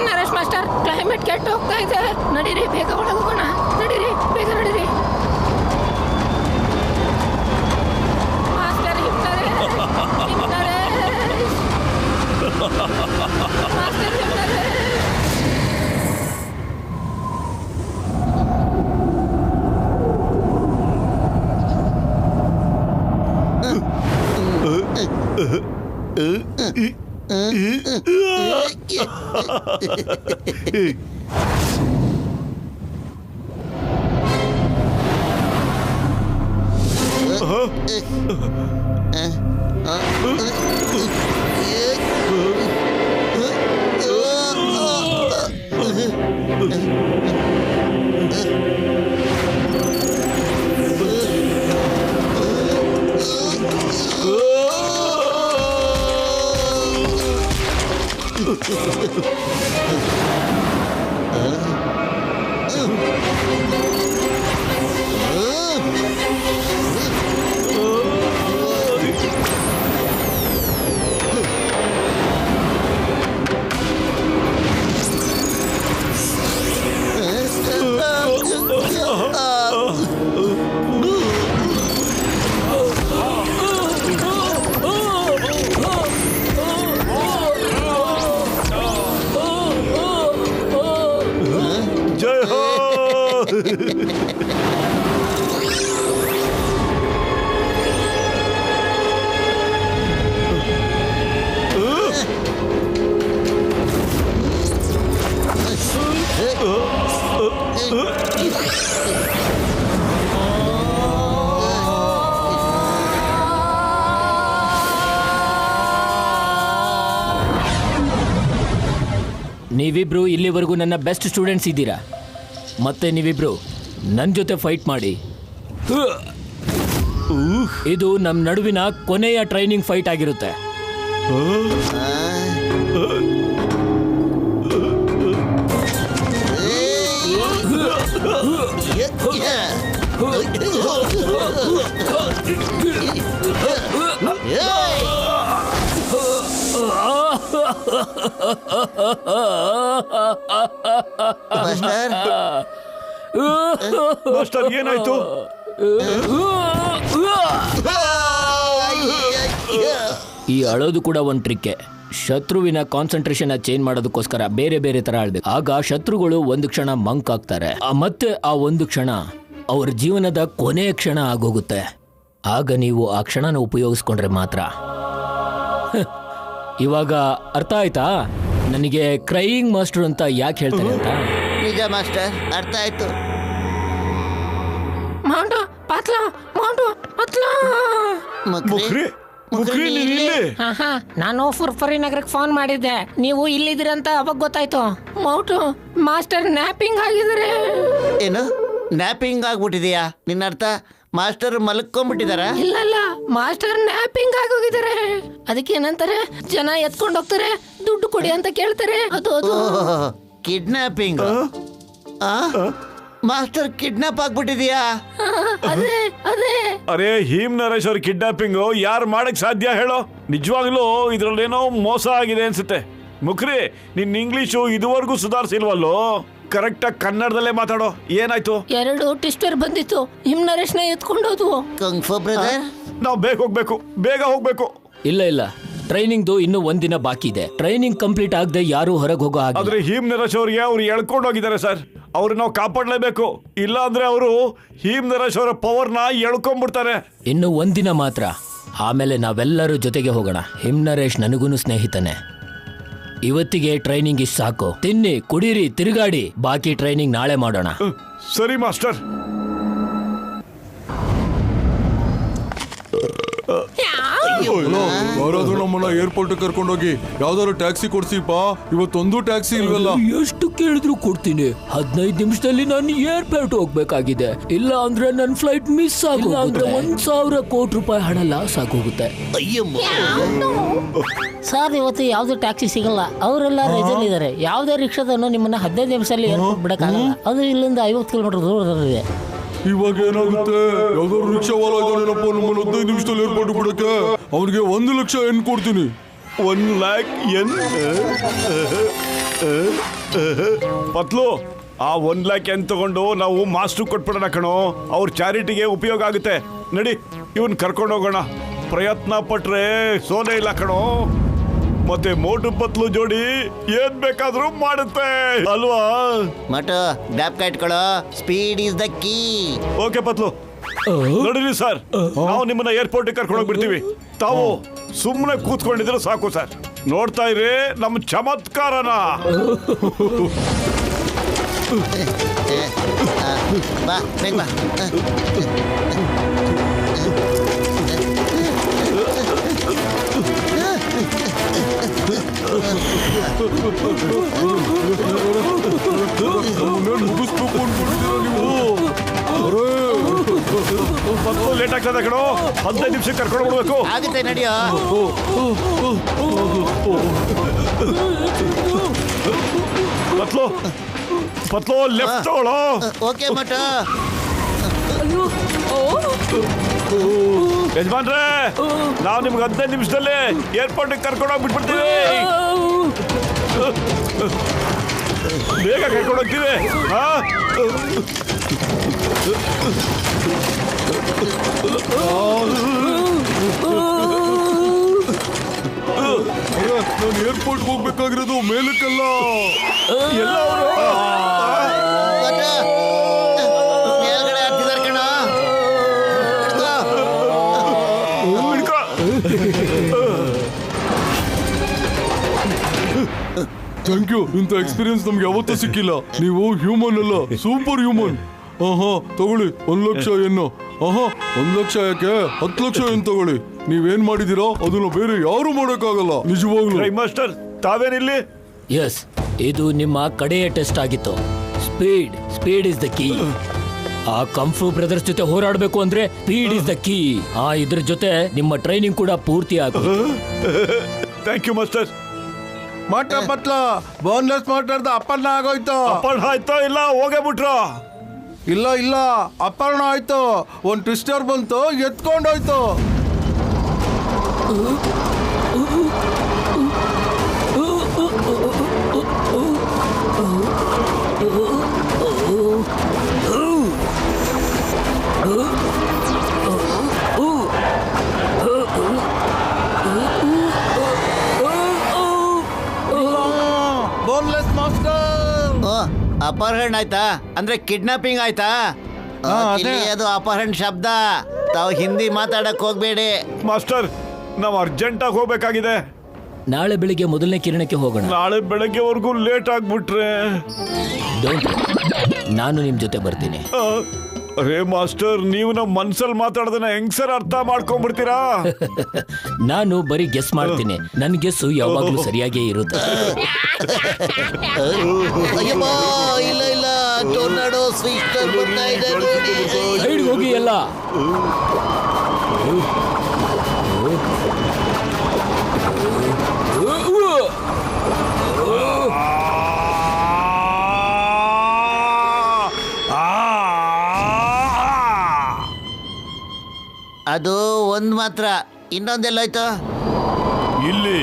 Speaker 10: Naresh master climate ಕೆಟ್ಟ ಹೋಗ್ತಾ ಇದೆ. ನಡೀರಿ, ಬೇಗ ಒಳಗೆ ಹೋಗೋಣ. ನಡೀರಿ, ಬೇಗ ನಡೀರಿ. ಮಾಸ್ಟರ್
Speaker 3: ನೀವಿಬ್ರು ಇಲ್ಲಿವರೆಗೂ ನನ್ನ ಬೆಸ್ಟ್ ಸ್ಟೂಡೆಂಟ್ಸ್ ಇದ್ದೀರಾ. ಮತ್ತೆ ನೀವಿಬ್ರು ನನ್ನ ಜೊತೆ ಫೈಟ್ ಮಾಡಿ. ಇದು ನಮ್ಮ ನಡುವಿನ ಕೊನೆಯ ಟ್ರೈನಿಂಗ್ ಫೈಟ್ ಆಗಿರುತ್ತೆ.
Speaker 8: ಮಾಸ್ಟರ್ ಏನಾಯ್ತು?
Speaker 3: ಈ ಅಳೋದು ಕೂಡ ಒಂದು ಟ್ರಿಕ್ಕೆ. ಶತ್ರುವಿನ ಕಾನ್ಸಂಟ್ರೇಷನ್ ಚೇಂಜ್ ಮಾಡೋದಕ್ಕೋಸ್ಕರ ಬೇರೆ ಬೇರೆ ತರ ಆಳ್ಬೇಕು. ಆಗ ಶತ್ರುಗಳು ಒಂದು ಕ್ಷಣ ಮಂಕ್ ಆಗ್ತಾರೆ, ಮತ್ತೆ ಆ ಒಂದು ಕ್ಷಣ ಅವ್ರ ಜೀವನದ ಕೊನೆಯ ಕ್ಷಣ ಆಗೋಗುತ್ತೆ. ಆಗ ನೀವು ಆ ಕ್ಷಣನ ಉಪಯೋಗಿಸ್ಕೊಂಡ್ರೆ ಮಾತ್ರ. ಇವಾಗ ಅರ್ಥ ಆಯ್ತಾ ನನಗೆ ಕ್ರೈಯಿಂಗ್ ಮಾಸ್ಟರ್ ಅಂತ ಯಾಕೆ ಹೇಳ್ತಾರೆ ಅಂತ?
Speaker 9: ನಿಜ ಮಾಸ್ಟರ್, ಅರ್ಥ ಆಯ್ತು.
Speaker 10: ನಾನು ಫುರ್ಫರಿ ನಗರಕ್ಕೆ ಫೋನ್ ಮಾಡಿದ್ದೆ. ನೀವು ಇಲ್ಲಿದ್ದೀರಂತ ಅವಾಗ ಗೊತ್ತಾಯ್ತು. ಮೌಟು ಮಾಸ್ಟರ್ ನ್ಯಾಪಿಂಗ್ ಆಗಿದ್ದಾರೆ.
Speaker 9: ಏನು ನ್ಯಾಪಿಂಗ್ ಆಗ್ಬಿಟ್ಟಿದೆಯಾ? ನಿನ್ನ ಅರ್ಥ ಮಾಸ್ಟರ್ ಮಲ್ಕೊಂಡ್ಬಿಟ್ಟಿದಾರ?
Speaker 10: ಇಲ್ಲ, ಮಾಸ್ಟರ್ ನ್ಯಾಪಿಂಗ್ ಆಗೋಗಿದ್ದಾರೆ. ಅದಕ್ಕೆ ಏನಂತಾರೆ, ಜನ ಎತ್ಕೊಂಡು ಹೋಗ್ತಾರೆ, ದುಡ್ಡು ಕೊಡಿ ಅಂತ ಕೇಳ್ತಾರೆ. ಅದು
Speaker 9: ಕಿಡ್ನಾಪಿಂಗ್. Master kidnap ಆಗ್ಬಿಟ್ಟಿದ್ಯಾ?
Speaker 8: ಅರೆ ಹೀಮ್ ನರೇಶ್ ಅವ್ರ ಕಿಡ್ನಾಪಿಂಗ್ ಯಾರು ಮಾಡಕ್ ಸಾಧ್ಯ ಹೇಳೋ? ನಿಜವಾಗ್ಲೂ ಇದ್ರಲ್ಲೇನೋ ಮೋಸ ಆಗಿದೆ ಅನ್ಸುತ್ತೆ. ಮುಖ್ರಿ, ನಿನ್ ಇಂಗ್ಲಿಷು ಇದುವರೆಗೂ ಸುಧಾರಿಸಿಲ್ವಲ್ಲೋ? ಕರೆಕ್ಟ್ ಆಗಿ ಕನ್ನಡದಲ್ಲೇ ಮಾತಾಡೋ. ಏನಾಯ್ತು?
Speaker 10: 2 ಟಿಸ್ಟರ್ ಬಂದಿತ್ತು, ಹಿಮ್ ನರೇಶ್ನ ಎತ್ಕೊಂಡೋದು.
Speaker 8: ನಾವು ಬೇಗ ಹೋಗ್ಬೇಕು.
Speaker 3: ಇಲ್ಲ, ಟ್ರೈನಿಂಗ್ದು ಇನ್ನೂ ಒಂದಿನ ಬಾಕಿ ಇದೆ. ಟ್ರೈನಿಂಗ್ ಕಂಪ್ಲೀಟ್ ಆಗದೆ ಯಾರು ಹೊರಗೆ ಹೋಗೋ ಹಾಗೆ.
Speaker 8: ಆದ್ರೆ ಹೀಮ್ ನರೇಶ್ ಅವ್ರಿಗೆ ಅವ್ರು ಎಳ್ಕೊಂಡು ಹೋಗಿದ್ದಾರೆ ಸರ್. ಅವ್ರು ನಾವು ಕಾಪಾಡಲೇಬೇಕು. ಇಲ್ಲ ಅಂದ್ರೆ ಅವರು ಹೀಮ್ ನರೇಶ್ ಅವರ ಪವರ್ನ ಎಳ್ಕೊಂಡ್ಬಿಡ್ತಾರೆ.
Speaker 3: ಇನ್ನು ಒಂದಿನ ಮಾತ್ರ, ಆಮೇಲೆ ನಾವೆಲ್ಲರೂ ಜೊತೆಗೆ ಹೋಗೋಣ. ಹಿಮ್ ನರೇಶ್ ನನಗೂ ಸ್ನೇಹಿತನೇ. ಇವತ್ತಿಗೆ ಟ್ರೈನಿಂಗ್ ಇಷ್ಟು ಸಾಕು. ತಿನ್ನಿ, ಕುಡೀರಿ, ತಿರುಗಾಡಿ. ಬಾಕಿ ಟ್ರೈನಿಂಗ್ ನಾಳೆ ಮಾಡೋಣ.
Speaker 8: ಸರಿ ಮಾಸ್ಟರ್.
Speaker 5: ಯಾರಾದ್ರೂ ನಮ್ಮನ್ನ ಏರ್ಪೋರ್ಟ್ ಕರ್ಕೊಂಡೋಗಿ ಯಾವ್ದಾದ್ರು ಟ್ಯಾಕ್ಸಿ ಕೊಡ್ಸಿಪ್ಪ, ಇವತ್ತೊಂದು ಟ್ಯಾಕ್ಸಿ ಇಲ್ವಲ್ಲ.
Speaker 3: ಎಷ್ಟು ಕೇಳಿದ್ರು ಕೊಡ್ತೀನಿ. 15 ನಿಮಿಷದಲ್ಲಿ ನಾನು ಏರ್ಪೋರ್ಟ್ ಹೋಗ್ಬೇಕಾಗಿದೆ. ಇಲ್ಲ ಅಂದ್ರೆ ನನ್ನ ಫ್ಲೈಟ್ ಮಿಸ್ ಆಗಿಲ್ಲ ಅಂದ್ರೆ 1,000 ಕೋಟಿ ರೂಪಾಯಿ ಹಣ ಲಾಸ್ ಆಗೋಗುತ್ತೆ.
Speaker 10: ಸರ್ ಇವತ್ತು ಯಾವ್ದು ಟ್ಯಾಕ್ಸಿ ಸಿಗಲ್ಲ, ಅವರೆಲ್ಲ ರಜೆಲಿದ್ದಾರೆ. ಯಾವುದೇ ರಿಕ್ಷಾದನ್ನು ನಿಮ್ಮನ್ನ 15 ನಿಮಿಷದಲ್ಲಿ ಏರ್ಪೋರ್ಟ್ ಬಿಡಕ್ಕಾಗಲ್ಲ. ಅದು ಇಲ್ಲಿಂದ 50 ಕಿಲೋಮೀಟರ್ ದೂರದಲ್ಲಿದೆ.
Speaker 5: ಇವಾಗ ಏನಾಗುತ್ತೆ? ಯಾವ್ದಾದ್ರು ರಿಕ್ಷಾ ವಾಲ ಇದ್ದಾನೇನಪ್ಪ ನಮ್ಮನ್ನ 15 ನಿಮಿಷದಲ್ಲಿ ಏರ್ಪೋರ್ಟ್ ಬಿಡಕ್ಕೆ. ಅವ್ನಿಗೆ 1 ಲಕ್ಷ ಎನ್ ಕೊಡ್ತೀನಿ.
Speaker 8: 1 ಲ್ಯಾಕ್ ಎನ್? ಪತ್ಲು, ಆ 1 ಲ್ಯಾಕ್ ಎನ್ ತಗೊಂಡು ನಾವು ಮಾಸ್ಟರ್ ಕೊಟ್ಬಿಡೋಣ ಕಣೋ. ಅವ್ರ ಚಾರಿಟಿಗೆ ಉಪಯೋಗ ಆಗುತ್ತೆ. ನಡಿ, ಇವನ್ ಕರ್ಕೊಂಡು ಹೋಗೋಣ. ಪ್ರಯತ್ನ ಪಟ್ರೆ ಸೋನೆ ಇಲ್ಲ ಕಣೋ. ಮತ್ತೆ ಮೋಟು ಪತ್ಲು ಜೋಡಿ ಏನ್ ಬೇಕಾದ್ರೂ ಮಾಡುತ್ತೆ ಅಲ್ವಾ?
Speaker 9: ಮಟು ಡ್ಯಾಪ್ ಇಟ್ಕೊಳ್ಳೋ. Speed is the key.
Speaker 8: Okay Patlu, ನೋಡಿರಿ ಸರ್, ನಾವು ನಿಮ್ಮನ್ನ ಏರ್ಪೋರ್ಟ್ ಕರ್ಕೊಂಡು ಹೋಗ್ಬಿಡ್ತೀವಿ. ತಾವು ಸುಮ್ಮನೆ ಕೂತ್ಕೊಂಡಿದ್ರೆ ಸಾಕು ಸರ್. ನೋಡ್ತಾ ಇರಿ ನಮ್ಮ ಚಮತ್ಕಾರನ.
Speaker 9: ಬಾ ಬೇಗ ಬಾ.
Speaker 8: ಲೇಟ್ ಆಗ್ತದೆ ಕಣೋ. 15 ನಿಮಿಷ ಕರ್ಕೊಂಡು ಬಿಡ್ಬೇಕು.
Speaker 9: ಆಗುತ್ತೆ, ನಡಿಯೋ.
Speaker 8: ಪತ್ಲು ಪತ್ಲು ಲೆಫ್ಟ್ ತಗೊಳ್ಳೋ.
Speaker 9: ಓಕೆ ಮಟ.
Speaker 8: ಯಜಮಾನ್ರೆ, ನಾವು ನಿಮ್ಗೆ 15 ನಿಮಿಷದಲ್ಲಿ ಏರ್ಪೋರ್ಟ್ ಕರ್ಕೊಂಡು ಹೋಗ್ಬಿಟ್ಬಿಡ್ತೀವಿ. ಬೇಗ ಕರ್ಕೊಂಡು ಹೋಗ್ತೀವಿ.
Speaker 5: ನಾನು ಏರ್ಪೋರ್ಟ್ ಹೋಗ್ಬೇಕಾಗಿರೋದು ಮೇಲಕ್ಕಲ್ಲ.
Speaker 8: ಎಲ್ಲ
Speaker 9: ಮೇಲ್ಗಡೆ ಹಾಕ್ತಿದಾರೆ ಕಣ.
Speaker 5: Thank you. ಇಂಥ ಎಕ್ಸ್ಪೀರಿಯನ್ಸ್ ನಮ್ಗೆ ಯಾವತ್ತೂ ಸಿಕ್ಕಿಲ್ಲ. ನೀವು ಹ್ಯೂಮನ್ ಅಲ್ಲ, ಸೂಪರ್ ಹ್ಯೂಮನ್. ತಗೊಳ್ಳಿ 1 ಲಕ್ಷ ಎನ್ನು. 1 ಲಕ್ಷ ಯಾಕೆ, 10 ಲಕ್ಷ ಎನ್ ತಗೊಳ್ಳಿ. ನೀವೇನ್ ಮಾಡಿದೀರಾ ಅದನ್ನ ಬೇರೆ ಯಾರು ಮಾಡೋಕ್ಕಾಗಲ್ಲ. ನಿಜವಾಗ್ಲೂ
Speaker 8: ಮಾಸ್ಟರ್, ತಾವೇನಿಲ್ಲಿ?
Speaker 3: ಎಸ್, ಇದು ನಿಮ್ಮ ಕಡೆಯ ಟೆಸ್ಟ್ ಆಗಿತ್ತು. Speed is the key. ಆ ಕಂಫು ಬ್ರದರ್ಸ್ ಜೊತೆ ಹೋರಾಡಬೇಕು ಅಂದ್ರೆ ಸ್ಪೀಡ್ ಇಸ್ ದ ಕೀ. ಇದ್ರ ಜೊತೆ ನಿಮ್ಮ ಟ್ರೈನಿಂಗ್ ಕೂಡ ಪೂರ್ತಿ ಆಗುತ್ತೆ.
Speaker 8: Thank you master.
Speaker 5: ಮಾಟ ಪತ್ಲ ಬೋನ್ಲೆಸ್ ಮಾತಾಡ್ದ ಅಪ್ಪರ್ಣ ಆಗೋಯ್ತು.
Speaker 8: ಅಪ್ಪರ್ಣ ಆಯ್ತೋ ಇಲ್ಲ ಹೋಗೇ ಬಿಟ್ರು?
Speaker 5: ಇಲ್ಲ ಅಪ್ಪರ್ಣ ಆಯ್ತು. ಒಂದ್ ಟ್ವಿಸ್ಟರ್ ಬಂತು, ಎತ್ಕೊಂಡೋಯ್ತು. Boneless master.
Speaker 9: ಅಪಹರಣ ಆಯ್ತಾ? ಅಂದ್ರೆ ಕಿಡ್ನಾಪಿಂಗ್ ಆಯ್ತಾ? ಅದು ಅಪಹರಣ ಶಬ್ದ. ತಾವು ಹಿಂದಿ ಮಾತಾಡಕ್ ಹೋಗ್ಬೇಡಿ.
Speaker 8: ಮಾಸ್ಟರ್, ನಾವು ಅರ್ಜೆಂಟ್ ಆಗಿ ಹೋಗ್ಬೇಕಾಗಿದೆ.
Speaker 3: ನಾಳೆ ಬೆಳಿಗ್ಗೆ ಮೊದಲನೇ ಕಿರಣಕ್ಕೆ ಹೋಗೋಣ.
Speaker 8: ನಾಳೆ ಬೆಳಗ್ಗೆವರೆಗೂ ಲೇಟ್ ಆಗ್ಬಿಟ್ರೆ
Speaker 3: ನಾನು ನಿಮ್ ಜೊತೆ ಬರ್ತೀನಿ.
Speaker 8: ಅರೇ ಮಾಸ್ಟರ್, ನೀವು ನಮ್ಮ ಮನ್ಸಲ್ಲಿ ಮಾತಾಡೋದನ್ನ ಹೆಂಗ್ ಸರ್ ಅರ್ಥ ಮಾಡ್ಕೊಂಡ್ಬಿಡ್ತೀರಾ?
Speaker 3: ನಾನು ಬರೀ ಗೆಸ್ ಮಾಡ್ತೀನಿ. ನನ್ ಗೆಸ್ಸು ಯಾವಾಗ್ಲೂ ಸರಿಯಾಗೇ ಇರುತ್ತೆ.
Speaker 9: ಇಲ್ಲ ಟೊರ್ನಾಡೋ ಸ್ವಿಸ್ಟರ್ ಬರ್ತಾ ಇದೆ ನೋಡಿ.
Speaker 3: ಸೈಡ್ ಹೋಗಿ ಎಲ್ಲ.
Speaker 9: ಅದು ಒಂದ್ ಮಾತ್ರ. ಇನ್ನೊಂದೆಲ್ಲಾಯ್ತು?
Speaker 8: ಇಲ್ಲಿ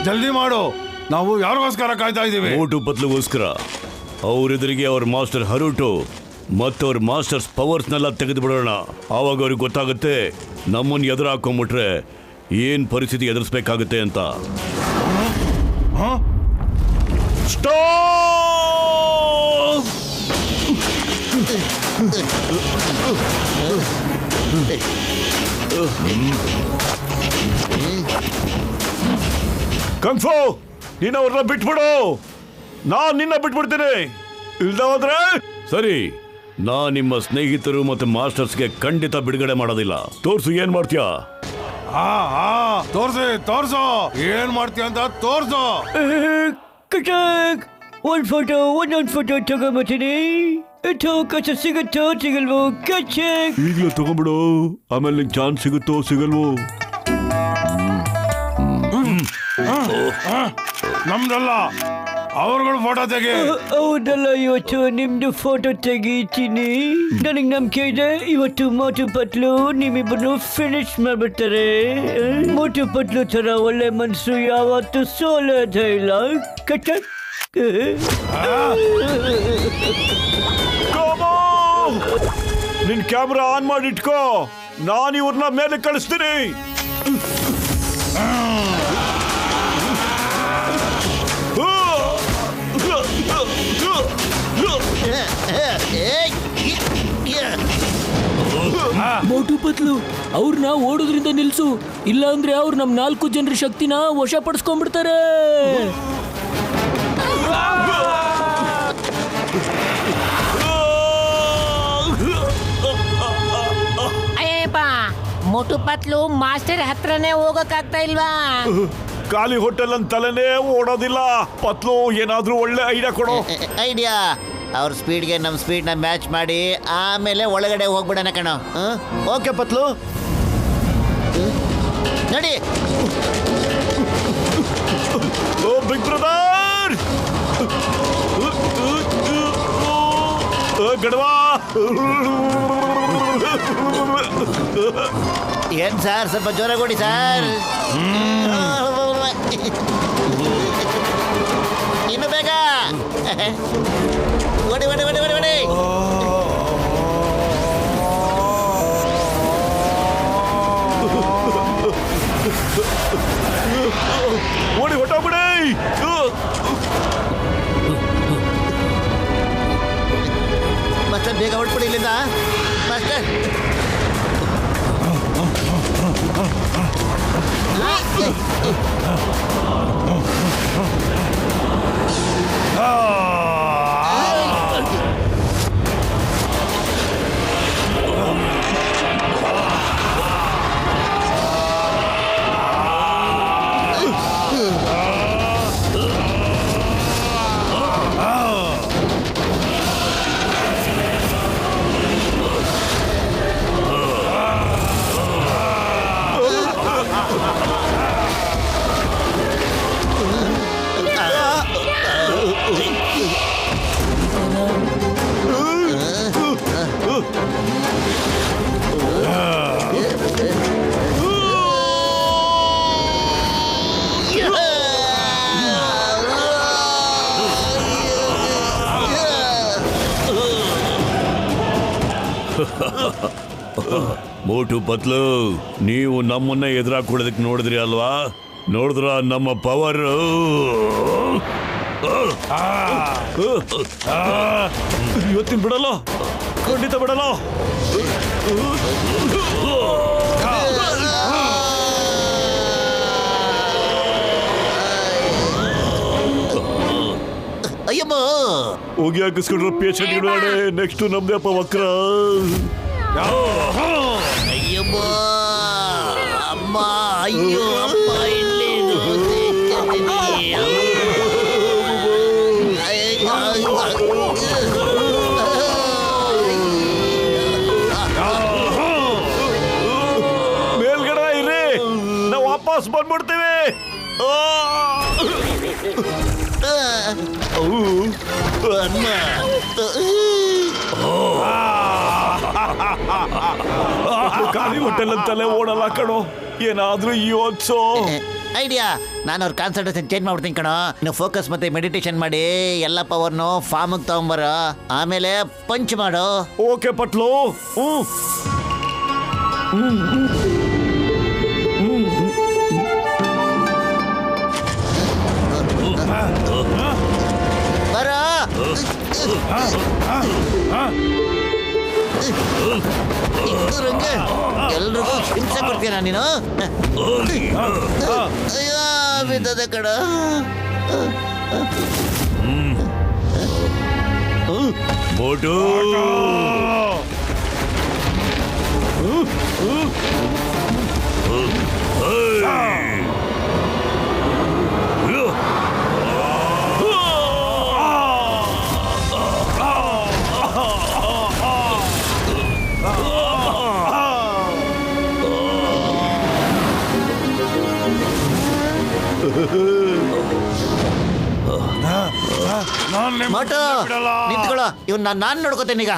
Speaker 5: ಜಲ್ದಿ ಮಾಡು. ನಾವು ಯಾರಿಗೋಸ್ಕರ ಕಾಯ್ತಾ ಇದ್ದೀವಿ?
Speaker 11: ಮೋಟು ಪತ್ಲುಗೋಸ್ಕರ. ಅವ್ರೆದುರಿಗೆ ಅವ್ರ ಮಾಸ್ಟರ್ ಹರುಟು ಮತ್ತು ಅವ್ರ ಮಾಸ್ಟರ್ಸ್ ಪವರ್ಸ್ನೆಲ್ಲ ತೆಗೆದು ಬಿಡೋಣ. ಆವಾಗ ಅವ್ರಿಗೆ ಗೊತ್ತಾಗುತ್ತೆ ನಮ್ಮನ್ನು ಎದುರು ಹಾಕೊಂಡ್ಬಿಟ್ರೆ ಏನ್ ಪರಿಸ್ಥಿತಿ ಎದುರಿಸ್ಬೇಕಾಗುತ್ತೆ ಅಂತ.
Speaker 8: ಕಂಗ್ಫು, ನೀನು ಅವ್ರನ್ನ ಬಿಟ್ಬಿಡು, ನಾನ್ ನಿನ್ನ ಬಿಟ್ಬಿಡ್ತೀನಿ. ಇಲ್ದ ಹೋದ್ರೆ
Speaker 11: ಸರಿ, ನಾ ನಿಮ್ಮ ಸ್ನೇಹಿತರು ಮತ್ತೆ ಮಾಸ್ಟರ್ಸ್ಗೆ ಖಂಡಿತ ಬಿಡುಗಡೆ ಮಾಡೋದಿಲ್ಲ. ತೋರ್ಸು ಏನ್ ಮಾಡ್ತೀಯಾ?
Speaker 5: ತೋರ್ಸು ಏನ್ ಮಾಡ್ತೀಯ ಅಂತ ತೋರ್ಸು.
Speaker 6: ಒಂದ್ ಫೋಟೋ ತಗೊಂಬತ್ತೀನಿ. ಕಚ ಸಿಗುತ್ತೋ ಸಿಗಲ್ವೋ? ಕಚಕ್
Speaker 8: ಈಗಲೇ ತಗೊಂಡ್ಬಿಡು, ಆಮೇಲೆ ನಿಂಗೆ ಚಾನ್ಸ್ ಸಿಗುತ್ತೋ ಸಿಗಲ್ವೋ?
Speaker 5: ನಮ್ದಲ್ಲ, ಅವ್ರಗಳ ಫೋಟೋ ತೆಗಿ.
Speaker 6: ಹೌದಲ್ಲ, ಇವತ್ತು ನಿಮ್ದು ಫೋಟೋ ತೆಗಿತೀನಿ. ನನಗೆ ನಂಬಿಕೆ ಇದೆ, ಇವತ್ತು ಮೋಟು ಪತ್ಲು ನಿಮ್ಮಿಬ್ಬರು ಫಿನಿಶ್ ಮಾಡ್ಬಿಡ್ತಾರೆ. ಮೋಟು ಪತ್ಲು ತರ ಒಳ್ಳೆ ಮನ್ಸು ಯಾವತ್ತು ಸೋಲೋದೇ ಇಲ್ಲ. ಕಚಕ್
Speaker 8: ನಿನ್ ಕ್ಯಾಮ್ರಾ ಆನ್ ಮಾಡಿ ಇಟ್ಕೋ, ನಾನು ಇವ್ರನ್ನ ಮೇಲೆ ಕಳಿಸ್ತೀನಿ.
Speaker 3: ಮೋಟು ಪತ್ಲು, ಅವ್ರನ್ನ ಓಡೋದ್ರಿಂದ ನಿಲ್ಸು, ಇಲ್ಲ ಅಂದ್ರೆ ಅವ್ರು ನಮ್ 4 ಜನರ ಶಕ್ತಿನ ವಶಪಡಿಸ್ಕೊಂಡ್ಬಿಡ್ತಾರೆ.
Speaker 10: ಅಯ್ಯಪ್ಪ, ಮೋಟು ಪತ್ಲು ಮಾಸ್ಟರ್ ಹತ್ರನೇ ಹೋಗಕ್ಕಾಗ್ತಾ ಇಲ್ವಾ?
Speaker 8: ಖಾಲಿ ಹೋಟೆಲ್ ಅಂತ ತಲೆನೇ ಓಡೋದಿಲ್ಲ. ಪತ್ಲು, ಏನಾದ್ರೂ ಒಳ್ಳೆ ಐಡಿಯಾ ಕೊಡೋ.
Speaker 9: ಐಡಿಯಾ? ಅವ್ರ ಸ್ಪೀಡ್ಗೆ ನಮ್ಮ ಸ್ಪೀಡ್ನ ಮ್ಯಾಚ್ ಮಾಡಿ ಆಮೇಲೆ ಒಳಗಡೆ ಹೋಗ್ಬಿಡೋಣ ಕಣೋ. ಓಕೆ ಪತ್ಲು, ನಡಿ.
Speaker 8: ಓ ಬಿಗ್ ಬ್ರದರ್, ಗಡವಾ.
Speaker 9: ಏನ್ ಸರ್, ಸ್ವಲ್ಪ ಜೋರಾಗಿ ಓಡಿ ಸರ್. ಇನ್ನು ಬೇಗ ಓಡಿ ಓಡಿ ಓಡಿ ಓಡಿ ಓಡಿ.
Speaker 8: ಓಡಿ ಹೊಟ್ಟೋಗ್ಬಿಡಿ.
Speaker 9: ಮಾಸ್ಟರ್, ಬೇಗ ಹೊಟ್ಬಿಡಿ ಇಲ್ಲಿಂದ. ಮಾಸ್ಟರ್,
Speaker 11: ಮೋಟು ಪತ್ಲು, ನೀವು ನಮ್ಮನ್ನ ಎದುರಾಕೊಡೋದಕ್ಕೆ ನೋಡಿದ್ರಿ ಅಲ್ವಾ? ನೋಡಿದ್ರ ನಮ್ಮ ಪವರ್.
Speaker 8: ಇವತ್ತಿನ ಬಿಡಲ್ಲ, ಖಂಡಿತ ಬಿಡಲ್ಲ.
Speaker 9: ಅಯ್ಯಮ್ಮ,
Speaker 8: ಹೋಗಿ ಹಾಕಿಸ್ಕೊಂಡ್ರೆ ಪೇಷಂಟ್ ಇಡೋಣ. ನೆಕ್ಸ್ಟ್ ನಮ್ದೇ ಅಪ್ಪ ವಕ್ರ.
Speaker 9: ಅಯ್ಯಮ್ಮ, ಅಮ್ಮ, ಅಯ್ಯೋ ಅಪ್ಪ, ಇಲ್ಲಿ
Speaker 8: ಮೇಲ್ಗಡೆ ಇರಿ, ನಾವು ವಾಪಸ್ ಬಂದ್ಬಿಡ್ತೀವಿ.
Speaker 9: ಅಮ್ಮ,
Speaker 8: ಖಾಲಿ ಹೋಟೆಲ್ ಅಂತಲೇ ಓಡಲ್ಲ ಕಣೋ, ಏನಾದ್ರೂ ಯೋಚ್ಸೋ.
Speaker 9: ಐಡಿಯಾ. ನಾನು ಅವ್ರ ಕಾನ್ಸಂಟ್ರೇಷನ್ ಚೇಂಜ್ ಮಾಡ್ಬಿಡ್ತೀನಿ ಕಣೋ. ನೀವು ಫೋಕಸ್ ಮತ್ತೆ ಮೆಡಿಟೇಷನ್ ಮಾಡಿ ಎಲ್ಲ ಪವರ್ನು ಫಾರ್ಮಿಗೆ ತಗೊಂಬರೋ, ಆಮೇಲೆ ಪಂಚ್ ಮಾಡು.
Speaker 8: ಓಕೆ ಪಟ್ಲು.
Speaker 9: ಬರೋ. ಎಲ್ರಿಗೂ ಹಿಂಸೆ ಕೊಡ್ತೀನ ನೀನು? ಅಯ್ಯೋ ಬಿದ್ದದೆ ಕಡ.
Speaker 11: ಮೋಟು
Speaker 9: ಮೋಟು ನಿಂತ್ಕೊಳ್ಳೋ, ಇವ್ನ ನಾನು ನೋಡ್ಕೋತೇನೆ ಈಗ.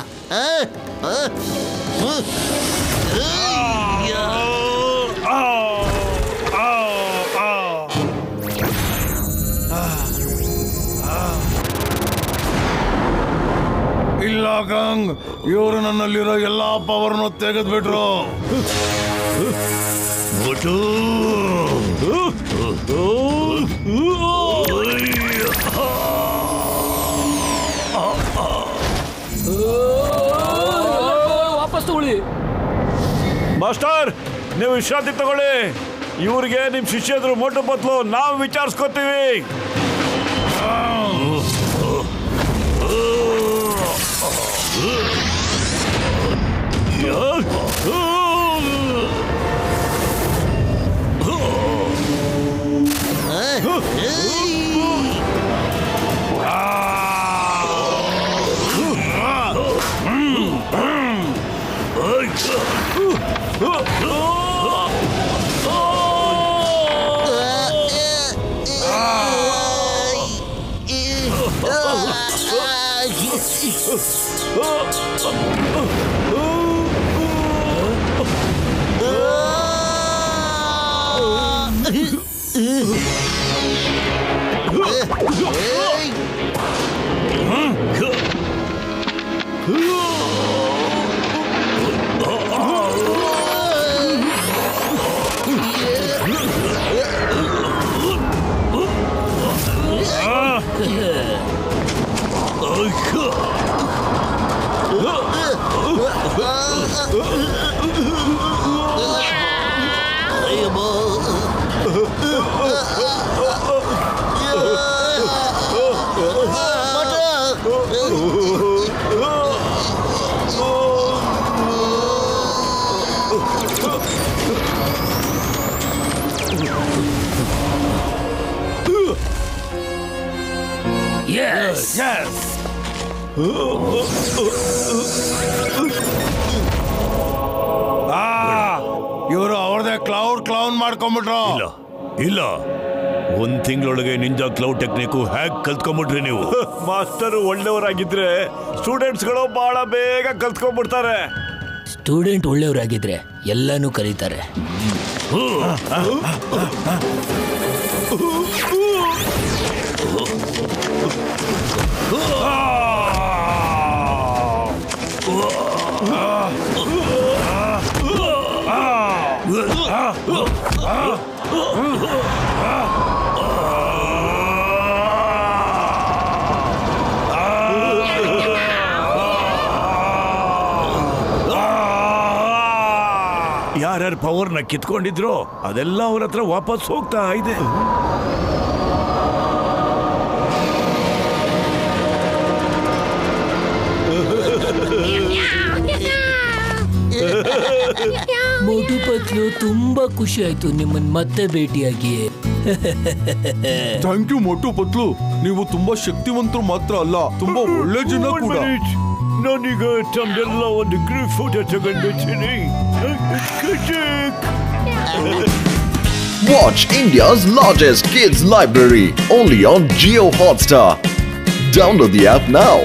Speaker 5: ಇಲ್ಲ ಗಂಗ್, ಇವರು ನನ್ನಲ್ಲಿರೋ ಎಲ್ಲಾ ಪವರ್ನು ತೆಗೆದ್ಬಿಟ್ರು.
Speaker 11: ಮೋಟು
Speaker 3: ವಾಪಸ್ ತಗೊಳ್ಳಿ.
Speaker 8: ಮಾಸ್ಟರ್, ನೀವು ವಿಶ್ರಾಂತಿ ತಗೊಳ್ಳಿ. ಇವ್ರಿಗೆ ನಿಮ್ ಶಿಷ್ಯದ್ರು ಮೋಟು ಪತ್ಲು ನಾವು ವಿಚಾರಿಸ್ಕೊತೀವಿ.
Speaker 5: Yes. Yes. ಇವರು ಅವ್ರದೇ ಕ್ಲೌನ್ ಮಾಡ್ಕೊಂಡ್ಬಿಟ್ರು.
Speaker 11: ಇಲ್ಲ ಇಲ್ಲ, ಒಂದ್ ತಿಂಗಳೊಳಗೆ ನಿಂಜಾ ಕ್ಲೌಡ್ ಟೆಕ್ನಿಕ್ ಹ್ಯಾಕ್ ಕಲ್ತ್ಕೊಂಡ್ಬಿಟ್ರಿ ನೀವು.
Speaker 8: ಮಾಸ್ಟರ್ ಒಳ್ಳೆಯವರಾಗಿದ್ರೆ ಸ್ಟೂಡೆಂಟ್ಸ್ಗಳು ಬಹಳ ಬೇಗ ಕಲ್ತ್ಕೊಂಡ್ಬಿಡ್ತಾರೆ.
Speaker 3: ಸ್ಟೂಡೆಂಟ್ ಒಳ್ಳೆಯವರಾಗಿದ್ರೆ ಎಲ್ಲಾನು ಕಲಿತಾರೆ.
Speaker 11: ಯಾರ್ಯಾರ ಪವರ್ನ ಕಿತ್ಕೊಂಡಿದ್ರು ಅದೆಲ್ಲ ಅವ್ರ ಹತ್ರ ವಾಪಸ್ ಹೋಗ್ತಾ ಇದೆ.
Speaker 3: ಮೋಟು ಪತ್ಲು, ತುಂಬಾ ಖುಷಿ ಆಯ್ತು ನಿಮ್ಮನ್ನ ಮತ್ತೆ ಭೇಟಿಯಾಗಿ.
Speaker 5: Thank you Motu Patlu. ನೀವು ತುಂಬಾ ಶಕ್ತಿವಂತರು ಮಾತ್ರ ಅಲ್ಲ, ತುಂಬಾ ಒಳ್ಳೆ ಜನ ಕೂಡ.
Speaker 8: ನಾನೀಗ ತಮ್ಮೆಲ್ಲ ಒಂದು ಗ್ರೂಪ್ ಫೋಟೋ ತಗೊಂಡ್ಬಿಡ್ತೀನಿ.
Speaker 2: Watch India's largest kids library only on Jio Hotstar. Download the app now.